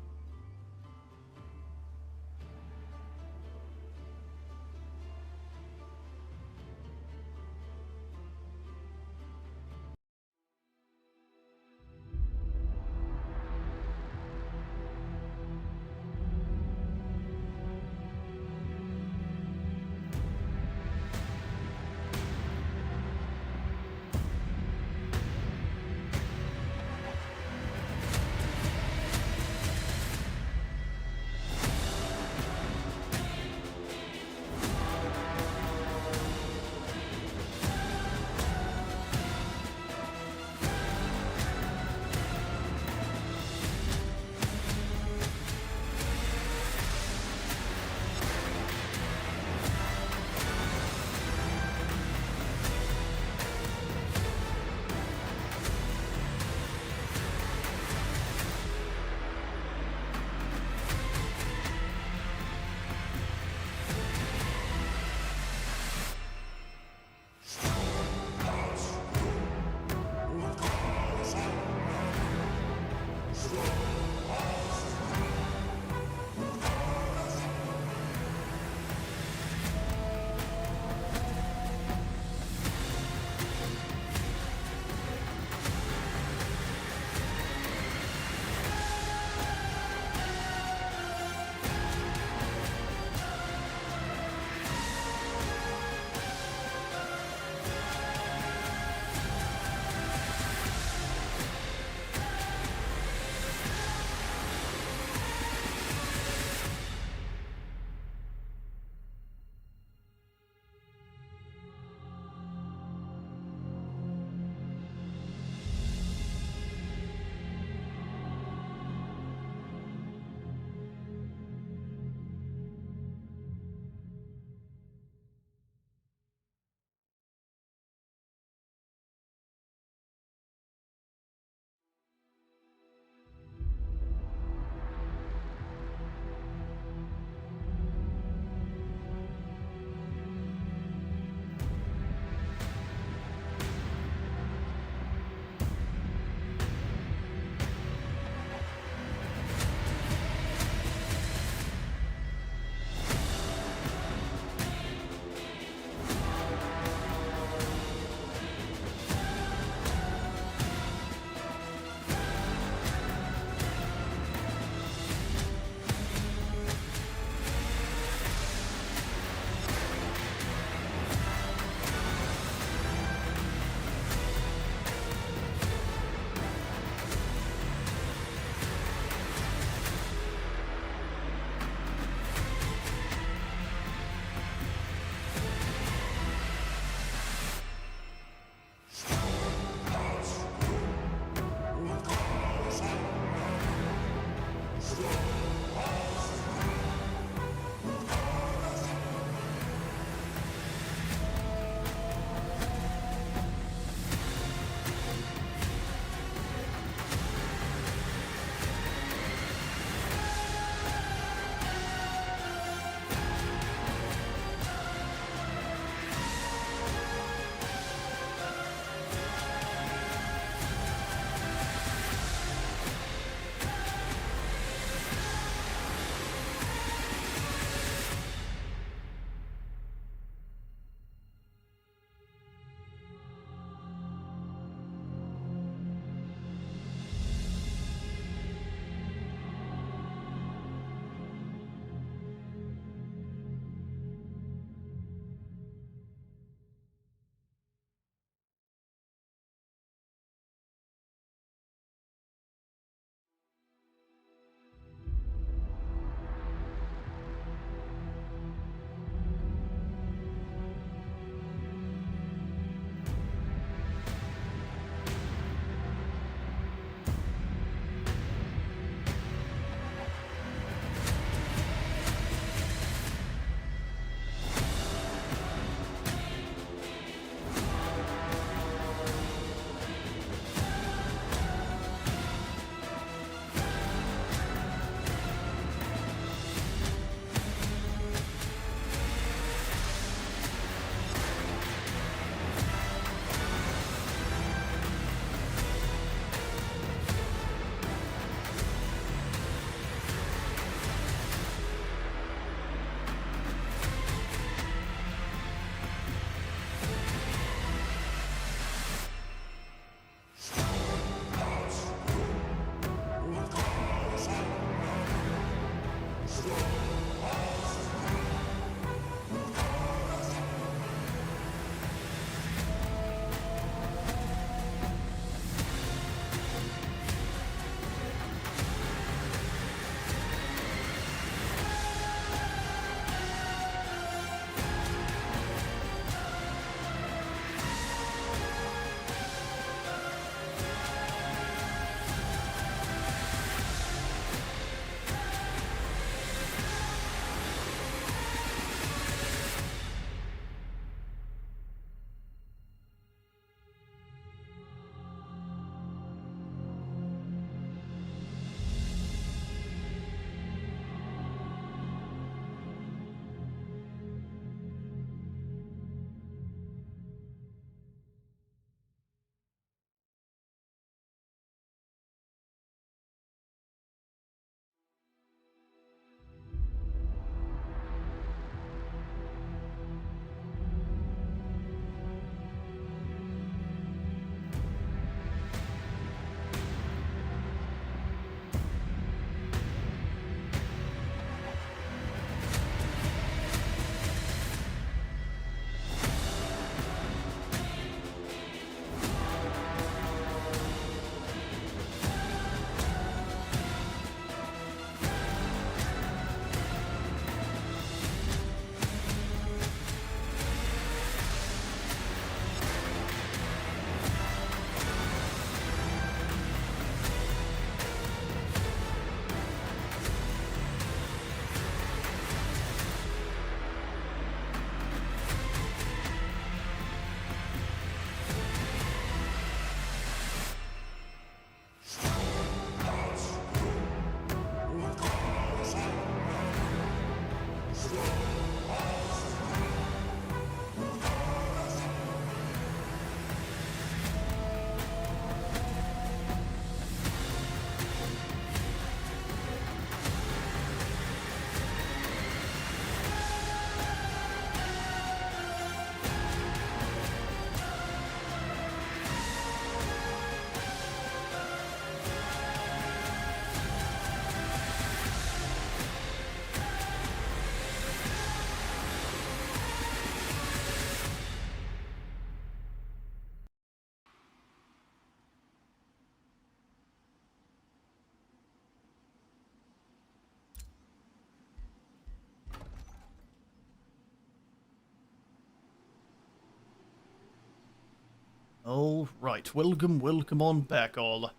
Alright, welcome on back, all.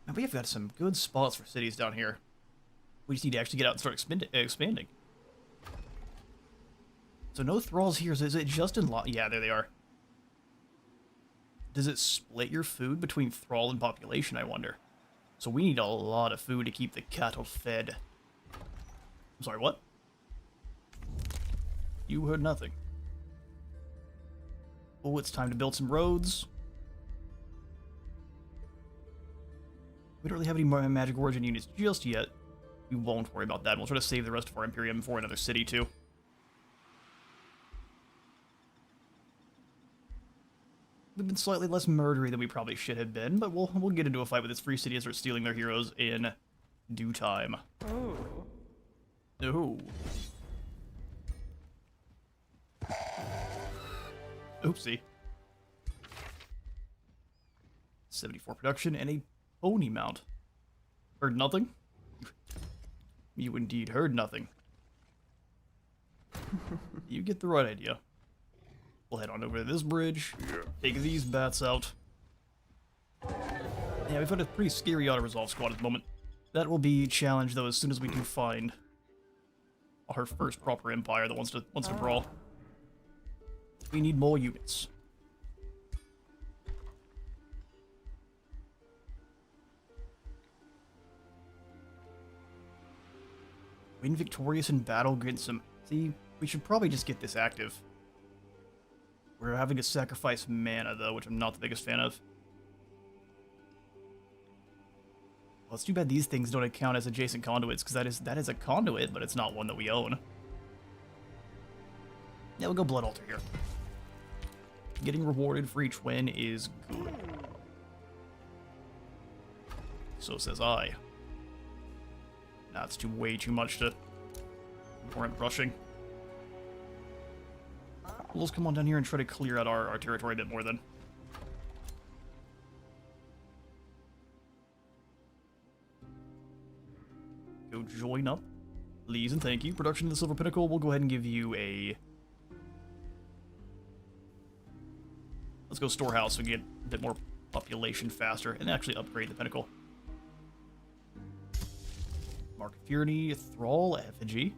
And we have got some good spots for cities down here. We just need to actually get out and start expanding. So no thralls here, is it just in yeah, there they are. Does it split your food between thrall and population, I wonder? So we need a lot of food to keep the cattle fed. I'm sorry, what? You heard nothing. Oh, it's time to build some roads. We don't really have any more magic origin units just yet. We won't worry about that. We'll try to save the rest of our Imperium for another city, too. We've been slightly less murdery than we probably should have been, but we'll get into a fight with this free city and start stealing their heroes in due time. Oh. Oh. Oopsie. 74 production and a pony mount. Heard nothing? You indeed heard nothing. You get the right idea. We'll head on over to this bridge, take these bats out. Yeah, we've got a pretty scary auto-resolve squad at the moment. That will be challenged, though, as soon as we do find our first proper empire that wants to brawl. We need more units. Win victorious in battle, get some... See, we should probably just get this active. We're having to sacrifice mana, though, which I'm not the biggest fan of. Well, it's too bad these things don't count as adjacent conduits, because that is a conduit, but it's not one that we own. Yeah, we'll go Blood Altar here. Getting rewarded for each win is good. So says I. That's way too much to warrant rushing. We'll just come on down here and try to clear out our territory a bit more then. Go join up. Please and thank you. Production of the Silver Pinnacle, we'll go ahead and give you a... Let's go storehouse so we can get a bit more population faster and actually upgrade the Pinnacle. Mark of Fury, Thrall, Effigy.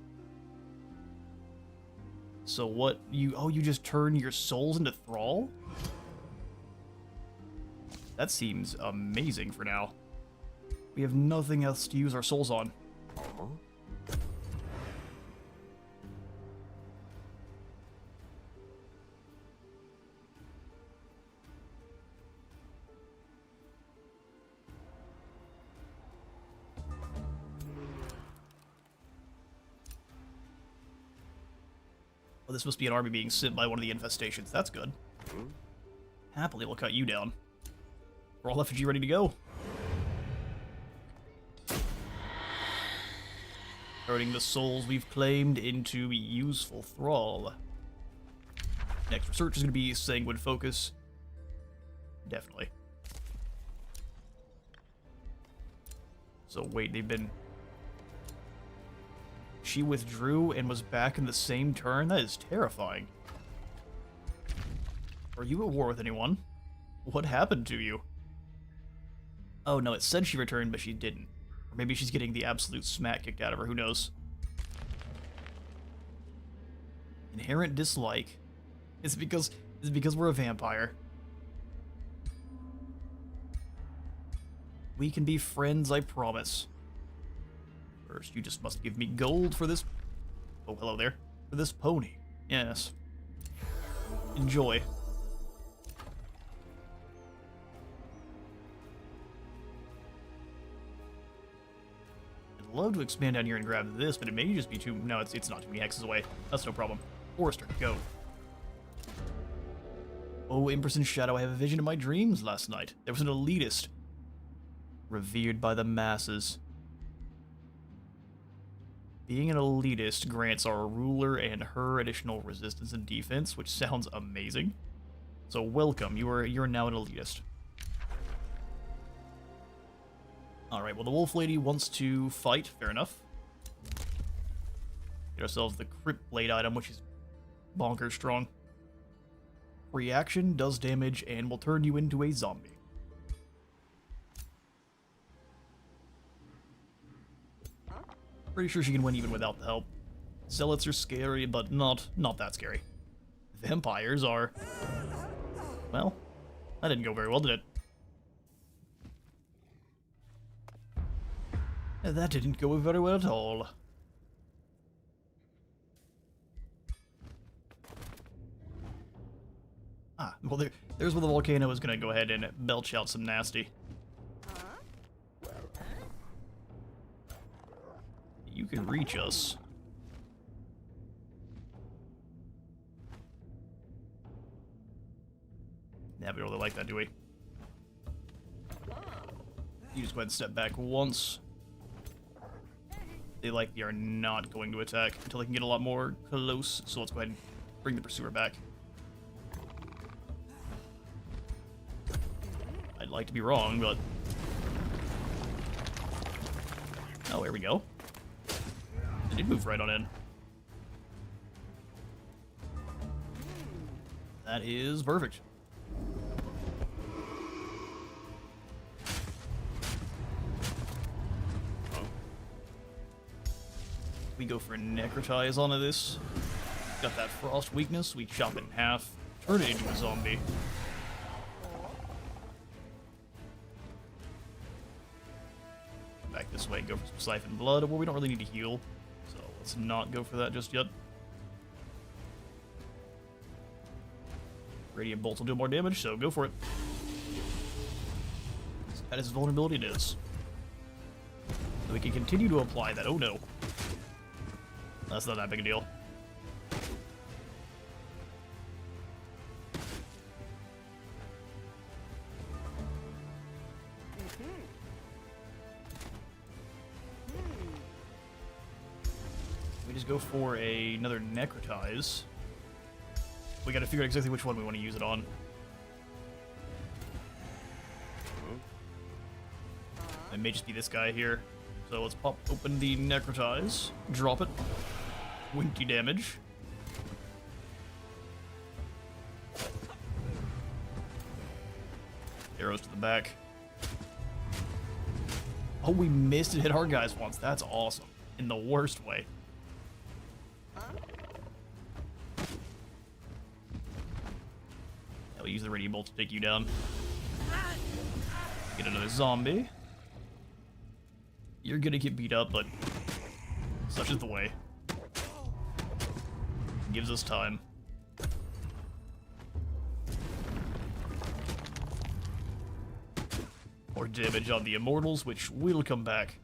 So what, you just turn your souls into Thrall? That seems amazing for now. We have nothing else to use our souls on. Well, this must be an army being sent by one of the infestations. That's good. Happily, we'll cut you down. We're all effigy ready to go. Turning the souls we've claimed into useful thrall. Next research is going to be Sanguine Focus. Definitely. So wait, they've been... She withdrew and was back in the same turn? That is terrifying. Are you at war with anyone? What happened to you? Oh no, it said she returned, but she didn't. Or maybe she's getting the absolute smack kicked out of her, who knows? Inherent dislike. It's because we're a vampire. We can be friends, I promise. First, you just must give me gold for this... Oh, hello there. For this pony. Yes. Enjoy. I'd love to expand down here and grab this, but it may just be too... No, it's not too many hexes away. That's no problem. Forrester, go. Oh, Empress in Shadow, I have a vision in my dreams last night. There was an elitist. Revered by the masses. Being an elitist grants our ruler and her additional resistance and defense, which sounds amazing. So welcome, you're now an elitist. Alright, well the Wolf Lady wants to fight, fair enough. Get ourselves the Crypt Blade item, which is bonkers strong. Reaction does damage and will turn you into a zombie. Pretty sure she can win even without the help. Zealots are scary, but not that scary. Vampires are... Well, that didn't go very well, did it? That didn't go very well at all. Ah, well there's where the volcano is gonna go ahead and belch out some nasty. You can reach us. Yeah, we don't really like that, do we? You just go ahead and step back once. They likely are not going to attack until they can get a lot more close, so let's go ahead and bring the pursuer back. I'd like to be wrong, but... Oh, here we go. It did move right on in. That is perfect. We go for a necrotize onto this. Got that frost weakness, we chop it in half, turn it into a zombie. Back this way, go for some siphon blood, well we don't really need to heal, so let's not go for that just yet. Radiant Bolt will do more damage, so go for it. That is vulnerability it is. So we can continue to apply that, oh no. That's not that big a deal. We just go for another necrotize. We gotta figure out exactly which one we want to use it on. It may just be this guy here. So let's pop open the necrotize, drop it. Winky damage. Arrows to the back. Oh, we missed it, hit our guys once. That's awesome. In the worst way. Yeah, we'll use the radiant bolt to take you down. Get another zombie. You're gonna get beat up, but such is the way. Gives us time. More damage on the immortals, which will come back.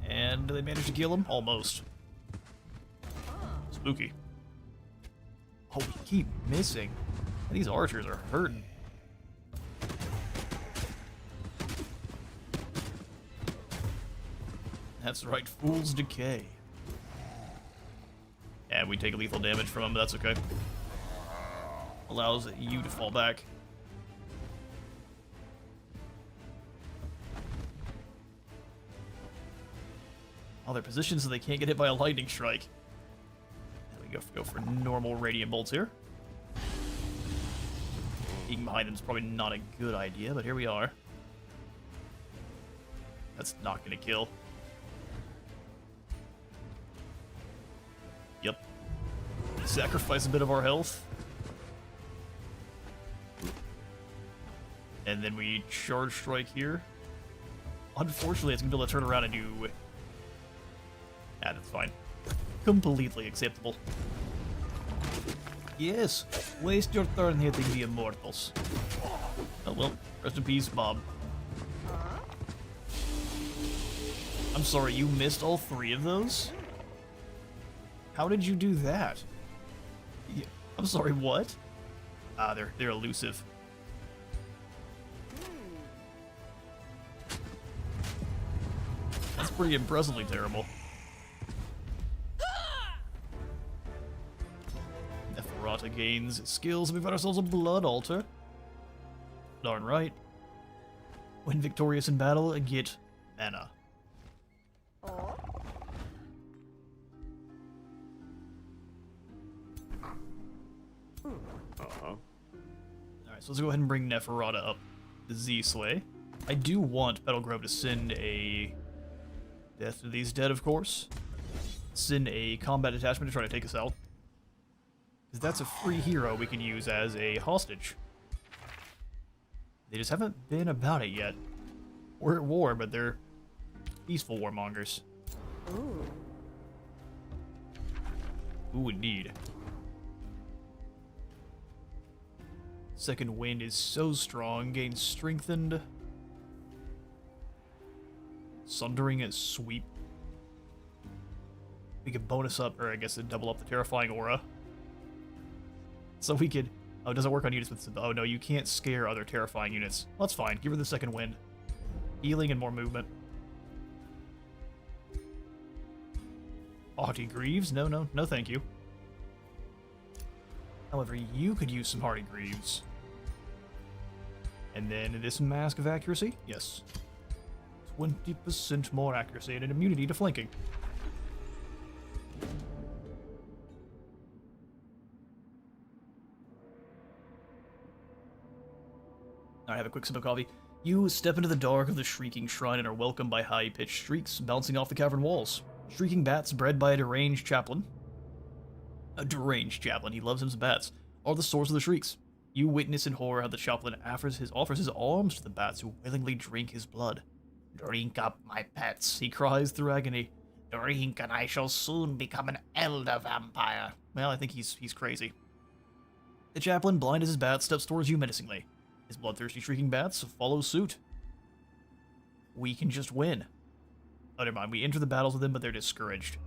And they managed to kill him? Almost. Spooky. Oh, we keep missing. These archers are hurting. That's right, Fool's Decay. And we take lethal damage from him, but that's okay. Allows you to fall back. Oh, they're positioned so they can't get hit by a lightning strike. And we go for normal radiant bolts here. Being behind them is probably not a good idea, but here we are. That's not gonna kill. Yep. Sacrifice a bit of our health. And then we charge strike here. Unfortunately, it's gonna be able to turn around and do... Ah, that's fine. Completely acceptable. Yes, waste your turn hitting the immortals. Oh well, rest in peace, Bob. I'm sorry, you missed all three of those? How did you do that? Yeah, I'm sorry, what? Ah, they're elusive. That's pretty impressively terrible. Neferata gains skills, and we found ourselves a blood altar. Darn right. When victorious in battle, get mana. So let's go ahead and bring Neferata up the Z-Slay. I do want Petal Grove to send a Death to these dead, of course. Send a combat detachment to try to take us out. Because that's a free hero we can use as a hostage. They just haven't been about it yet. We're at war, but they're peaceful warmongers. Ooh. Ooh, indeed. Second wind is so strong, gains strengthened. Sundering is sweep. We could bonus up, or I guess double up the terrifying aura. So we could... Oh, it doesn't work on units with... Oh no, you can't scare other terrifying units. Well, that's fine. Give her the second wind. Healing and more movement. Haughty Greaves? No, no, no thank you. However, you could use some Hardy Greaves. And then this Mask of Accuracy? Yes. 20% more accuracy and an immunity to flanking. Alright, have a quick sip of coffee. You step into the dark of the Shrieking Shrine and are welcomed by high-pitched shrieks bouncing off the cavern walls. Shrieking bats bred by a deranged chaplain. A deranged chaplain, he loves him some bats, are the source of the shrieks. You witness in horror how the chaplain offers his arms to the bats who willingly drink his blood. Drink up, my pets, he cries through agony. Drink, and I shall soon become an elder vampire. Well, I think he's crazy. The chaplain, blind as his bat, steps towards you menacingly. His bloodthirsty shrieking bats follow suit. We can just win. Oh, never mind. We enter the battles with them, but they're discouraged.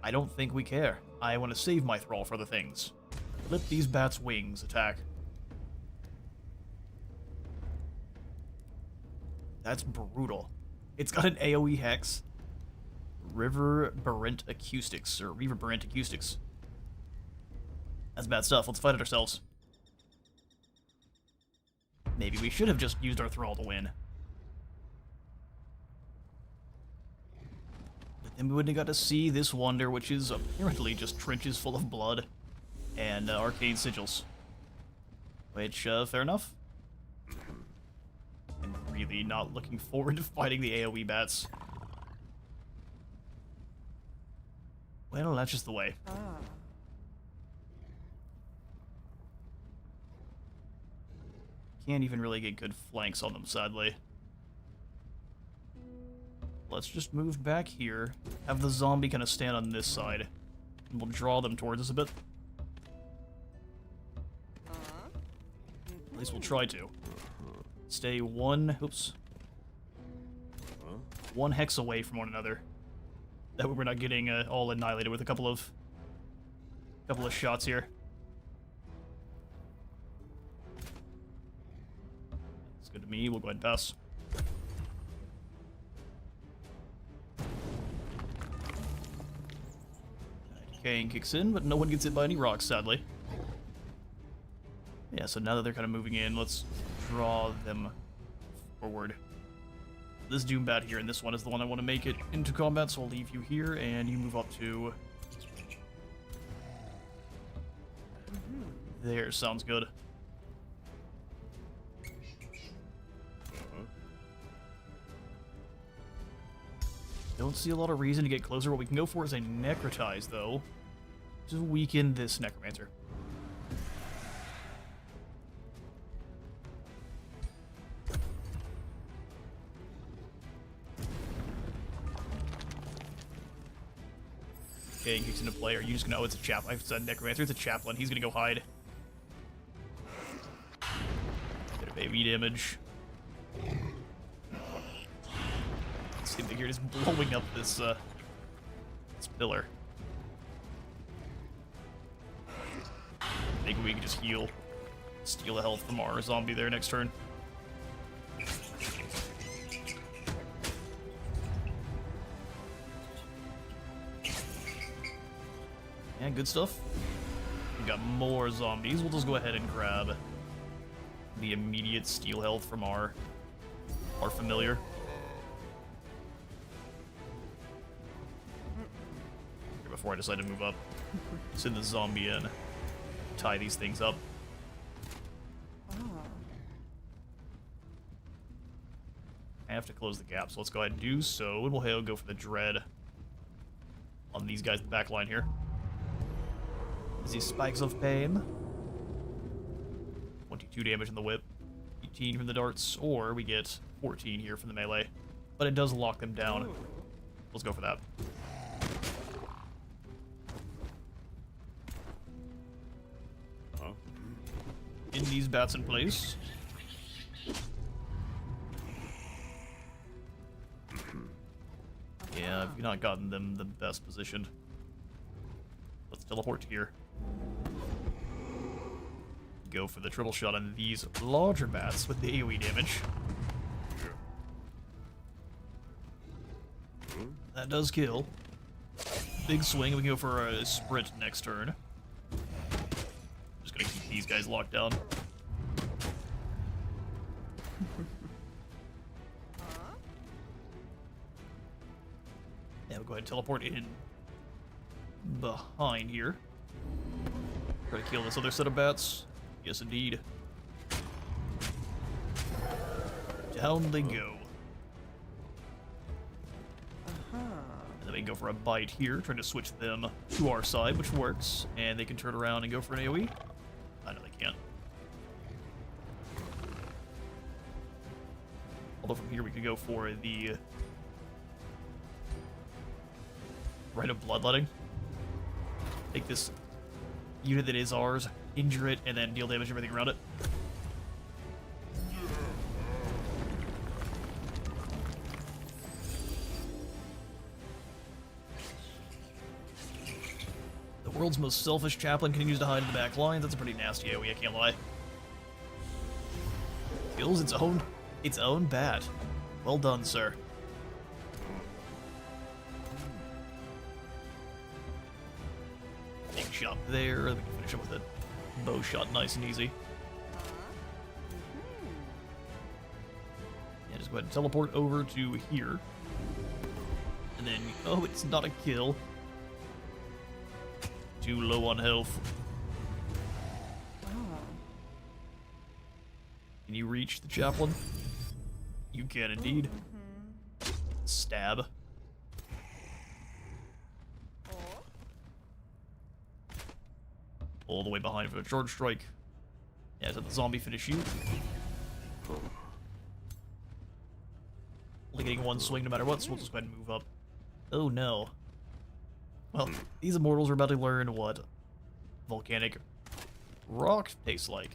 I don't think we care. I want to save my thrall for other things. Clip these bats' wings. Attack. That's brutal. It's got an AoE hex. Reverberant Acoustics, or Reverberant Acoustics. That's bad stuff. Let's fight it ourselves. Maybe we should have just used our thrall to win. But then we wouldn't have got to see this wonder, which is apparently just trenches full of blood and arcane sigils. Which, fair enough. And really not looking forward to fighting the AoE bats. Well, that's just the way. Ah. Can't even really get good flanks on them, sadly. Let's just move back here. Have the zombie kind of stand on this side. And we'll draw them towards us a bit. At least we'll try to. Stay one hex away from one another. That way we're not getting all annihilated with a couple of shots here. It's good to me. We'll go ahead and pass. Decaying kicks in, but no one gets hit by any rocks, sadly. Yeah, so now that they're kind of moving in, let's draw them forward. This Doombat here, and this one is the one I want to make it into combat, so I'll leave you here, and you move up to... There, sounds good. Don't see a lot of reason to get closer. What we can go for is a Necrotize, though, to weaken this Necromancer. Okay, kicks into play. Are you just gonna... Oh, it's a chaplain. It's a Necromancer. It's a chaplain. He's gonna go hide. Bit of AoE damage. See if you're just blowing up this pillar. Maybe we can just heal. Steal the health from our zombie there next turn. Yeah, good stuff. We got more zombies. We'll just go ahead and grab the immediate steal health from our familiar. Before I decide to move up. Send the zombie in. Tie these things up. Ah. have to close the gap, so let's go ahead and do so, and we'll go for the dread on these guys in the back line here. These spikes of pain. 22 damage in the whip, 18 from the darts, or we get 14 here from the melee. But it does lock them down. Let's go for that. In these bats in place. Yeah, I've not gotten them the best positioned. Let's teleport here. Go for the triple shot on these larger bats with the AoE damage. That does kill. Big swing, and we can go for a sprint next turn. Just gonna keep these guys locked down. Yeah, we'll go ahead and teleport in behind here. Try to kill this other set of bats. Yes, indeed. Down they go. And then we go for a bite here, trying to switch them to our side, which works. And they can turn around and go for an AoE. I know they can't. Although from here we could go for the Rite of Bloodletting. Take this unit that is ours, injure it, and then deal damage to everything around it. The world's most selfish chaplain continues to hide in the back lines. That's a pretty nasty AoE, I can't lie. Kills its own bat. Well done, sir. Big shot there. We can finish up with a bow shot, nice and easy. Yeah, just go ahead and teleport over to here. And then, oh, it's not a kill. Too low on health. Can you reach the chaplain? You can indeed. Stab. All the way behind for a charge strike. Yeah, so the zombie finish you. Only getting one swing no matter what, so we'll just go ahead and move up. Oh no. Well, these immortals are about to learn what volcanic rock tastes like.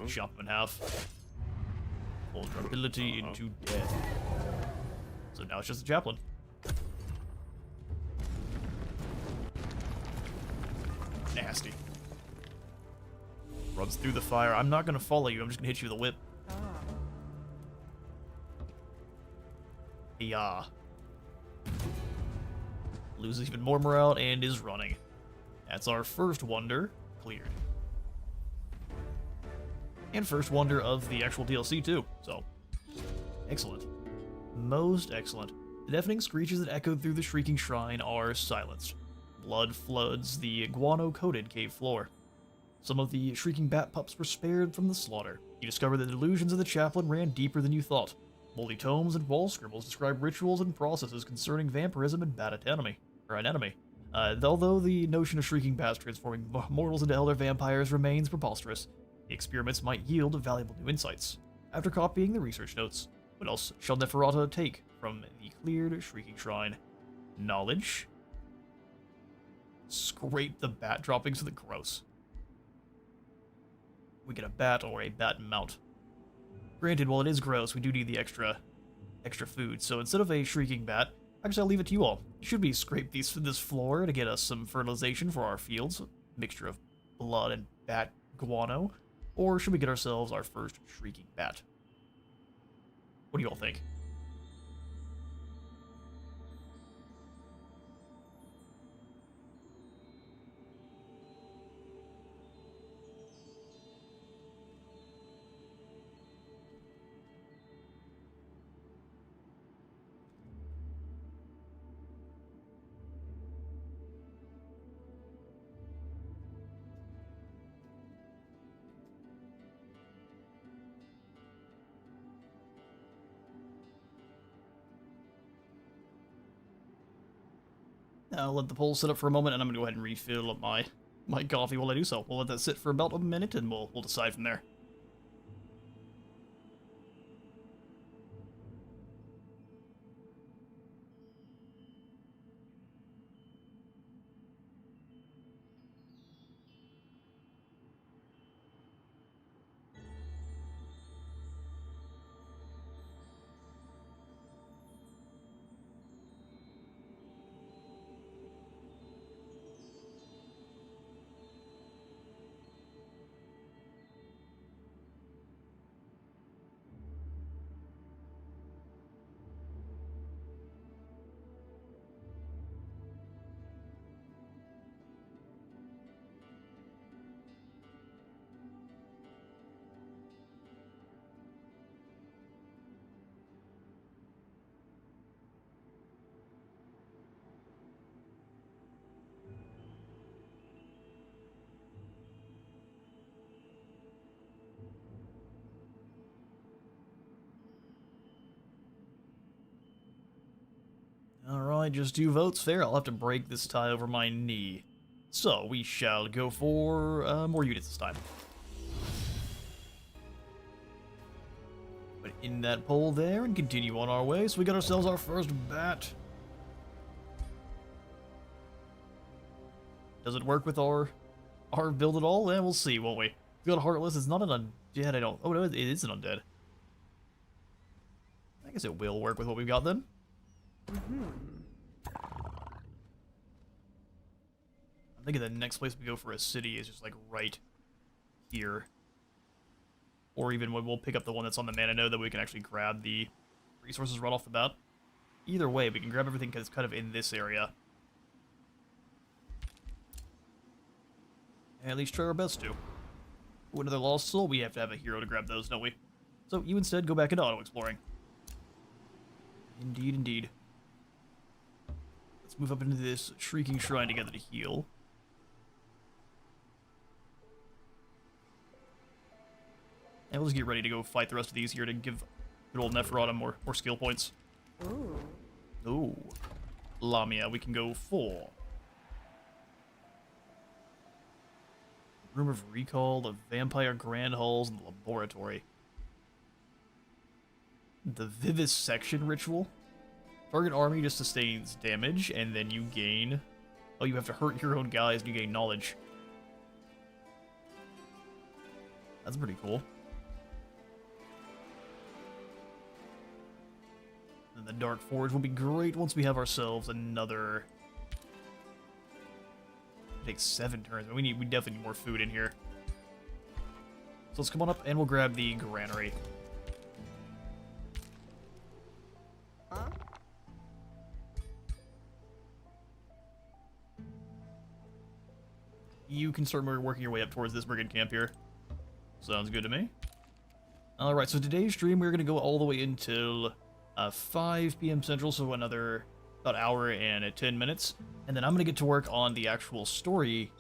Chop them in half. Vulnerability into death. So now it's just a chaplain. Nasty. Runs through the fire. I'm not gonna follow you, I'm just gonna hit you with a whip. Yeah. Loses even more morale and is running. That's our first wonder cleared. And first wonder of the actual DLC too, so excellent. Most excellent. The deafening screeches that echoed through the shrieking shrine are silenced. Blood floods the guano-coated cave floor. Some of the shrieking bat pups were spared from the slaughter. You discover that the delusions of the chaplain ran deeper than you thought. Moldy tomes and wall scribbles describe rituals and processes concerning vampirism and bat anatomy. Although the notion of shrieking bats transforming mortals into elder vampires remains preposterous, the experiments might yield valuable new insights. After copying the research notes, what else shall Neferata take from the cleared shrieking shrine? Knowledge? Scrape the bat droppings with the gross. We get a bat or a bat mount. Granted, while it is gross, we do need the extra food, so instead of a shrieking bat, actually I'll leave it to you all. Should we scrape this floor to get us some fertilization for our fields? Mixture of blood and bat guano? Or should we get ourselves our first shrieking bat? What do you all think? I'll let the poll sit up for a moment, and I'm gonna go ahead and refill my coffee while I do so. We'll let that sit for about a minute, and we'll decide from there. Alright, just 2 votes. Fair. I'll have to break this tie over my knee. So, we shall go for more units this time. Put in that poll there and continue on our way. So we got ourselves our first bat. Does it work with our build at all? We'll see, won't we? We got a Heartless. It's not an undead, I don't... Oh, no, it is an undead. I guess it will work with what we've got then. I'm thinking the next place we go for a city is just like right here. Or even when we'll pick up the one that's on the mana node that we can actually grab the resources right off the bat. Either way, we can grab everything because it's kind of in this area. And at least try our best to. Ooh, another Lost Soul, we have to have a hero to grab those, don't we? So you instead go back into auto-exploring. Indeed, indeed. Let's move up into this Shrieking Shrine together to heal. And we'll just get ready to go fight the rest of these here to give good old Neferata more skill points. Ooh. Ooh. Lamia, we can go 4. Room of Recall, the Vampire Grand Halls, and the Laboratory. The Vivisection Ritual. Target army just sustains damage, and then you gain... Oh, you have to hurt your own guys, and you gain knowledge. That's pretty cool. And the Dark Forge will be great once we have ourselves another... It takes 7 turns, but we definitely need more food in here. So let's come on up, and we'll grab the Granary. Huh? You can start working your way up towards this brigand camp here. Sounds good to me. Alright, so today's stream, we're going to go all the way until 5 p.m. Central, so another about hour and 10 minutes. And then I'm going to get to work on the actual story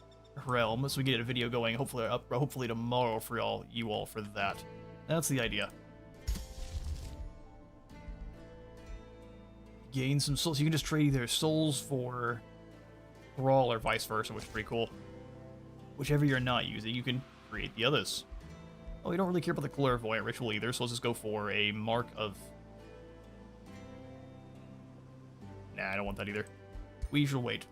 realm, so we get a video going hopefully tomorrow for you all for that. That's the idea. Gain some souls. You can just trade either souls for Brawl or vice versa, which is pretty cool. Whichever you're not using, you can create the others. Oh, we don't really care about the Clairvoyant Ritual either, so let's just go for a Mark of... Nah, I don't want that either. We shall wait.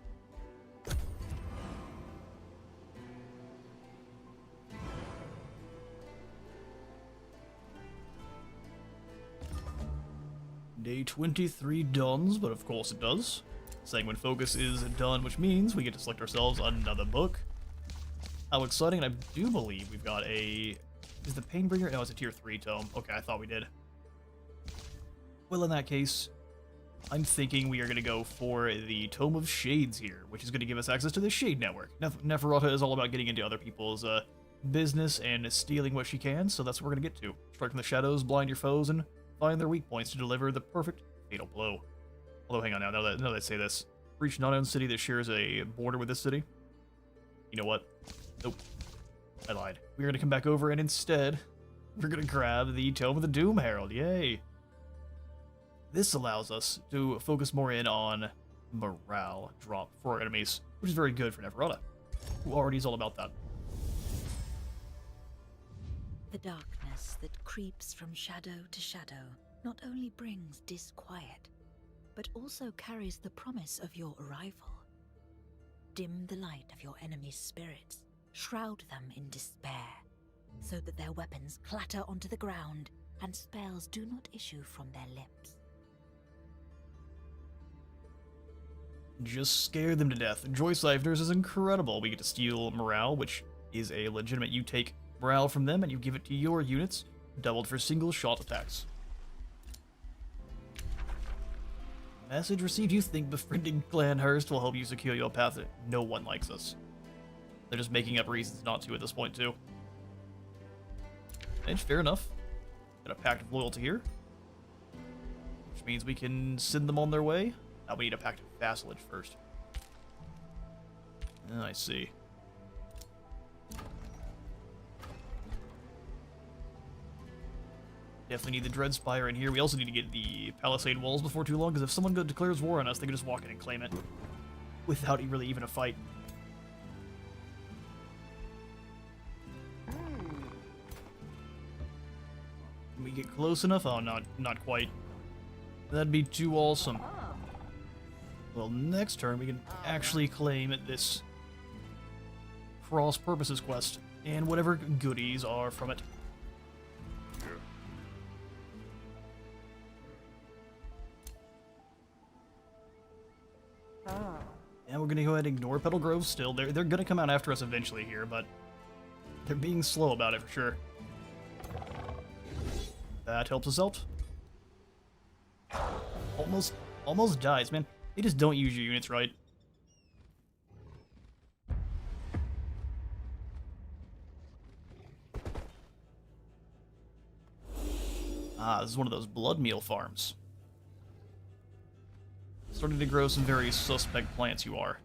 Day 23 dawns, but of course it does. Segment focus is done, which means we get to select ourselves another book. How exciting, and I do believe we've got a... Is the Painbringer? No, it's a tier 3 tome. Okay, I thought we did. Well, in that case, I'm thinking we are going to go for the Tome of Shades here, which is going to give us access to the Shade Network. Neferata is all about getting into other people's business and stealing what she can, so that's what we're going to get to. Strike from the shadows, blind your foes, and find their weak points to deliver the perfect fatal blow. Although, hang on now that I say this. Reach an unknown city that shares a border with this city. You know what? Nope. I lied. We're going to come back over, and instead, we're going to grab the Tome of the Doom Herald. Yay! This allows us to focus more in on morale drop for our enemies, which is very good for Neferata, who already is all about that. The darkness that creeps from shadow to shadow not only brings disquiet, but also carries the promise of your arrival. Dim the light of your enemy's spirits, shroud them in despair, so that their weapons clatter onto the ground and spells do not issue from their lips. Just scare them to death. Joy Siphoners is incredible. We get to steal morale, which is a legitimate. You take morale from them and you give it to your units, doubled for single shot attacks. Message received. You think befriending Clan Hurst will help you secure your path? No one likes us. They're just making up reasons not to at this point, too. And fair enough. Got a pact of loyalty here, which means we can send them on their way. Now we need a pact of vassalage first. I see. Definitely need the Dreadspire in here. We also need to get the Palisade Walls before too long, because if someone declares war on us, they can just walk in and claim it without really even a fight. Can we get close enough? Oh, not quite. That'd be too awesome. Well, next turn we can actually claim this Cross Purposes quest and whatever goodies are from it. And we're gonna go ahead and ignore Petal Grove still. They're gonna come out after us eventually here, but they're being slow about it for sure. That helps us out. Almost dies, man. They just don't use your units right. Ah, this is one of those blood meal farms. Starting to grow some very suspect plants, you are.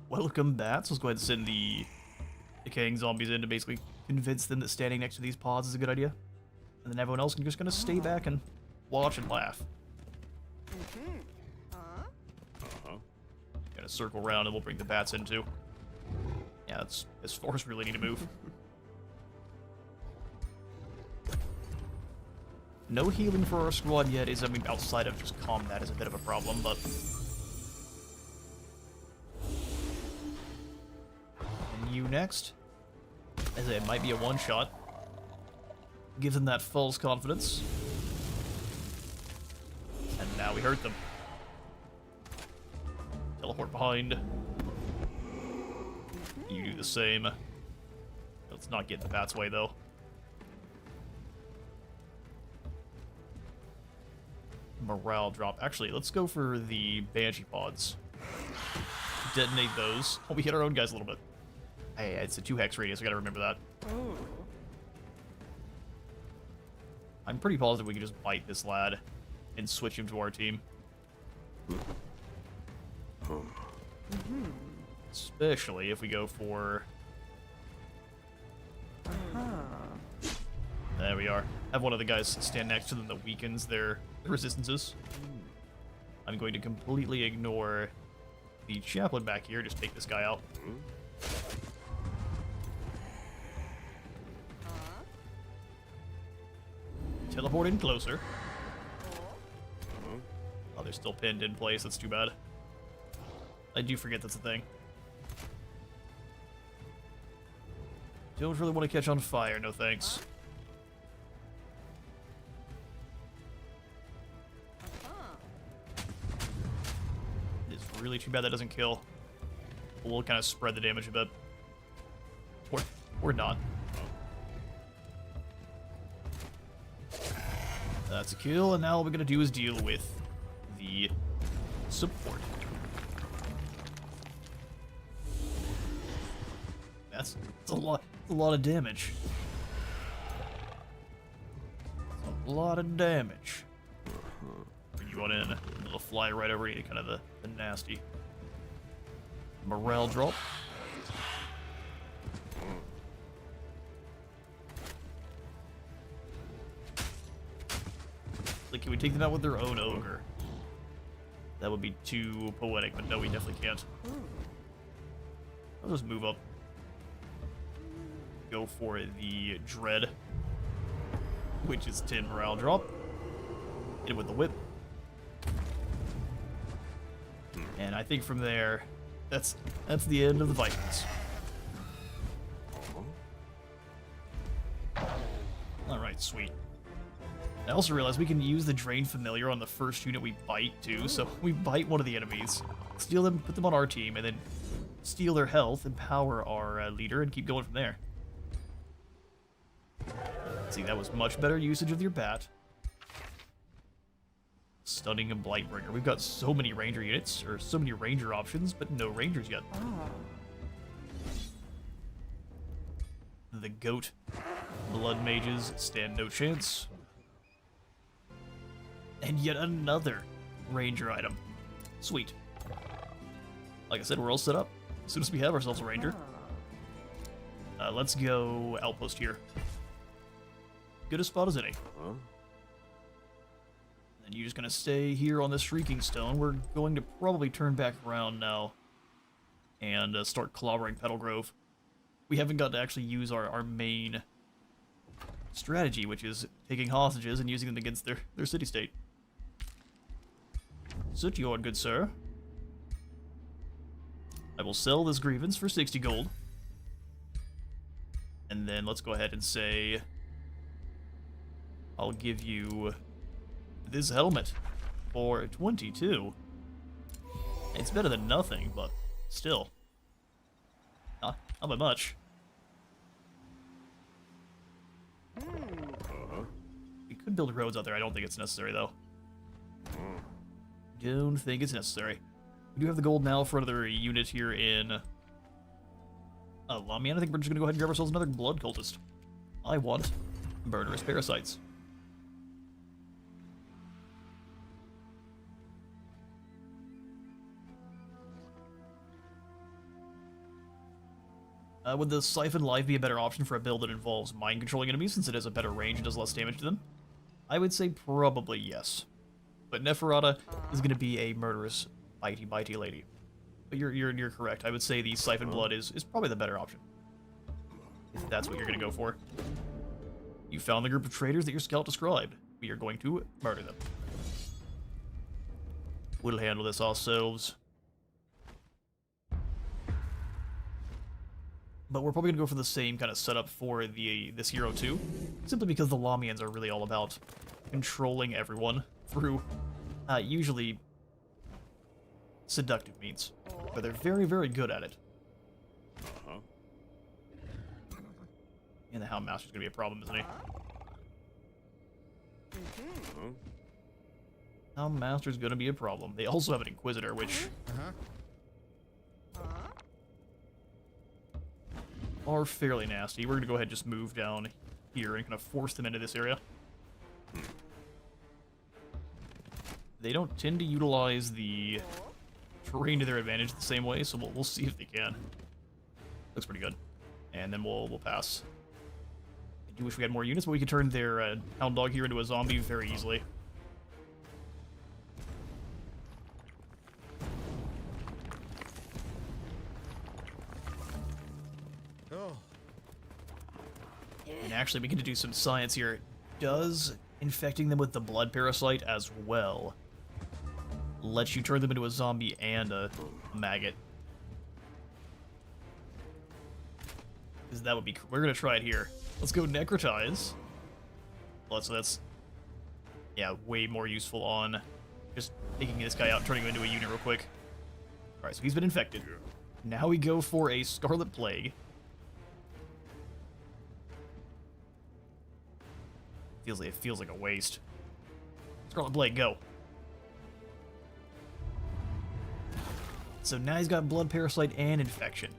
Welcome, bats. Let's go ahead and send the decaying zombies in to basically convince them that standing next to these pods is a good idea. And then everyone else can just gonna stay back and watch and laugh. Gotta circle around and we'll bring the bats in too. Yeah, this force really need to move. No healing for our squad yet is, I mean, outside of just combat is a bit of a problem, but... And you next. As it might be a one-shot. Give them that false confidence. And now we hurt them. Teleport behind. You do the same. Let's not get in the bat's way, though. Morale drop. Actually, let's go for the Banshee pods. Detonate those. Oh, we hit our own guys a little bit. Hey, it's a 2-hex radius. I gotta remember that. Ooh. I'm pretty positive we can just bite this lad and switch him to our team. Especially if we go for... There we are. Have one of the guys stand next to them that weakens their resistances. I'm going to completely ignore the chaplain back here. Just take this guy out. Teleport in closer. Oh, they're still pinned in place. That's too bad. I do forget that's a thing. Don't really want to catch on fire. No thanks. It's really too bad that doesn't kill. We'll kind of spread the damage a bit. Or not. That's a kill, and now all we're gonna do is deal with the support. That's a lot of damage. That's a lot of damage. Bring you on in. It'll fly right over you, kind of the nasty morale drop. Can we take them out with their own ogre? That would be too poetic, but no, we definitely can't. I'll just move up. Go for the Dread, which is 10 morale drop. Hit it with the whip. And I think from there, that's the end of the Vikings. Alright, sweet. I also realized we can use the Drain Familiar on the first unit we bite, too. So we bite one of the enemies, steal them, put them on our team, and then steal their health, empower our leader, and keep going from there. See, that was much better usage of your bat. Stunning and Blightbringer. We've got so many ranger units, or so many ranger options, but no rangers yet. Oh. The goat. Blood mages stand no chance. And yet another ranger item. Sweet. Like I said, we're all set up. As soon as we have ourselves a ranger. Let's go outpost here. Good a spot as any. And you're just gonna stay here on this Shrieking Stone. We're going to probably turn back around now and start clobbering Petal Grove. We haven't got to actually use our main strategy, which is taking hostages and using them against their city-state. Sit you on, good sir. I will sell this grievance for 60 gold. And then let's go ahead and say, I'll give you this helmet for 22. It's better than nothing, but still. Not by much. We could build roads out there. I don't think it's necessary, though. Don't think it's necessary. We do have the gold now for another unit here in Lamian. I think we're just going to go ahead and grab ourselves another blood cultist. I want murderous parasites. Would the Siphon Life be a better option for a build that involves mind-controlling enemies, since it has a better range and does less damage to them? I would say probably yes. But Neferata is going to be a murderous, bitey lady. But you're correct. I would say the Siphon Blood is probably the better option. If that's what you're going to go for. You found the group of traitors that your scout described. We are going to murder them. We'll handle this ourselves. But we're probably going to go for the same kind of setup for this hero too, simply because the Lamians are really all about controlling everyone through usually seductive means, but they're very, very good at it. And the Hound Master's going to be a problem, isn't he? Hound Master's going to be a problem. They also have an Inquisitor, which are fairly nasty. We're going to go ahead and just move down here and kind of force them into this area. They don't tend to utilize the terrain to their advantage the same way, so we'll see if they can. Looks pretty good. And then we'll pass. I do wish we had more units, but we could turn their Hound Dog here into a zombie very easily. And actually, we get to do some science here. Does infecting them with the blood parasite as well let you turn them into a zombie and a maggot? Because that would be... We're going to try it here. Let's go necrotize. Well, so that's... Yeah, way more useful on just taking this guy out and turning him into a unit real quick. Alright, so he's been infected. Now we go for a Scarlet Plague. It feels like a waste. Scarlet Plague, go. So now he's got blood parasite and infection.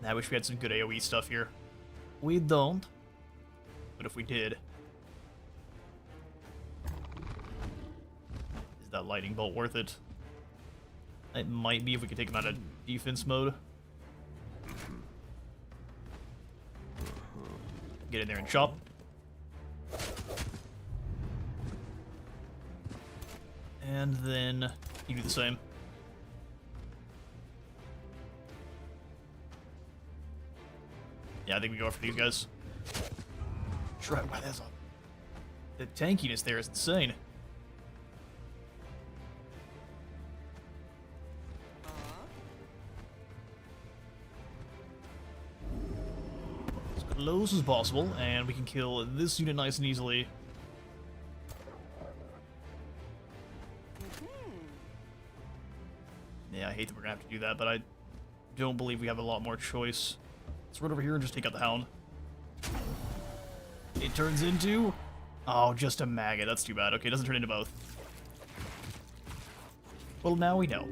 I wish we had some good AoE stuff here. We don't. But if we did... Is that lightning bolt worth it? It might be if we could take him out of defense mode. Get in there and chop. And then you do the same. Yeah, I think we go for these guys. Wow, that's the tankiness there is insane. As close as possible, and we can kill this unit nice and easily. Yeah, I hate that we're gonna have to do that, but I don't believe we have a lot more choice. Let's run over here and just take out the Hound. It turns into... Oh, just a maggot. That's too bad. Okay, it doesn't turn into both. Well, now we know.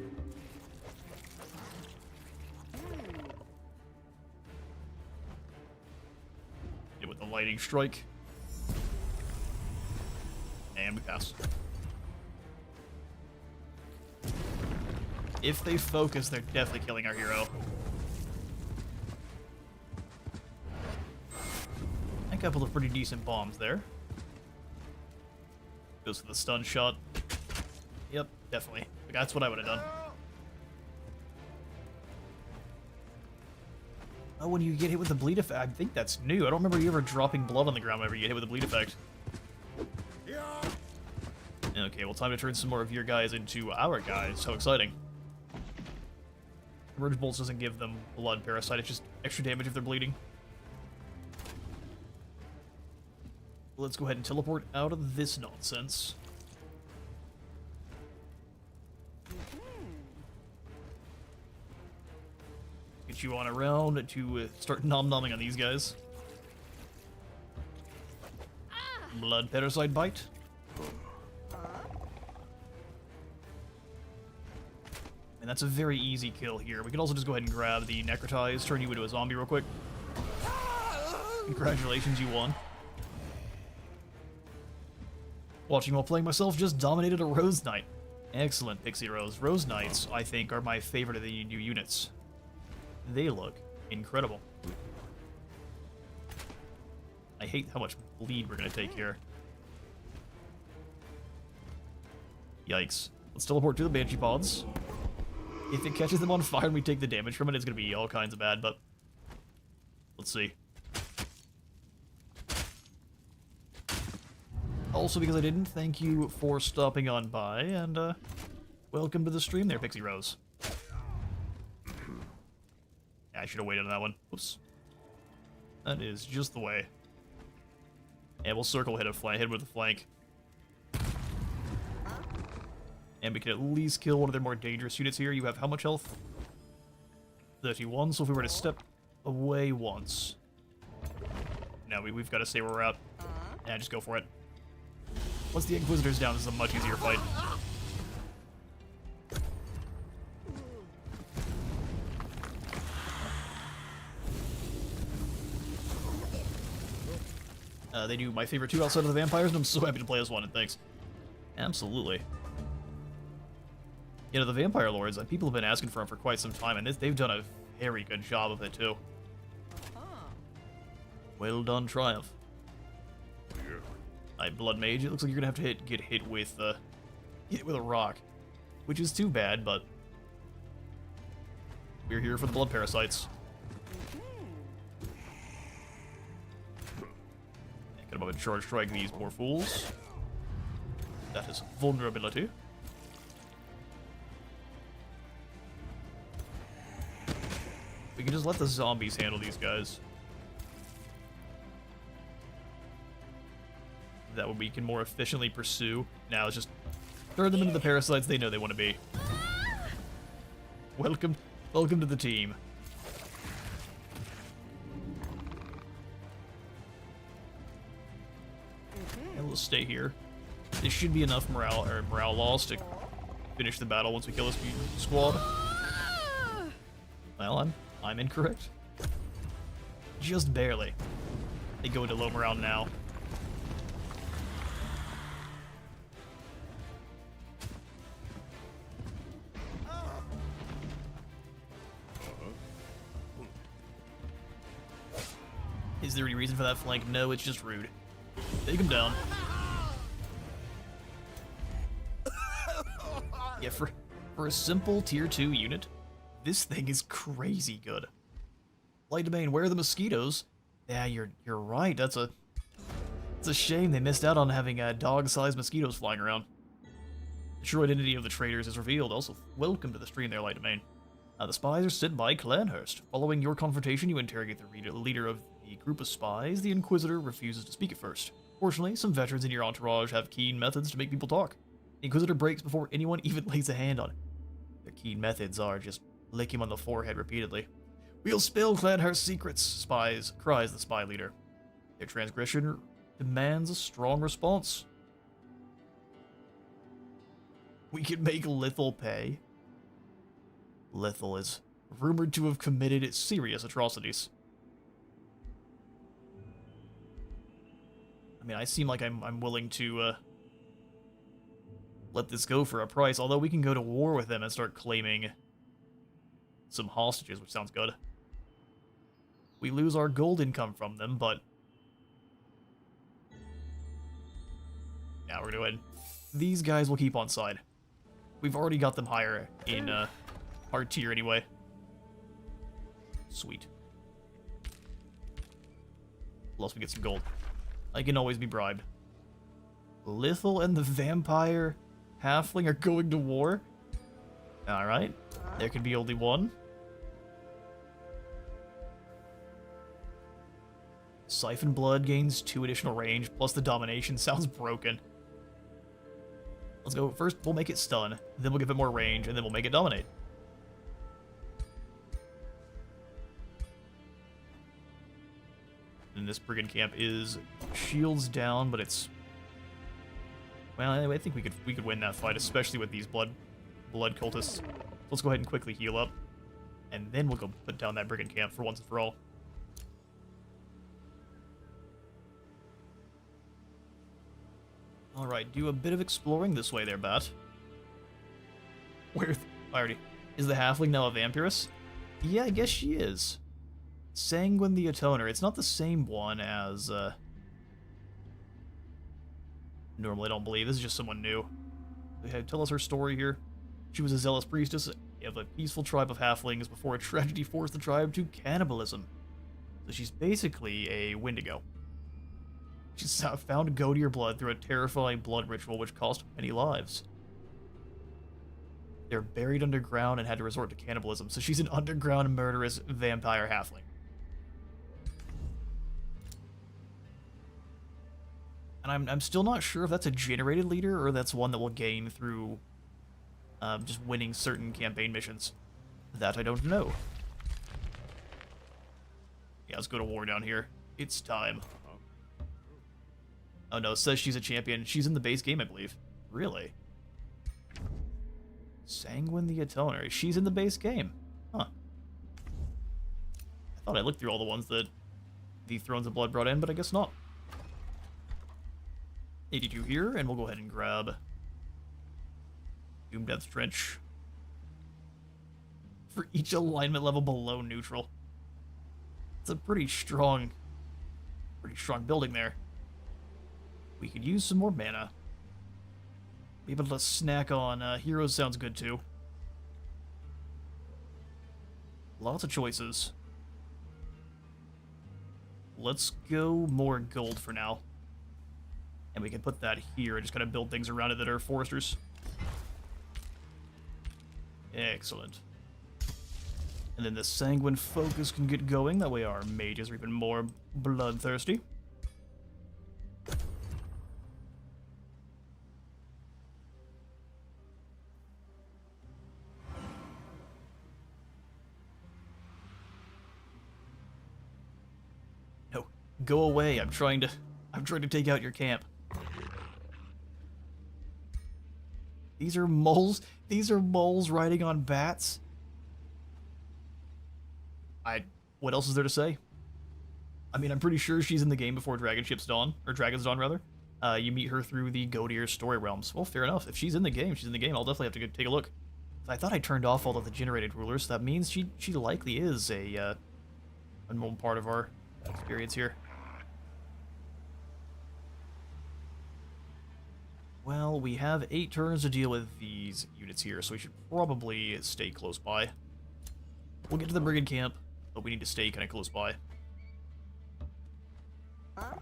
Hit with the lightning strike. And we pass. If they focus, they're definitely killing our hero. A couple of pretty decent bombs there. Goes for the stun shot. Yep, definitely. That's what I would have done. Oh, when you get hit with the bleed effect, I think that's new. I don't remember you ever dropping blood on the ground whenever you get hit with the bleed effect. Okay, well, time to turn some more of your guys into our guys. How exciting. Merge Bolts doesn't give them blood parasite, it's just extra damage if they're bleeding. Let's go ahead and teleport out of this nonsense. Get you on around to start nom-nomming on these guys. Blood parasite bite. And that's a very easy kill here. We can also just go ahead and grab the Necrotize, turn you into a zombie real quick. Congratulations, you won. Watching while playing myself just dominated a Rose Knight. Excellent, Pixie Rose. Rose Knights, I think, are my favorite of the new units. They look incredible. I hate how much bleed we're going to take here. Yikes. Let's teleport to the Banshee Pods. If it catches them on fire and we take the damage from it, it's going to be all kinds of bad, but... Let's see. Also, because I didn't, thank you for stopping on by, and, welcome to the stream there, Pixie Rose. Yeah, I should have waited on that one. Oops. That is just the way. And we'll circle hit with a flank. And we can at least kill one of their more dangerous units here. You have how much health? 31, so if we were to step away once... No, we've got to stay where we're at. Yeah, just go for it. Once the Inquisitor's down, this is a much easier fight. They do my favorite two outside of the vampires, and I'm so happy to play as one, and thanks. Absolutely. You know, the Vampire Lords, people have been asking for them for quite some time, and they've done a very good job of it, too. Well done, Triumph. Blood Mage, it looks like you're gonna have to get hit with a rock, which is too bad, but we're here for the blood parasites. Get above and charge strike these poor fools. That is vulnerability. We can just let the zombies handle these guys. That way we can more efficiently pursue. Now it's just throw them into the parasites they know they want to be. Welcome to the team. And we'll stay here. This should be enough morale loss to finish the battle once we kill this squad. Well, I'm incorrect. Just barely. They go into low morale now. Is there any reason for that flank? No, it's just rude. Take him down. Yeah, for a simple tier 2 unit, this thing is crazy good. Light domain, where are the mosquitoes? Yeah, you're right. It's a shame they missed out on having dog-sized mosquitoes flying around. The true identity of the traitors is revealed. Also, welcome to the stream there, Light domain. The spies are sent by Clanhurst. Following your confrontation, you interrogate the leader of the group of spies. The Inquisitor refuses to speak at first. Fortunately, some veterans in your entourage have keen methods to make people talk. The Inquisitor breaks before anyone even lays a hand on it. Their keen methods are just lick him on the forehead repeatedly. We'll spill Clanhurst's secrets, cries the spy leader. Their transgression demands a strong response. We can make Lithal pay. Lithal is rumored to have committed serious atrocities. I mean, I seem like I'm willing to let this go for a price, although we can go to war with them and start claiming some hostages, which sounds good. We lose our gold income from them, but now we're doing. These guys will keep on side. We've already got them higher in our tier anyway. Sweet. Plus we get some gold. I can always be bribed. Lithal and the vampire halfling are going to war? Alright. There can be only one. Siphon Blood gains 2 additional range, plus the domination sounds broken. Let's go. First, we'll make it stun, then we'll give it more range, and then we'll make it dominate. And this brigand camp is shields down, but it's... Well, anyway, I think we could win that fight, especially with these blood cultists. Let's go ahead and quickly heal up, and then we'll go put down that brigand camp for once and for all. Alright, do a bit of exploring this way there, Bat. Is the halfling now a vampiress? Yeah, I guess she is. Sanguine the Atoner. It's not the same one as, normally I don't believe. This is just someone new. Tell us her story here. She was a zealous priestess of a peaceful tribe of halflings before a tragedy forced the tribe to cannibalism. So she's basically a Wendigo. She found goatier blood through a terrifying blood ritual which cost many lives. They're buried underground and had to resort to cannibalism, so she's an underground murderous vampire halfling. And I'm still not sure if that's a generated leader or that's one that will gain through just winning certain campaign missions. That I don't know. Yeah, let's go to war down here. It's time. Oh no, it says she's a champion. She's in the base game, I believe. Really? Sanguine the Atoner. She's in the base game. Huh. I thought I looked through all the ones that the Thrones of Blood brought in, but I guess not. 82 here, and we'll go ahead and grab Doom Death's Trench for each alignment level below neutral. It's a pretty strong building there. We could use some more mana. Be able to snack on heroes sounds good too. Lots of choices. Let's go more gold for now. And we can put that here and just kind of build things around it that are foresters. Excellent. And then the Sanguine Focus can get going. That way our mages are even more bloodthirsty. No, go away. I'm trying to take out your camp. These are moles. These are moles riding on bats. What else is there to say? I mean, I'm pretty sure she's in the game before Dragon's Dawn, rather. You meet her through the Goateer story realms. Well, fair enough. If she's in the game, she's in the game. I'll definitely have to go take a look. I thought I turned off all of the generated rulers, so that means she likely is a normal part of our experience here. Well, we have 8 turns to deal with these units here, so we should probably stay close by. We'll get to the brigand camp, but we need to stay kind of close by. Huh?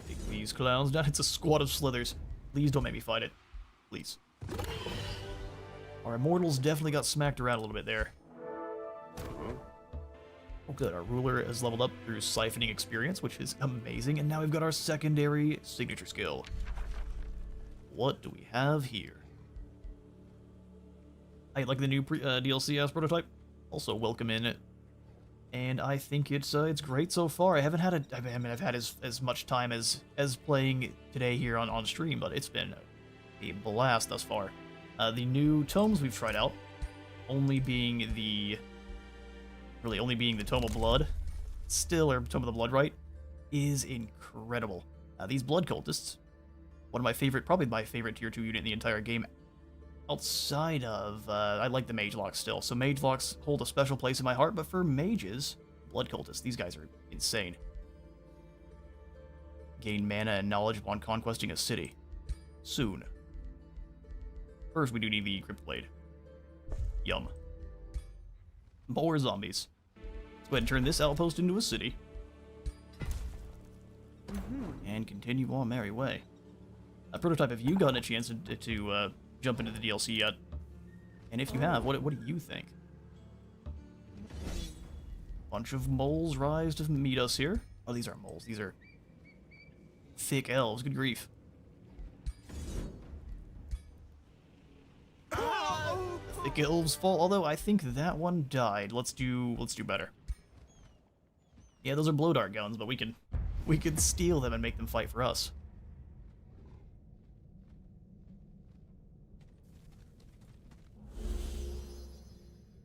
Take these clowns down. It's a squad of slithers. Please don't make me fight it. Please. Our immortals definitely got smacked around a little bit there. Oh good, our ruler has leveled up through siphoning experience, which is amazing, and now we've got our secondary signature skill. What do we have here? I like the new DLC as prototype. Also welcome in it. And I think it's great so far. I haven't had I've had as much time as playing today here on stream, but it's been a blast thus far. The new tomes we've tried out, only being the Tome of Blood, or Tome of the Blood, right, is incredible. These Blood Cultists, one of my favorite, probably my favorite tier 2 unit in the entire game, outside of, I like the Mage Locks still, so Mage Locks hold a special place in my heart, but for mages, Blood Cultists, these guys are insane. Gain mana and knowledge upon conquesting a city. Soon. First, we do need the Crypt Blade. Yum. More zombies. Let's go ahead and turn this outpost into a city. And continue on merry way. Prototype, have you gotten a chance to jump into the DLC yet? And if you have, what do you think? Bunch of moles rise to meet us here. Oh, these aren't moles. These are thick elves. Good grief. Thick elves fall. Although I think that one died. Let's do better. Yeah, those are blow dart guns, but we can steal them and make them fight for us.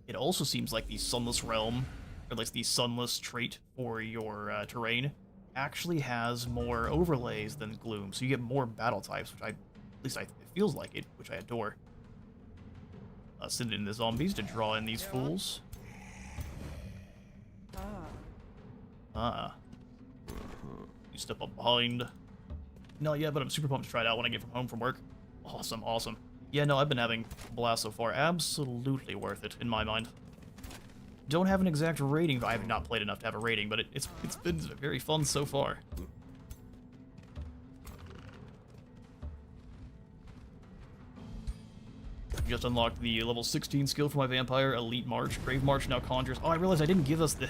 It also seems like the Sunless Realm, or like the Sunless trait for your terrain, actually has more overlays than Gloom, so you get more battle types, which it feels like it, which I adore. Send in the zombies to draw in these fools. You step up behind. Not yet, but I'm super pumped to try it out when I get home from work. Awesome, awesome. Yeah, no, I've been having a blast so far. Absolutely worth it, in my mind. Don't have an exact rating. I have not played enough to have a rating, but it's been very fun so far. Just unlocked the level 16 skill for my vampire, Elite March. Grave March now conjures. Oh, I realized I didn't give us the...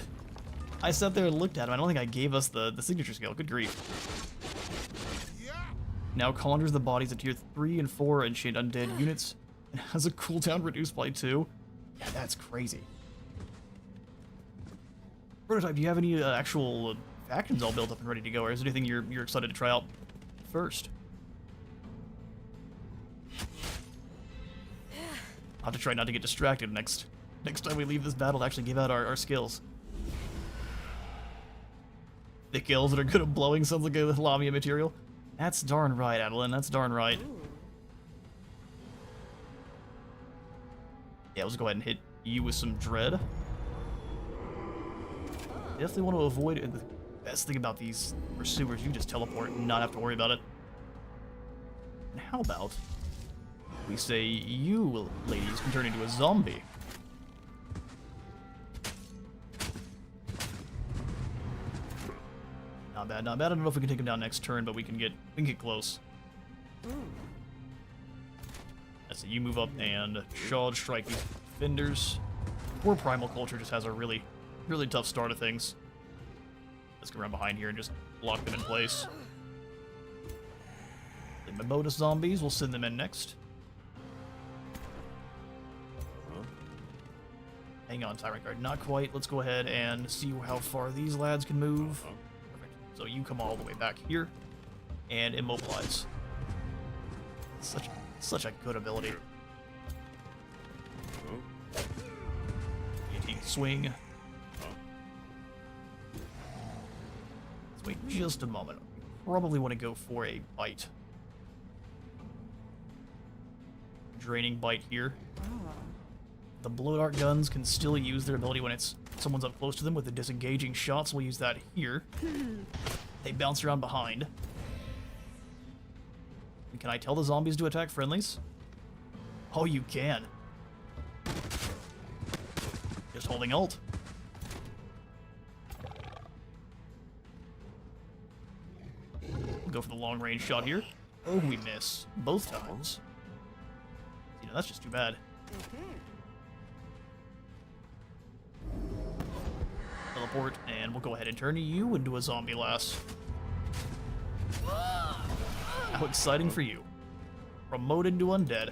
I sat there and looked at him. I don't think I gave us the signature skill. Good grief. Now conjures the bodies of tier 3 and 4 enchant undead units. And has a cooldown reduced by 2. Yeah, that's crazy. Prototype, do you have any actual factions all built up and ready to go, or is there anything you're excited to try out first? I'll have to try not to get distracted next time we leave this battle to actually give out our skills. Thick elves that are good at blowing sounds like a Lamia material. That's darn right, Adeline. That's darn right. Yeah, let's go ahead and hit you with some dread. Definitely want to avoid it. The best thing about these pursuers, you can just teleport and not have to worry about it. And how about we say you ladies can turn into a zombie? Not bad, not bad. I don't know if we can take him down next turn, but we can get close. So you move up and charge strike these defenders. Poor Primal Culture just has a really tough start of things. Let's go around behind here and just lock them in place. The Mimotus zombies, we'll send them in next. Hang on, Tyrant Guard, not quite. Let's go ahead and see how far these lads can move. Perfect. So you come all the way back here and immobilize. Such a good ability. Guillotine swing. Let's wait just a moment. Probably want to go for a bite. Draining bite here. The blow dart guns can still use their ability when someone's up close to them with the disengaging shots. We'll use that here. They bounce around behind. Can I tell the zombies to attack friendlies? Oh, you can. Just holding alt. Go for the long range shot here. Oh, we miss both times. You know, that's just too bad. Teleport, and we'll go ahead and turn you into a zombie lass. How exciting for you. Promoted to undead.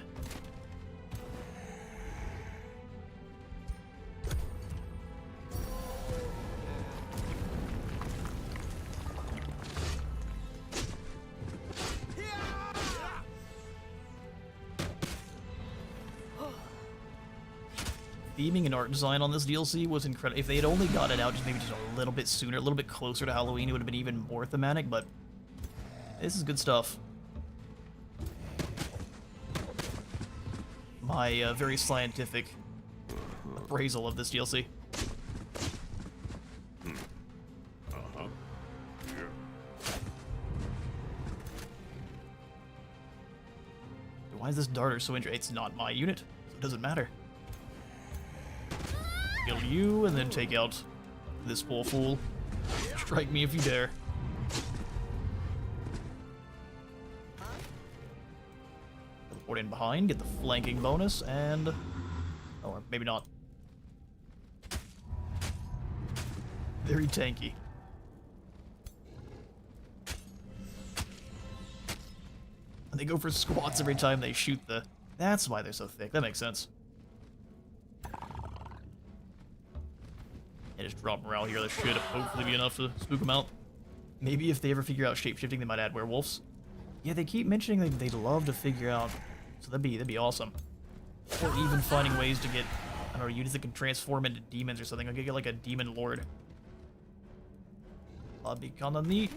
Theming and art design on this DLC was incredible. If they had only got it out just maybe just a little bit sooner, a little bit closer to Halloween, it would have been even more thematic, but this is good stuff. My very scientific appraisal of this DLC. Why is this darter so injured? It's not my unit, so it doesn't matter. Kill you, and then take out this poor fool. Strike me if you dare. Teleport in behind, get the flanking bonus, and... or maybe not. Very tanky. And they go for squats every time they shoot the... That's why they're so thick. That makes sense. And just drop morale here. That should hopefully be enough to spook them out. Maybe if they ever figure out shapeshifting, they might add werewolves. Yeah, they keep mentioning they'd love to figure out, so that'd be awesome. Or even finding ways to get, I don't know, units that can transform into demons or something. Like get like a demon lord. That'd be kinda neat.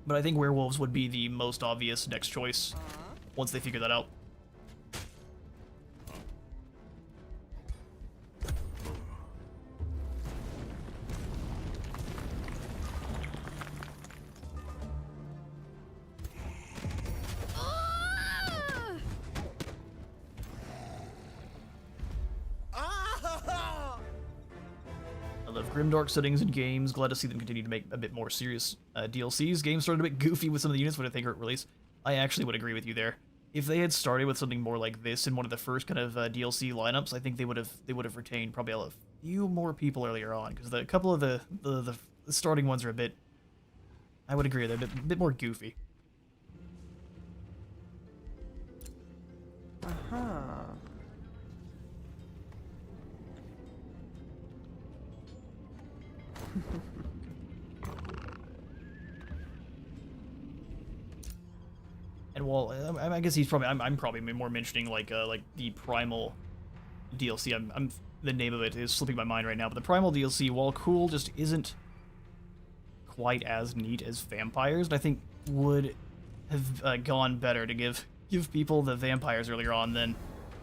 But I think werewolves would be the most obvious next choice once they figure that out. Grimdark settings in games. Glad to see them continue to make a bit more serious DLCs. Games started a bit goofy with some of the units when I think at release. I actually would agree with you there. If they had started with something more like this in one of the first kind of DLC lineups, I think they would have retained probably a few more people earlier on, because a couple of the starting ones are a bit. I would agree, they're a bit more goofy. And while I guess he's probably I'm probably more mentioning like the Primal DLC. I'm the name of it is slipping my mind right now, but the Primal DLC, while cool, just isn't quite as neat as vampires. And I think would have gone better to give people the vampires earlier on than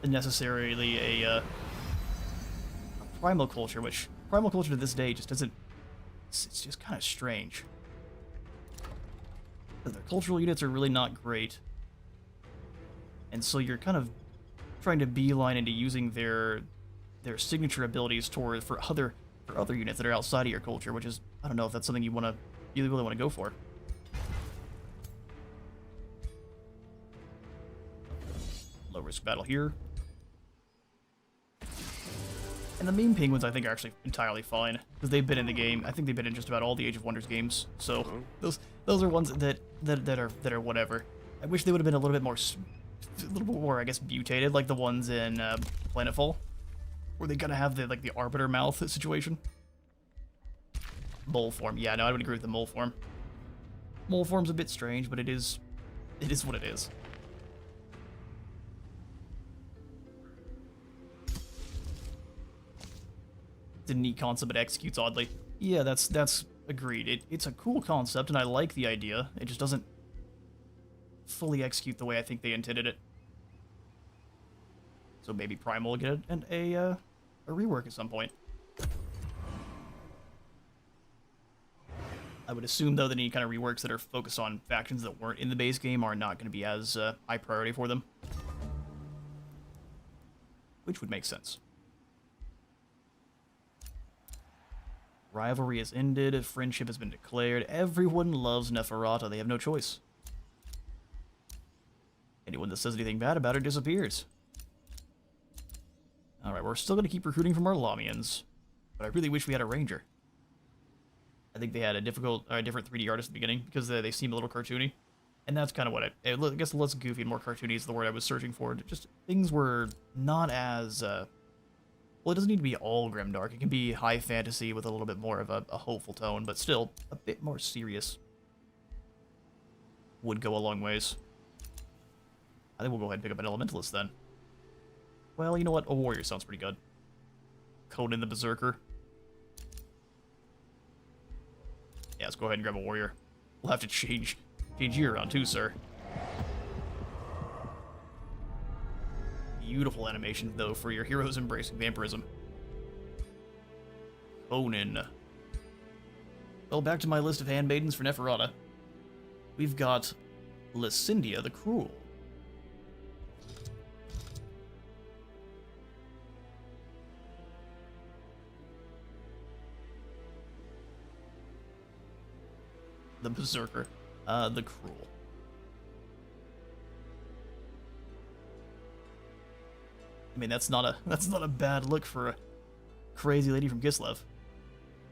necessarily a primal culture, which primal culture to this day just doesn't. It's just kind of strange. Their cultural units are really not great, and so you're kind of trying to beeline into using their signature abilities for other units that are outside of your culture, which is, I don't know if that's something you really want to go for. Low risk battle here. And the meme penguins, I think, are actually entirely fine, because they've been in the game. I think they've been in just about all the Age of Wonders games, so those are ones that are whatever. I wish they would have been a little bit more, I guess, mutated, like the ones in Planetfall, where they kind of have the arbiter mouth situation. Mole form, yeah, no, I would agree with the mole form. Mole form's a bit strange, but it is what it is. It's a neat concept, but executes oddly. Yeah, that's agreed. It's a cool concept, and I like the idea. It just doesn't fully execute the way I think they intended it. So maybe Primal will get a rework at some point. I would assume, though, that any kind of reworks that are focused on factions that weren't in the base game are not going to be as high priority for them. Which would make sense. Rivalry has ended, friendship has been declared, everyone loves Neferata, they have no choice. Anyone that says anything bad about her disappears. Alright, we're still going to keep recruiting from our Lamians, but I really wish we had a ranger. I think they had a different 3D artist at the beginning, because they seem a little cartoony. And that's kind of what I guess less goofy and more cartoony is the word I was searching for. Just, things were not as, well, it doesn't need to be all grimdark. It can be high fantasy with a little bit more of a hopeful tone, but still a bit more serious. Would go a long ways. I think we'll go ahead and pick up an Elementalist then. Well, you know what? A Warrior sounds pretty good. Conan the Berserker. Yeah, let's go ahead and grab a Warrior. We'll have to change you around too, sir. Beautiful animation, though, for your heroes embracing vampirism. Conan. Well, back to my list of handmaidens for Neferata. We've got Lucinda the Cruel. The Berserker. The Cruel. I mean, that's not a bad look for a crazy lady from Kislev.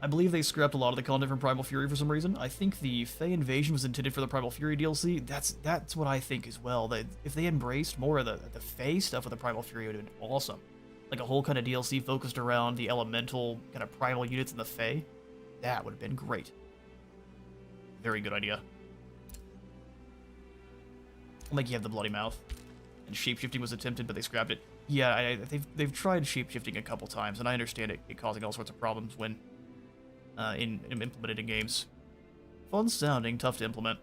I believe they scrapped a lot of the content from Primal Fury for some reason. I think the Fey Invasion was intended for the Primal Fury DLC. That's what I think as well. That if they embraced more of the Fey stuff with the Primal Fury, it would have been awesome. Like a whole kind of DLC focused around the elemental kind of primal units in the Fey. That would have been great. Very good idea. I'll make you have the bloody mouth. And shapeshifting was attempted, but they scrapped it. Yeah, they've tried shapeshifting a couple times, and I understand it causing all sorts of problems when implemented in games. Fun sounding, tough to implement.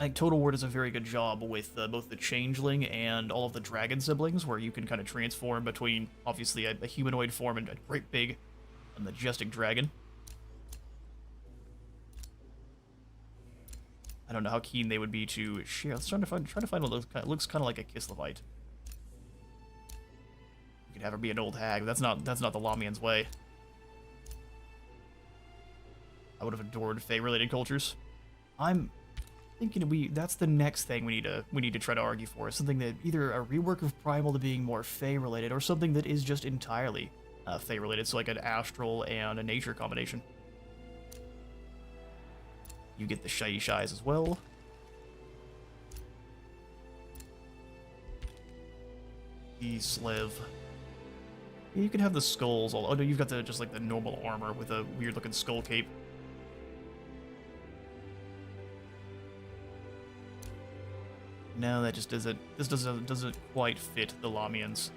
I think Total War does a very good job with both the Changeling and all of the dragon siblings, where you can kind of transform between, obviously, a humanoid form and a great big, majestic dragon. I don't know how keen they would be to share. Let's try to find one that looks kind of like a Kislevite. You could have her be an old hag. That's not the Lamian's way. I would have adored Fey-related cultures. I'm thinking that's the next thing we need to try to argue for. Something that either a rework of Primal to being more Fey-related, or something that is just entirely Fey-related. So like an astral and a nature combination. You get the Shai Shais as well. The Slev. Yeah, you can have the skulls. Oh no, you've got just like the normal armor with a weird looking skull cape. No, that just doesn't. This doesn't quite fit the Lamians.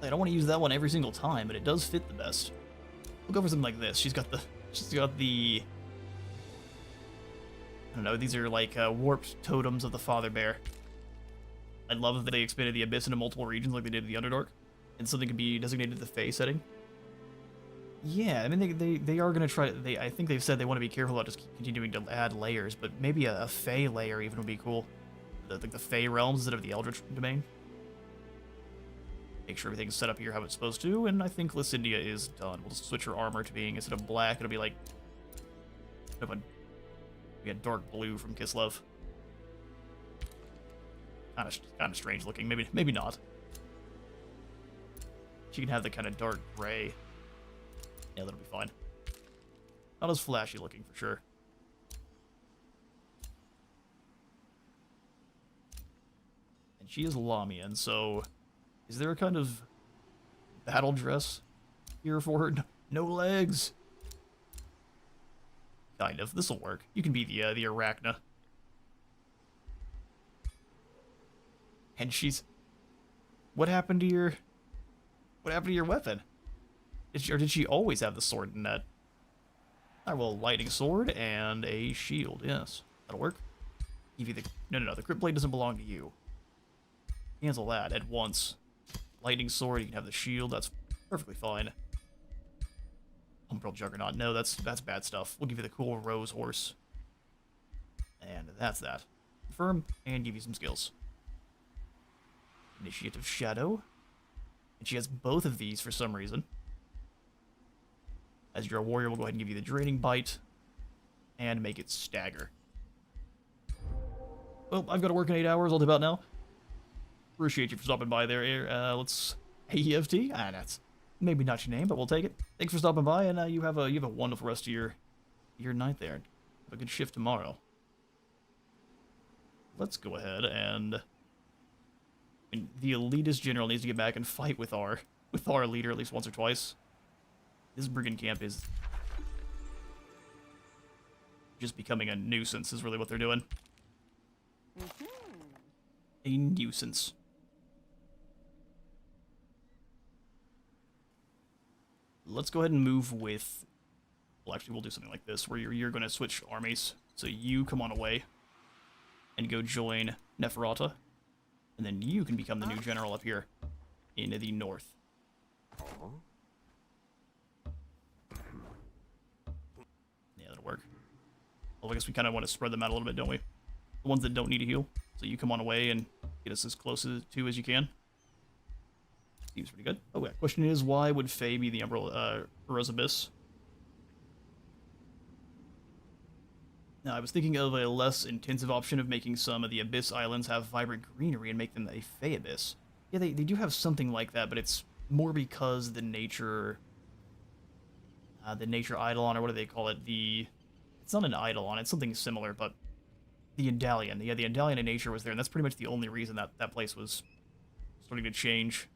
I don't want to use that one every single time, but it does fit the best. We'll go for something like this. She's got the I don't know, these are like warped totems of the Father Bear. I love that they expanded the Abyss into multiple regions like they did the Underdark, and something can be designated the Fey setting. Yeah, I mean, they are going to try, I think they've said they want to be careful about just continuing to add layers, but maybe a Fey layer even would be cool. Like the Fey realms instead of the Eldritch domain. Make sure everything's set up here how it's supposed to, and I think Lucinda is done. We'll just switch her armor to being, instead of black, it'll be like a dark blue from Kislev. Kind of strange looking. Maybe not. She can have the kind of dark gray. Yeah, that'll be fine. Not as flashy looking for sure. And she is Lamian, so is there a kind of battle dress here for her? No legs. Kind of. This'll work. You can be the Arachna. And she's... What happened to your weapon? Did she always have the sword in that? I will a lightning sword and a shield. Yes, that'll work. Give you the... No, the crypt blade doesn't belong to you. cancel that at once. Lightning sword, you can have the shield, that's perfectly fine. Umbral Juggernaut, no, that's bad stuff. We'll give you the cool Rose Horse. And that's that. Confirm, and give you some skills. Initiative Shadow. And she has both of these for some reason. As you're a warrior, we'll go ahead and give you the Draining Bite. And make it Stagger. Well, I've got to work in 8 hours, I'll dip out now. Appreciate you for stopping by there. Let's... AEFT? Ah, that's maybe not your name, but we'll take it. Thanks for stopping by, and you have a wonderful rest of your night there. Have a good shift tomorrow. Let's go ahead and... I mean, the elitist general needs to get back and fight with our leader at least once or twice. This brigand camp is just becoming a nuisance, is really what they're doing. A nuisance. Let's go ahead and move with... Well, actually, we'll do something like this, where you're going to switch armies. So you come on away and go join Neferata. And then you can become the new general up here in the north. Yeah, that'll work. Well, I guess we kind of want to spread them out a little bit, don't we? The ones that don't need a heal. So you come on away and get us as close to as you can. Seems pretty good. Oh, yeah. Question is, why would Faye be the Rose Abyss? Now, I was thinking of a less intensive option of making some of the Abyss Islands have vibrant greenery and make them a Fae Abyss. Yeah, they do have something like that, but it's more because the nature Eidolon, or what do they call it? It's not an Eidolon, it's something similar, but the Indalion. Yeah, the Indalion in nature was there, and that's pretty much the only reason that place was starting to change.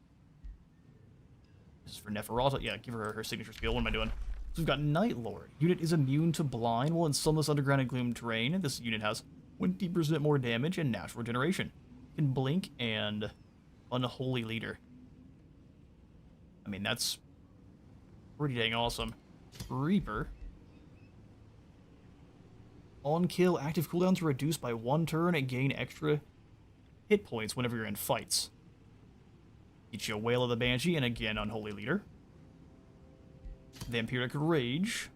This is for Neferata. Yeah, give her signature skill. What am I doing? So we've got Night Lord. Unit is immune to blind while in sunless underground and gloom terrain. This unit has 20% more damage and natural regeneration. Can blink and Unholy Leader. I mean, that's pretty dang awesome. Reaper. On kill, active cooldowns are reduced by 1 turn and gain extra hit points whenever you're in fights. Get you a Wail of the Banshee and again Unholy Leader. Vampiric Rage.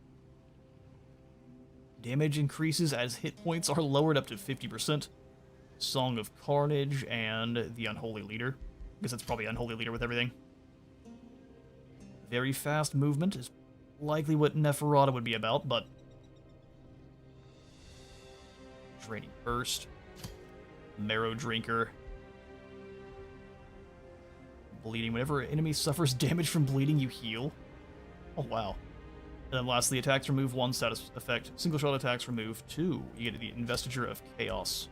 Damage increases as hit points are lowered up to 50%. Song of Carnage and the Unholy Leader. I guess that's probably Unholy Leader with everything. Very fast movement is likely what Neferata would be about, but... Draining Burst. Marrow Drinker. Bleeding. Whenever an enemy suffers damage from bleeding, you heal. Oh, wow. And then lastly, attacks remove 1 status effect. Single shot attacks remove 2. You get the Investiture of Chaos.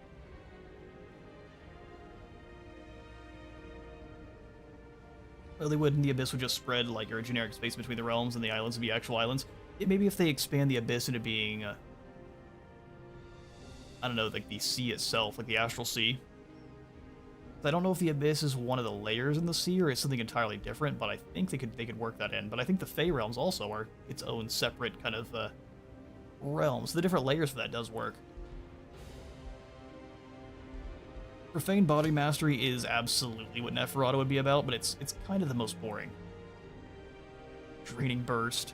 Well, they would, and the Abyss would just spread like a generic space between the realms, and the islands would be actual islands. Maybe if they expand the Abyss into being, I don't know, like the sea itself, like the Astral Sea. I don't know if the Abyss is one of the layers in the sea or it's something entirely different, but I think they could work that in. But I think the Fey realms also are its own separate kind of realms. The different layers for that does work. Profane Body Mastery is absolutely what Neferata would be about, but it's kind of the most boring. Draining Burst.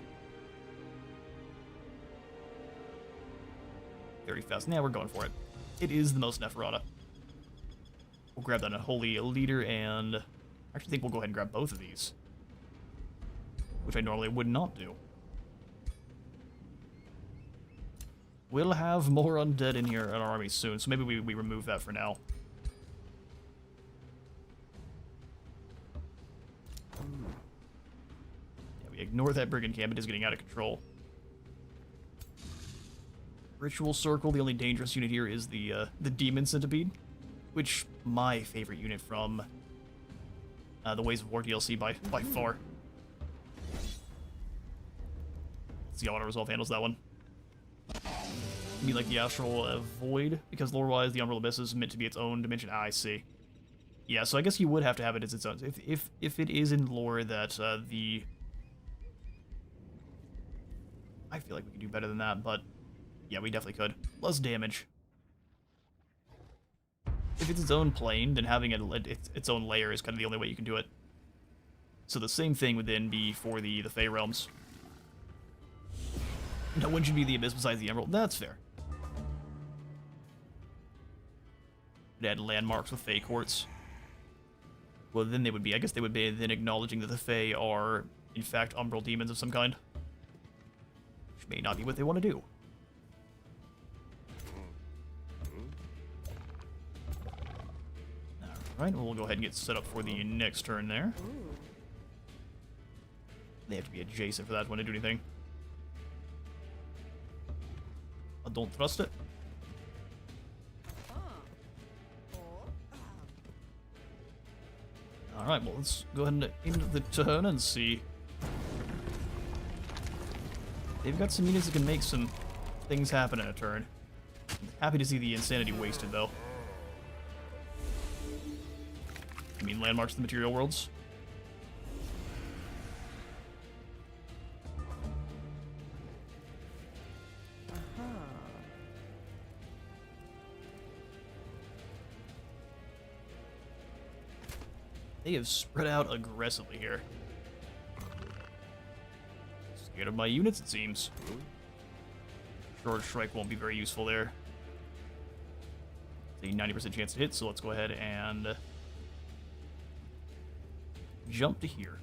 Very fast. Now we're going for it. It is the most Neferata. We'll grab that Unholy Leader, and I actually think we'll go ahead and grab both of these, which I normally would not do. We'll have more undead in here in our army soon, so maybe we remove that for now. Yeah, we ignore that brigand camp. It is getting out of control. Ritual Circle. The only dangerous unit here is the Demon Centipede, which my favorite unit from the Ways of War DLC by far. Let's see how Auto-Resolve handles that one. You mean like the Astral Void? Because lore-wise, the Umbral Abyss is meant to be its own dimension. Ah, I see. Yeah, so I guess you would have to have it as its own. If it is in lore that the... I feel like we could do better than that, but yeah, we definitely could. Less damage. if it's its own plane, then having its own layer is kind of the only way you can do it. So the same thing would then be for the Fey realms. No one should be the Abyss besides the Emerald. That's fair. It add landmarks with Fey courts. Well, then they would be, I guess they would be then acknowledging that the Fey are, in fact, umbral demons of some kind. Which may not be what they want to do. Alright, we'll go ahead and get set up for the next turn there. Ooh. They have to be adjacent for that one to do anything. I don't trust it. Alright, well, let's go ahead and end the turn and see. They've got some units that can make some things happen in a turn. Happy to see the insanity wasted, though. I mean, landmarks of the material worlds. They have spread out aggressively here. Scared of my units, it seems. Short strike won't be very useful there. It's a 90% chance to hit, so let's go ahead and jump to here.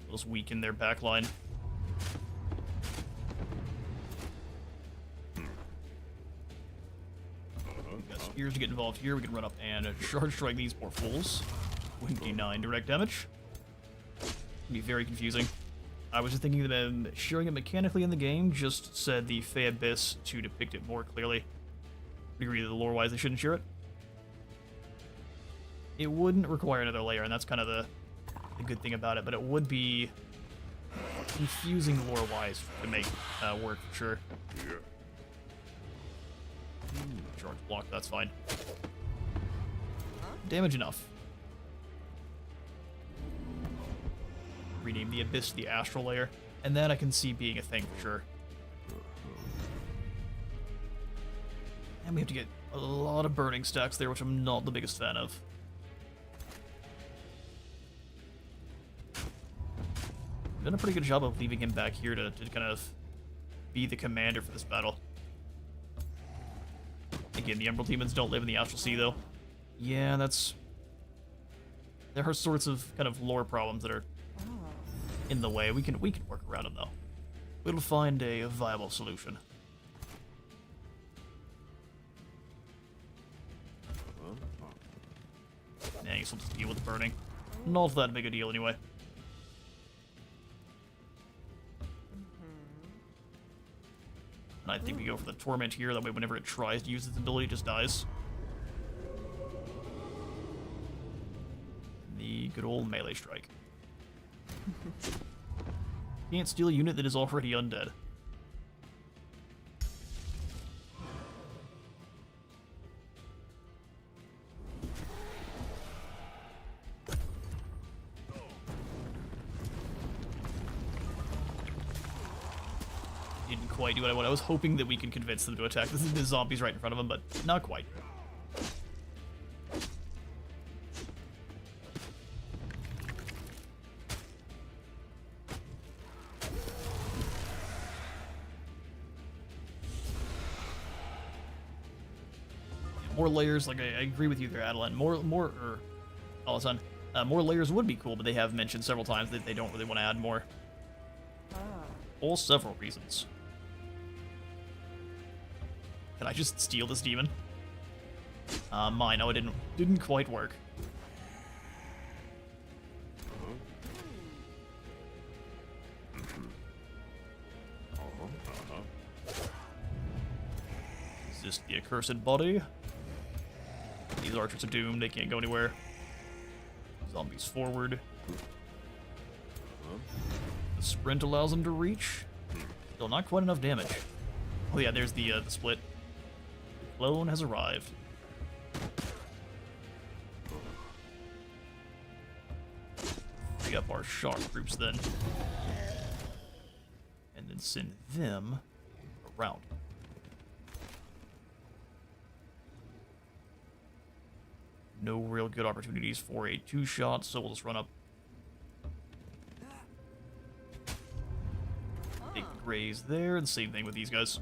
Let's weaken their backline. Spears to get involved here. We can run up and charge strike these poor fools. 29 direct damage. Be very confusing. I was just thinking that sharing it mechanically in the game just said the Fey Abyss to depict it more clearly. I agree that lore-wise they shouldn't share it. It wouldn't require another layer, and that's kind of the good thing about it, but it would be confusing lore-wise to make work for sure. Charge block, that's fine. Damage enough. Rename the Abyss to the Astral Layer, and that I can see being a thing for sure. And we have to get a lot of burning stacks there, which I'm not the biggest fan of. Done a pretty good job of leaving him back here to kind of be the commander for this battle. Again, the Emerald Demons don't live in the Astral Sea, though. Yeah, that's... There are sorts of kind of lore problems that are in the way. We can work around them, though. We'll find a viable solution. Yeah, I guess we'll just deal with the burning. Not that big a deal, anyway. And I think we go for the Torment here, that way whenever it tries to use its ability, it just dies. The good old melee strike. Can't steal a unit that is already undead. Didn't quite do what I wanted. I was hoping that we could convince them to attack the zombies right in front of them, but not quite. More layers, like I agree with you there, Adeline. More layers would be cool, but they have mentioned several times that they don't really want to add more. For several reasons. Can I just steal this demon? Mine. No, it didn't quite work. Is this the accursed body? These archers are doomed. They can't go anywhere. Zombies forward. The sprint allows them to reach. Still not quite enough damage. Oh yeah, there's the split. The clone has arrived. Free up our shark groups then. And then send them around. no real good opportunities for a two-shot, so we'll just run up. Take the graze there, and same thing with these guys.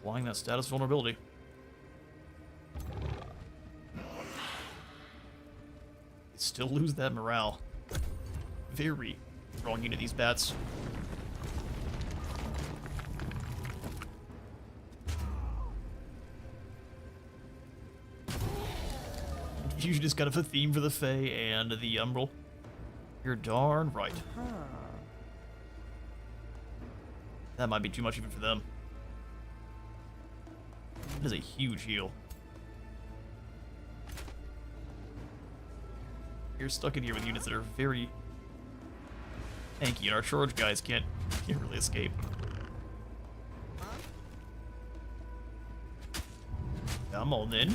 Applying that status vulnerability. Still lose that morale. Very strong into these bats. You just got a theme for the Fae and the Umbral. You're darn right. That might be too much even for them. That is a huge heal. You're stuck in here with units that are very tanky, and our charge guys can't really escape. Come on then.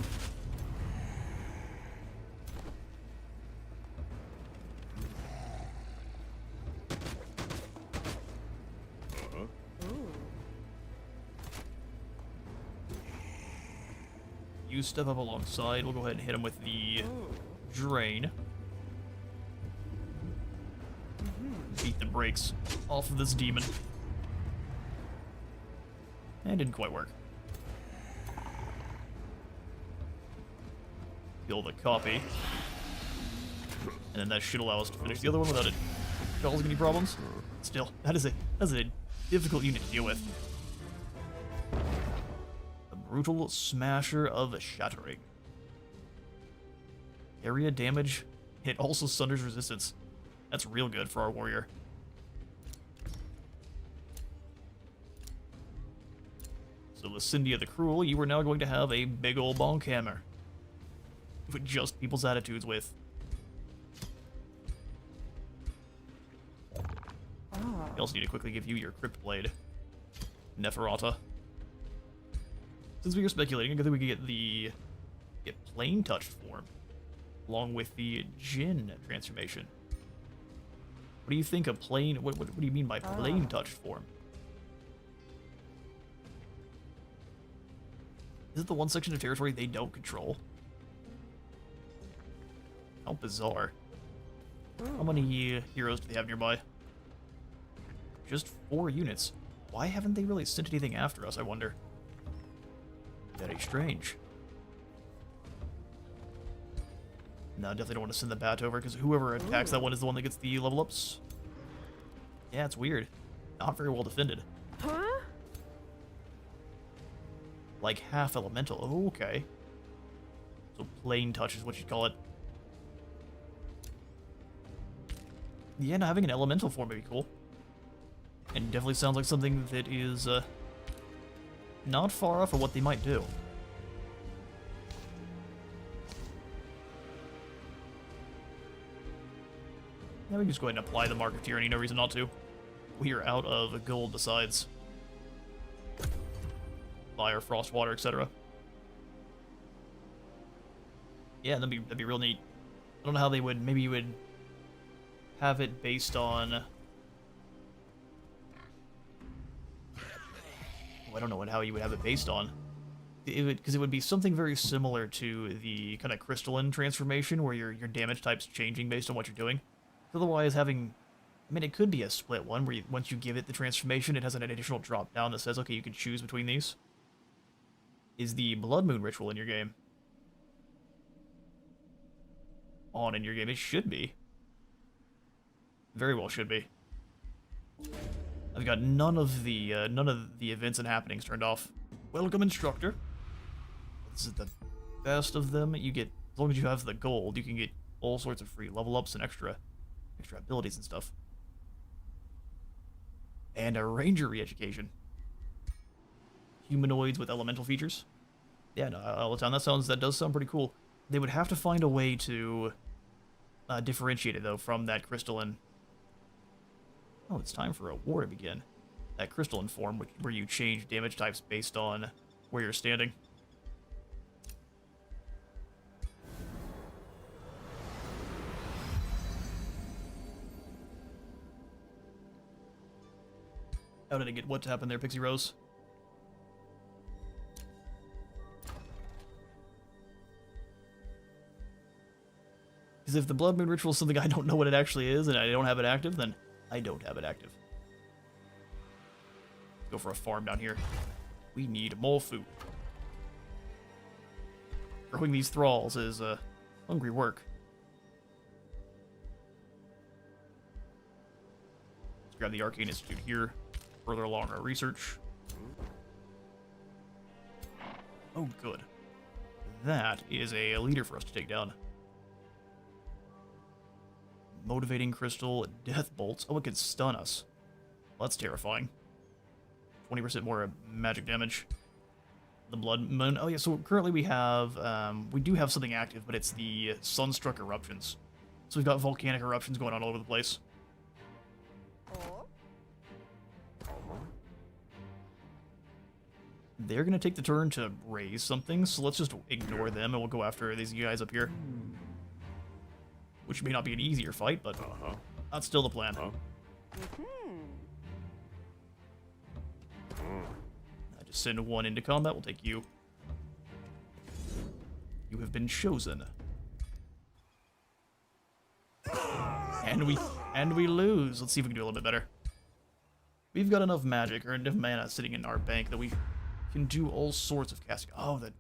You step up alongside. We'll go ahead and hit him with the drain. Beat the brakes off of this demon. And didn't quite work. Kill the copy. And then that should allow us to finish the other one without it causing any problems. Still, that's a difficult unit to deal with. The brutal smasher of shattering. Area damage. It also sunders resistance. That's real good for our warrior. So Lucindia the Cruel, you are now going to have a big ol' bonk hammer. To adjust people's attitudes with. We also need to quickly give you your Crypt Blade. Neferata. Since we were speculating, I think we could get Plain Touch form. Along with the Jinn transformation. What do you think of plain? What do you mean by plain touch form? Is it the one section of territory they don't control? How bizarre. How many heroes do they have nearby? Just 4 units. Why haven't they really sent anything after us, I wonder? Very strange. No, definitely don't want to send the bat over, because whoever attacks that one is the one that gets the level ups. Yeah, it's weird. Not very well defended. Huh? Like half elemental. Oh, okay. So plain touch is what you'd call it. Yeah, no, having an elemental form would be cool. And definitely sounds like something that is not far off of what they might do. Yeah, we can just go ahead and apply the mark of tyranny, no reason not to. We are out of gold besides fire, frost, water, etc. Yeah, that'd be real neat. I don't know how they would. Maybe you would have it based on. I don't know how you would have it based on. Because it would be something very similar to the kind of crystalline transformation, where your damage type's changing based on what you're doing. Otherwise, having, I mean, it could be a split one where once you give it the transformation, it has an additional drop down that says, okay, you can choose between these. Is the Blood Moon ritual in your game on in your game? It should be. Very well should be. I've got none of the events and happenings turned off. Welcome, instructor. This is the best of them. You get, as long as you have the gold, you can get all sorts of free level ups and extra abilities and stuff. And a ranger re-education. Humanoids with elemental features. Yeah, no, that does sound pretty cool. They would have to find a way to differentiate it though from that crystalline. Oh, it's time for a war to begin. That crystalline form where you change damage types based on where you're standing. How did I get what to happen there, Pixie Rose? Because if the Blood Moon Ritual is something I don't know what it actually is, and I don't have it active, then I don't have it active. Let's go for a farm down here. We need more food. Growing these thralls is hungry work. Let's grab the Arcane Institute here, further along our research. Oh, good. That is a leader for us to take down. Motivating Crystal, Death Bolts. Oh, it can stun us. Well, that's terrifying. 20% more magic damage. The Blood Moon. Oh, yeah, so currently we have, we do have something active, but it's the Sunstruck Eruptions. So we've got volcanic eruptions going on all over the place. Oh. They're going to take the turn to raise something, so let's just ignore them and we'll go after these guys up here. Which may not be an easier fight, but that's still the plan. I just send one into combat. We'll take you. You have been chosen. And we lose. Let's see if we can do a little bit better. We've got enough magic or enough mana sitting in our bank that we can do all sorts of casting. Oh, that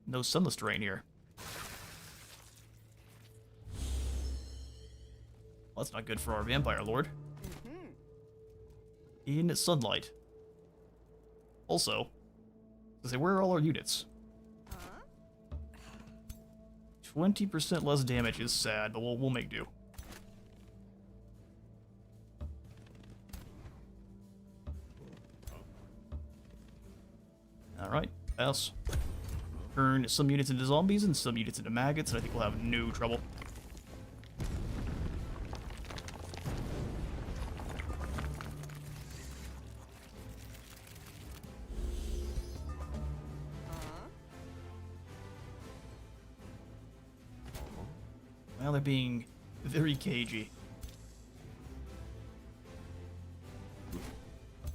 no Sunless Terrain here. Well, that's not good for our Vampire Lord. In sunlight. Also, let's say, where are all our units? 20% less damage is sad, but we'll make do. Alright, pass. Turn some units into zombies and some units into maggots, and I think we'll have no trouble. Well, they're being very cagey.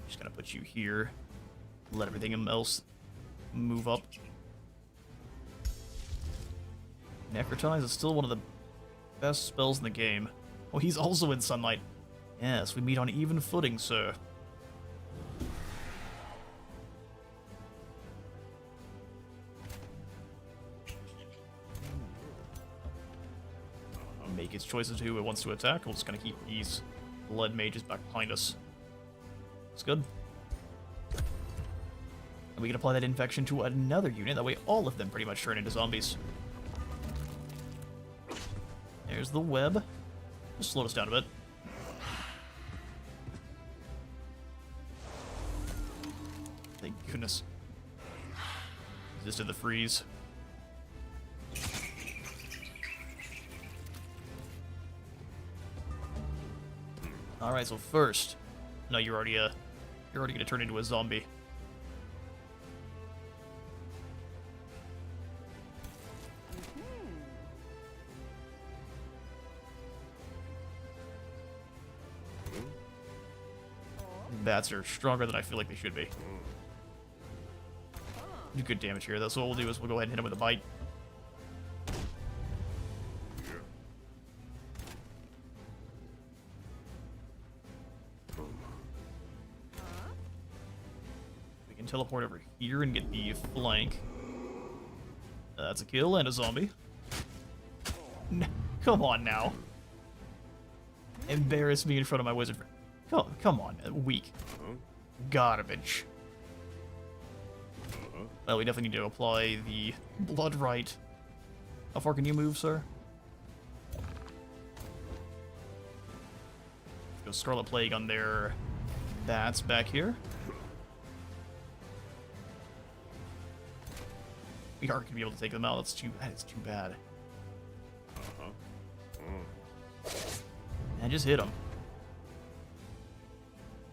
Just gonna put you here. Let everything else move up. Necrotize is still one of the best spells in the game. Oh, he's also in sunlight. Yes, we meet on even footing, sir. Make its choice as to who it wants to attack. We're just gonna keep these blood mages back behind us. It's good. And we can apply that infection to another unit. That way all of them pretty much turn into zombies. There's the web. Just slow us down a bit. Thank goodness. Resisted the freeze. Alright, so first... No, you're already gonna turn into a zombie. Bats are stronger than I feel like they should be. Do good damage here, though, so what we'll do is we'll go ahead and hit him with a bite. We can teleport over here and get the flank. That's a kill and a zombie. Come on now. Embarrass me in front of my wizard friend. Come on, weak. Garbage. Well, we definitely need to apply the blood right. How far can you move, sir? Go Scarlet Plague on their bats back here. We aren't gonna be able to take them out. That is too bad. And just hit them.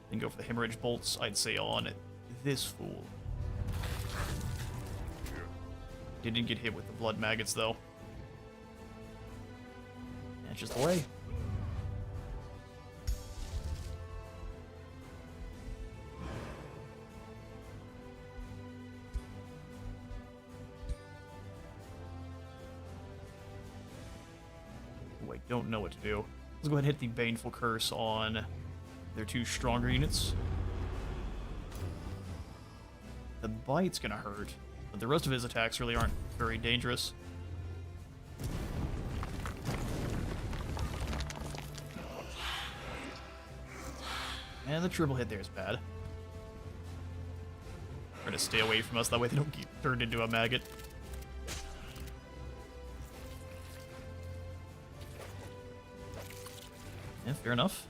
Then go for the hemorrhage bolts, I'd say, on this fool. Didn't get hit with the blood maggots, though. That's just the way. don't know what to do. Let's go ahead and hit the Baneful Curse on their 2 stronger units. The bite's gonna hurt, but the rest of his attacks really aren't very dangerous. And the triple hit there is bad. Try to stay away from us, that way they don't get turned into a maggot. Yeah, fair enough.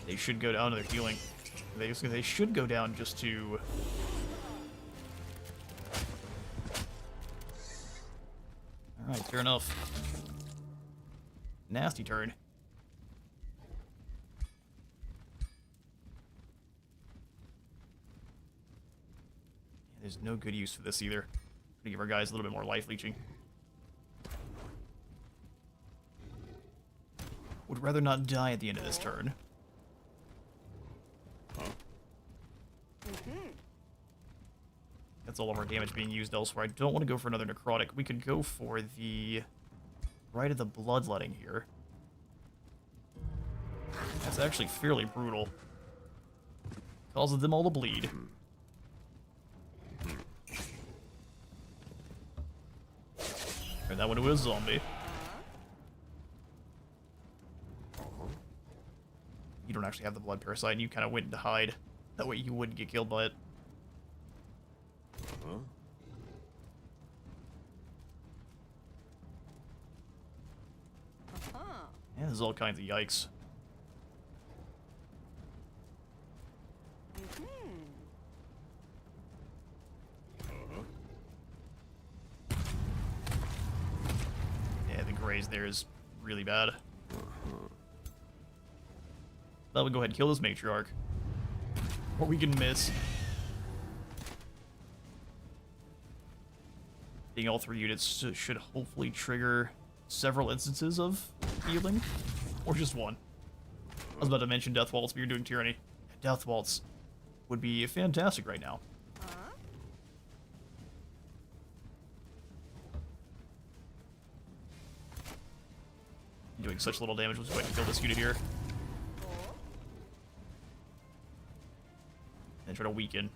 They should go down to their healing. They should go down just to... Alright, fair enough. Nasty turn. There's no good use for this either. Gonna give our guys a little bit more life leeching. Would rather not die at the end of this turn. That's all of our damage being used elsewhere. I don't want to go for another necrotic. We could go for the Rite of the Bloodletting here. That's actually fairly brutal. Causes them all to bleed. Turn that one into a zombie. You don't actually have the blood parasite, and you kind of went to hide. That way you wouldn't get killed by it. Yeah, there's all kinds of yikes. Yeah, the graze there is really bad. That would go ahead and kill this matriarch. Or we can miss. Being all 3 units should hopefully trigger several instances of healing. Or just one. I was about to mention Death Waltz, but you're doing Tyranny. Death Waltz would be fantastic right now. Doing such little damage was going to kill this unit here. And try to weaken.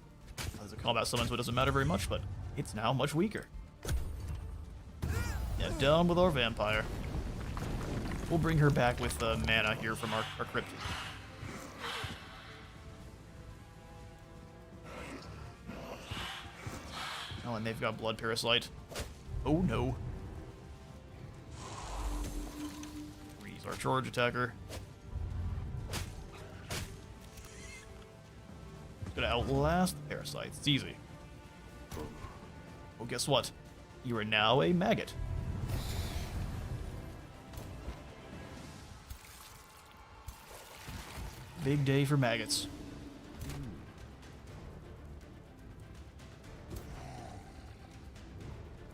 As a combat summon, so it doesn't matter very much, but it's now much weaker. Yeah, down with our vampire. We'll bring her back with mana here from our crypt. Oh, and they've got blood parasite. Oh no. Freeze our charge attacker. Gonna outlast the parasites. It's easy. Well, guess what? You are now a maggot. Big day for maggots.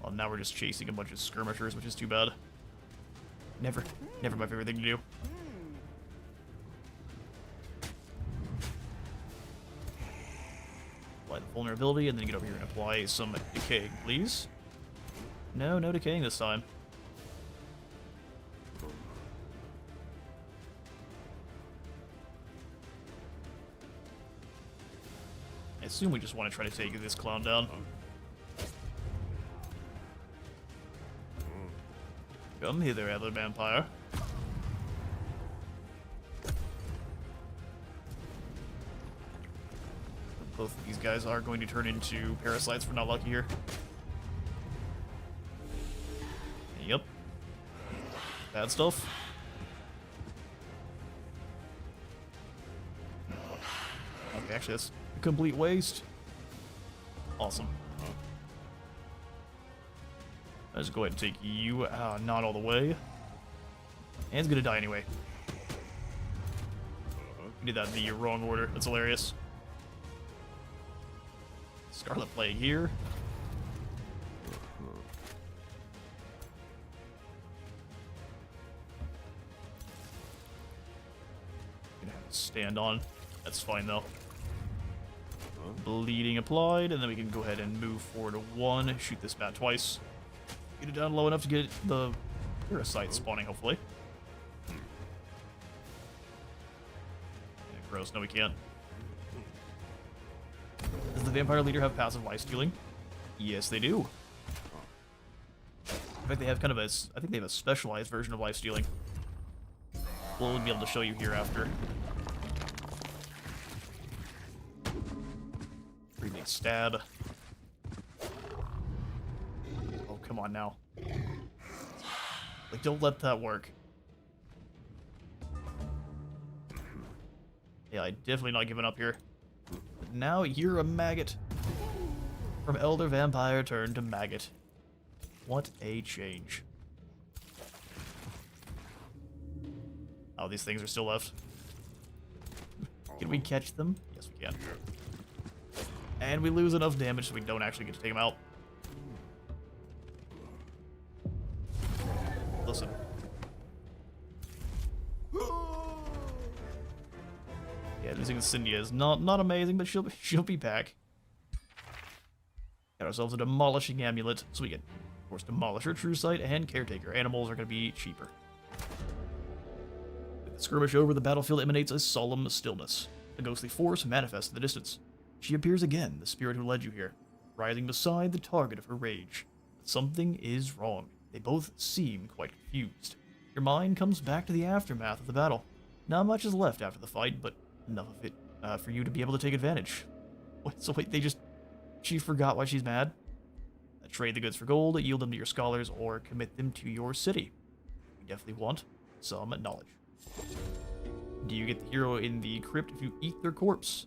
Well, now we're just chasing a bunch of skirmishers, which is too bad. Never my favorite thing to do. Apply the vulnerability, and then get over here and apply some decaying, please. No decaying this time. I assume we just want to try to take this clown down. Come hither, other vampire. Both of these guys are going to turn into parasites. We're not lucky here. Yep. Bad stuff. Okay, actually, that's a complete waste. Awesome. Let's go ahead and take you. Not all the way. And it's gonna die anyway. We did that in the wrong order. That's hilarious. Scarlet Plague here. Gonna have to stand on. That's fine though. Bleeding applied, and then we can go ahead and move forward to 1. Shoot this bat twice. Get it down low enough to get the Parasite spawning, hopefully. Yeah, gross. No, we can't. Does the vampire leader have passive life stealing? Yes, they do. In fact, they have kind of a... I think they have a specialized version of life stealing. We'll be able to show you here after. Remake stab. Oh, come on now. Like, don't let that work. Yeah, I definitely not giving up here. But now you're a maggot. From elder vampire turned to maggot. What a change. Oh, these things are still left. Can we catch them? Yes, we can. And we lose enough damage so we don't actually get to take them out. Listen. Yeah, losing Cynthia is not amazing, but she'll be back. Got ourselves a demolishing amulet, so we can, of course, demolish her true sight and caretaker. Animals are going to be cheaper. With the skirmish over, the battlefield emanates a solemn stillness. A ghostly force manifests in the distance. She appears again, the spirit who led you here, rising beside the target of her rage. But something is wrong. They both seem quite confused. Your mind comes back to the aftermath of the battle. Not much is left after the fight, but enough of it for you to be able to take advantage. So wait, she forgot why she's mad? Trade the goods for gold, yield them to your scholars, or commit them to your city. You definitely want some knowledge. Do you get the hero in the crypt if you eat their corpse?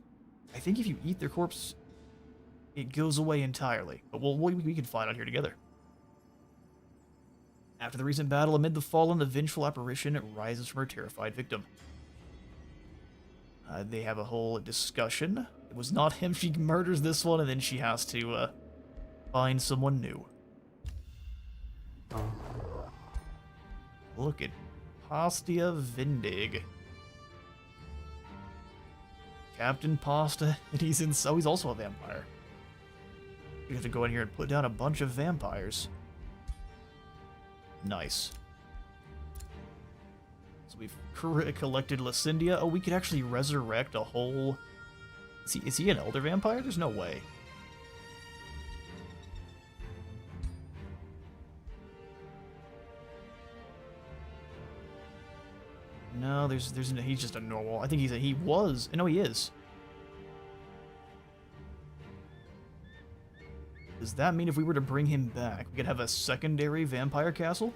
I think if you eat their corpse, it goes away entirely. But we can find out here together. After the recent battle, amid the fallen, the vengeful apparition rises from her terrified victim. They have a whole discussion. It was not him. She murders this one, and then she has to find someone new. Look at Pastia Vindig. Captain Pasta, and he's also a vampire. You have to go in here and put down a bunch of vampires. Nice. So we've collected Lucindia. Oh, we could actually resurrect a whole... Is he an elder vampire? There's no way. No, he's just a normal. I think he was. No, he is. Does that mean if we were to bring him back, we could have a secondary vampire castle?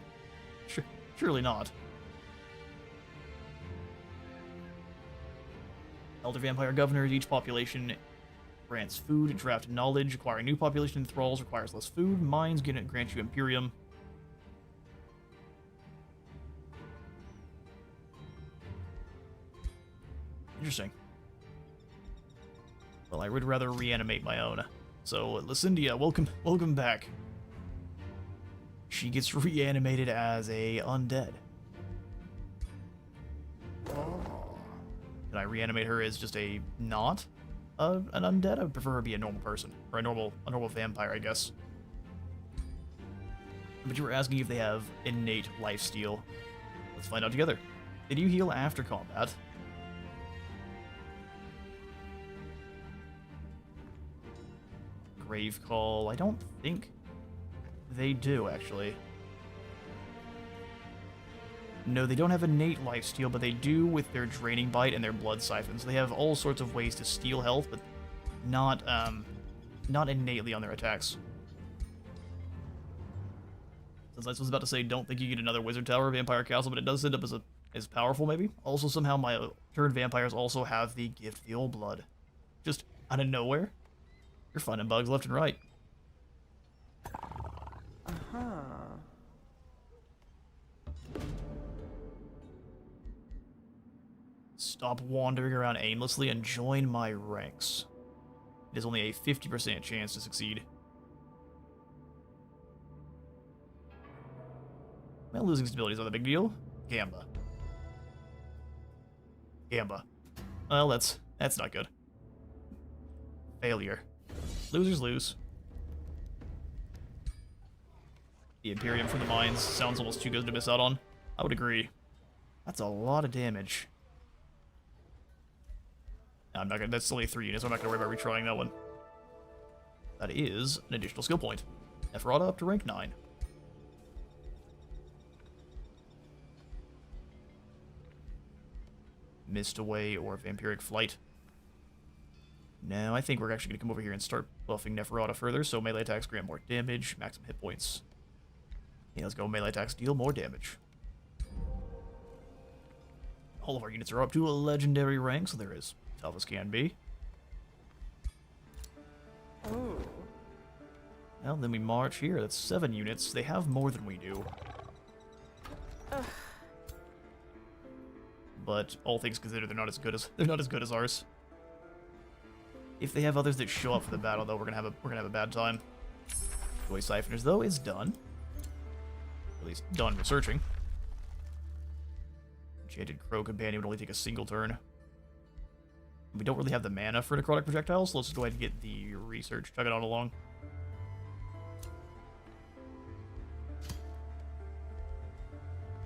Surely not. Elder vampire governors, each population grants food, draft knowledge, acquiring new population thralls requires less food, mines grant you Imperium. Interesting. Well, I would rather reanimate my own. So, Lucindia, welcome back. She gets reanimated as a undead. Can I reanimate her as just a not an undead? I would prefer her to be a normal person, or a normal vampire, I guess. But you were asking if they have innate lifesteal. Let's find out together. Did you heal after combat? Grave Call. I don't think they do, actually. No, they don't have innate lifesteal, but they do with their Draining Bite and their Blood Siphons. They have all sorts of ways to steal health, but not innately on their attacks. Since I was about to say, don't think you get another Wizard Tower or Vampire Castle, but it does end up as powerful, maybe. Also, somehow my turned vampires also have the Gift the Old Blood. Just out of nowhere. You're finding bugs left and right. Stop wandering around aimlessly and join my ranks. It is only a 50% chance to succeed. Well, losing stability is not a big deal. Gamba. Well, that's not good. Failure. Losers lose. The Imperium from the mines sounds almost too good to miss out on. I would agree. That's a lot of damage. No, I'm not gonna. That's only 3 units. I'm not gonna worry about retrying that one. That is an additional skill point. Neferata up to rank 9. Mist Away or Vampiric Flight. No, I think we're actually going to come over here and start buffing Neferata further, so melee attacks grant more damage, maximum hit points. Yeah, let's go. Melee attacks deal more damage. All of our units are up to a legendary rank, so they're as tough as can be. Ooh. Well, then we march here. That's 7 units. They have more than we do. Ugh. But all things considered, they're not as good as ours. If they have others that show up for the battle, though, we're gonna have a bad time. Joy Siphoners, though, is done. At least done researching. Enchanted Crow Companion would only take a single turn. We don't really have the mana for necrotic projectiles, so let's just go ahead and get the research. Chug it on along.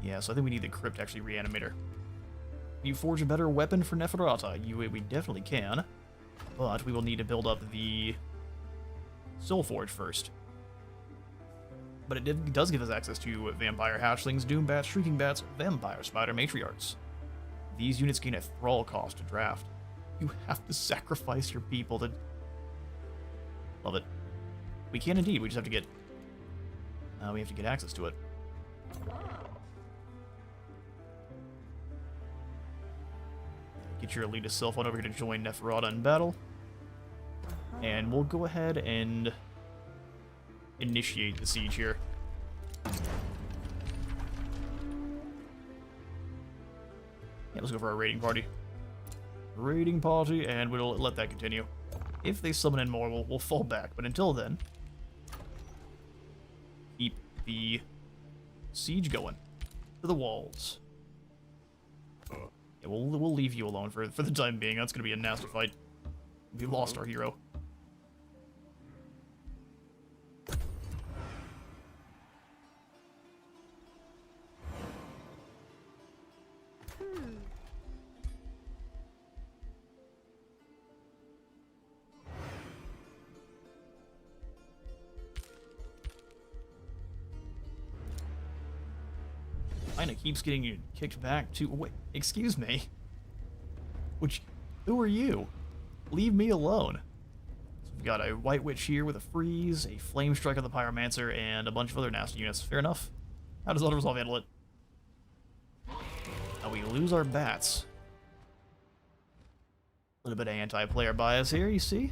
Yeah, so I think we need the Crypt to actually reanimate her. Can you forge a better weapon for Neferata? We definitely can. But we will need to build up the Soul Forge first. But it does give us access to Vampire Hatchlings, Doom Bats, Shrieking Bats, Vampire Spider Matriarchs. These units gain a Thrall cost to draft. You have to sacrifice your people to... Love it. We can indeed, we just have to get... we have to get access to it. Get your elitist self on over here to join Neferata in battle. And we'll go ahead and initiate the siege here. Yeah, let's go for our raiding party. Raiding party, and we'll let that continue. If they summon in more, we'll fall back. But until then, keep the siege going to the walls. Yeah, we'll leave you alone for the time being. That's gonna be a nasty fight. We lost our hero. Kinda keeps getting kicked back to... Wait, excuse me. Who are you? Leave me alone. So we've got a White Witch here with a freeze, a Flame Strike on the Pyromancer, and a bunch of other nasty units. Fair enough. How does Auto Resolve handle it? Now we lose our bats. A little bit of anti-player bias here, you see?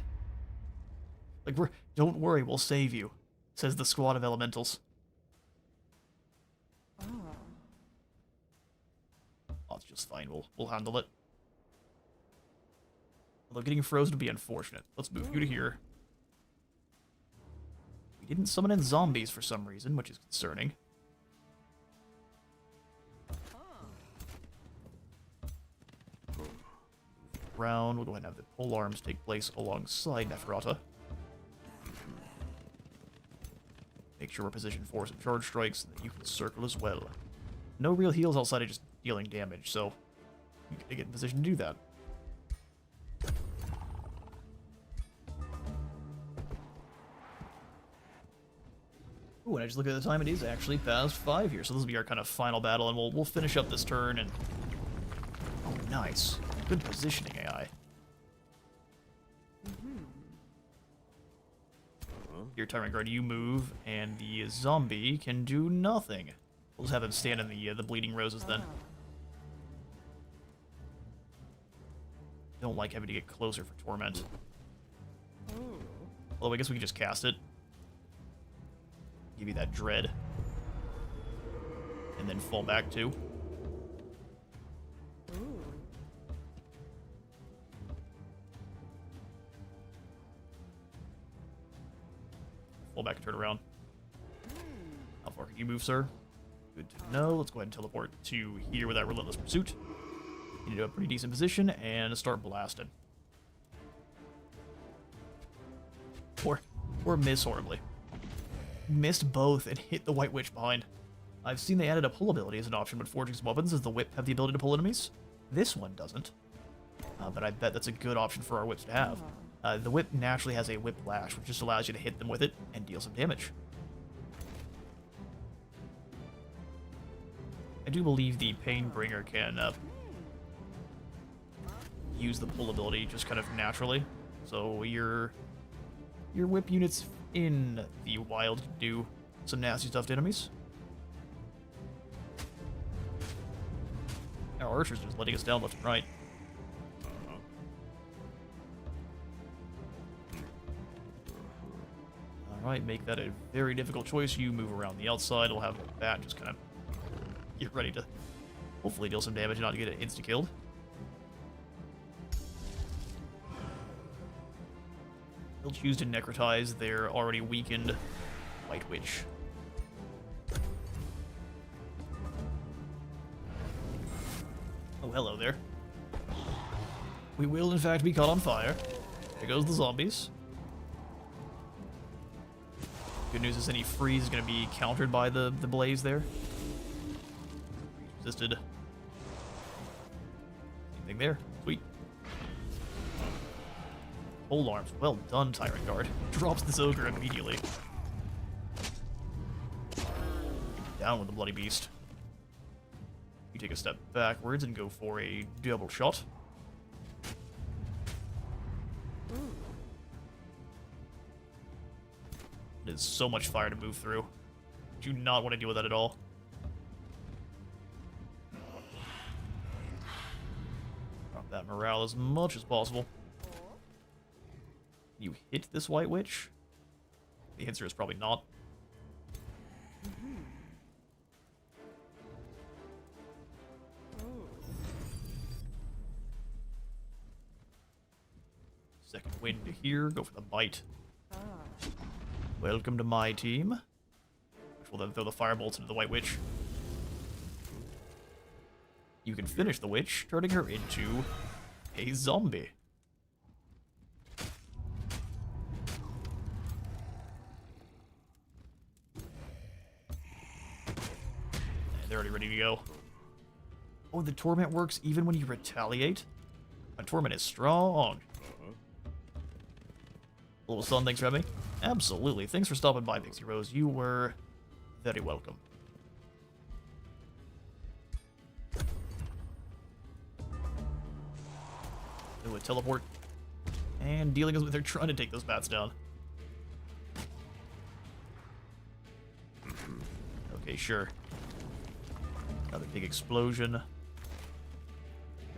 Like, don't worry, we'll save you, says the squad of elementals. Oh, it's just fine. We'll handle it. Although getting frozen would be unfortunate. Let's move you to here. We didn't summon in zombies for some reason, which is concerning. Round. We'll go ahead and have the pole arms take place alongside Neferata. Make sure we're positioned for some charge strikes, and that you can circle as well. No real heals outside of just dealing damage, so you gotta get in position to do that. Ooh, and I just look at the time, it is actually past 5 here, so this will be our kind of final battle, and we'll finish up this turn, and... Oh, nice. Good positioning, AI. Your Tyrant Guard, you move, and the zombie can do nothing. We'll just have him stand in the Bleeding Roses, then. Don't like having to get closer for Torment. Although I guess we can just cast it. Give you that dread. And then fall back too. Fall back and turn around. How far can you move, sir? Good to know. Let's go ahead and teleport to here with that Relentless Pursuit. Get into a pretty decent position and start blasting. Or miss horribly. missed both and hit the White Witch behind. I've seen they added a pull ability as an option when forging some weapons. Does the whip have the ability to pull enemies? This one doesn't. But I bet that's a good option for our whips to have. The whip naturally has a whip lash, which just allows you to hit them with it and deal some damage. I do believe the Painbringer can use the pull ability just kind of naturally. So your whip units in the wild do some nasty stuff to enemies. Our archers just letting us down left and right. Alright, make that a very difficult choice. You move around the outside, we'll have that just kind of get ready to hopefully deal some damage and not get it insta-killed. They'll choose to necrotize their already weakened White Witch. Oh, hello there. We will, in fact, be caught on fire. There goes the zombies. Good news is any freeze is going to be countered by the blaze there. Resisted. Anything there? Sweet. Pole arms. Well done, Tyrant Guard. Drops this ogre immediately. Down with the bloody beast. You take a step backwards and go for a double shot. It is so much fire to move through. Do not want to deal with that at all. Drop that morale as much as possible. You hit this White Witch? The answer is probably not. Second wind to here, go for the bite. Welcome to my team. Which will then throw the firebolts into the White Witch. You can finish the witch, turning her into a zombie. And they're already ready to go. Oh, the torment works even when you retaliate? A torment is strong. Little son, thanks for having me. Absolutely. Thanks for stopping by, Pixie Rose. You were very welcome. Do a teleport. And dealing with they're trying to take those bats down. Okay, sure. Another big explosion. They're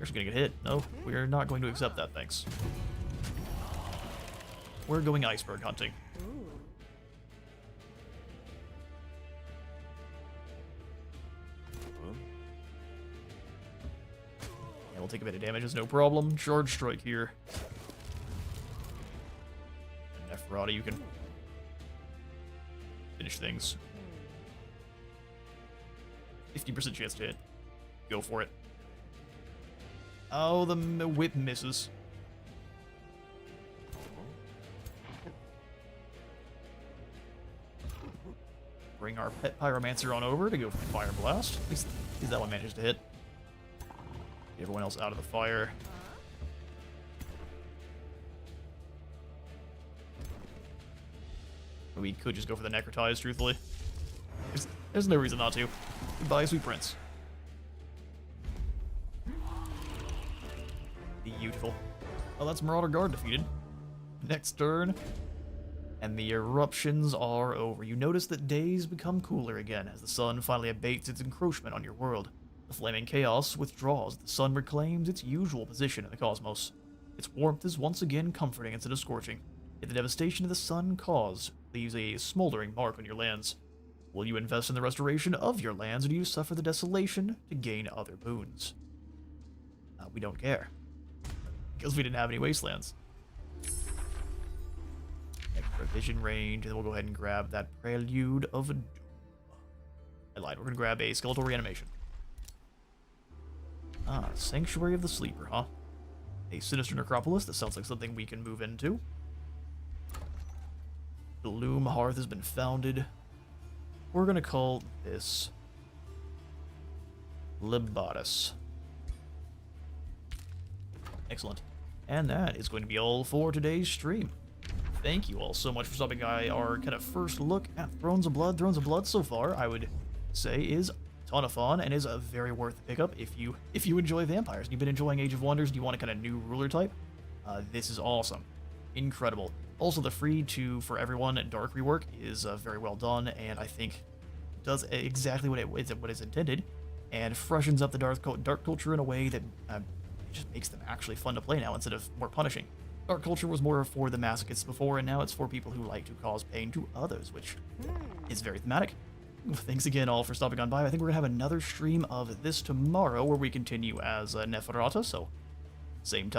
just gonna get hit. No, we're not going to accept that, thanks. We're going iceberg hunting. Yeah, we'll take a bit of damage, it's no problem. Charge strike here. And Neferata, you can finish things. 50% chance to hit. Go for it. Oh, the whip misses. Bring our pet pyromancer on over to go for fire blast. At least that one managed to hit. Get everyone else out of the fire. We could just go for the necrotize, truthfully. There's no reason not to. Goodbye, sweet prince. Beautiful. Oh, that's Marauder Guard defeated. Next turn. And the eruptions are over. You notice that days become cooler again as the sun finally abates its encroachment on your world. The flaming chaos withdraws. The sun reclaims its usual position in the cosmos. Its warmth is once again comforting instead of scorching. Yet the devastation of the sun caused leaves a smoldering mark on your lands. Will you invest in the restoration of your lands, or do you suffer the desolation to gain other boons? We don't care. Because we didn't have any wastelands. Extra vision range, and then we'll go ahead and grab that Prelude of Doom. I lied, we're gonna grab a skeletal reanimation. Ah, Sanctuary of the Sleeper, huh? A sinister necropolis, that sounds like something we can move into. The Loom Hearth has been founded. We're gonna call this Libatus. Excellent. And that is going to be all for today's stream. Thank you all so much for stopping by our kind of first look at Thrones of Blood. Thrones of Blood so far, I would say, is a ton of fun and is a very worth the pickup if you enjoy vampires and you've been enjoying Age of Wonders and you want a kind of new ruler type. This is awesome. Incredible. Also, the free to for everyone dark rework is very well done, and I think does exactly what is intended, and freshens up the dark culture in a way that just makes them actually fun to play now instead of more punishing. Dark culture was more for the masochists before, and now it's for people who like to cause pain to others, which is very thematic. Thanks again all for stopping on by. I think we're gonna have another stream of this tomorrow where we continue as Neferata, so same time.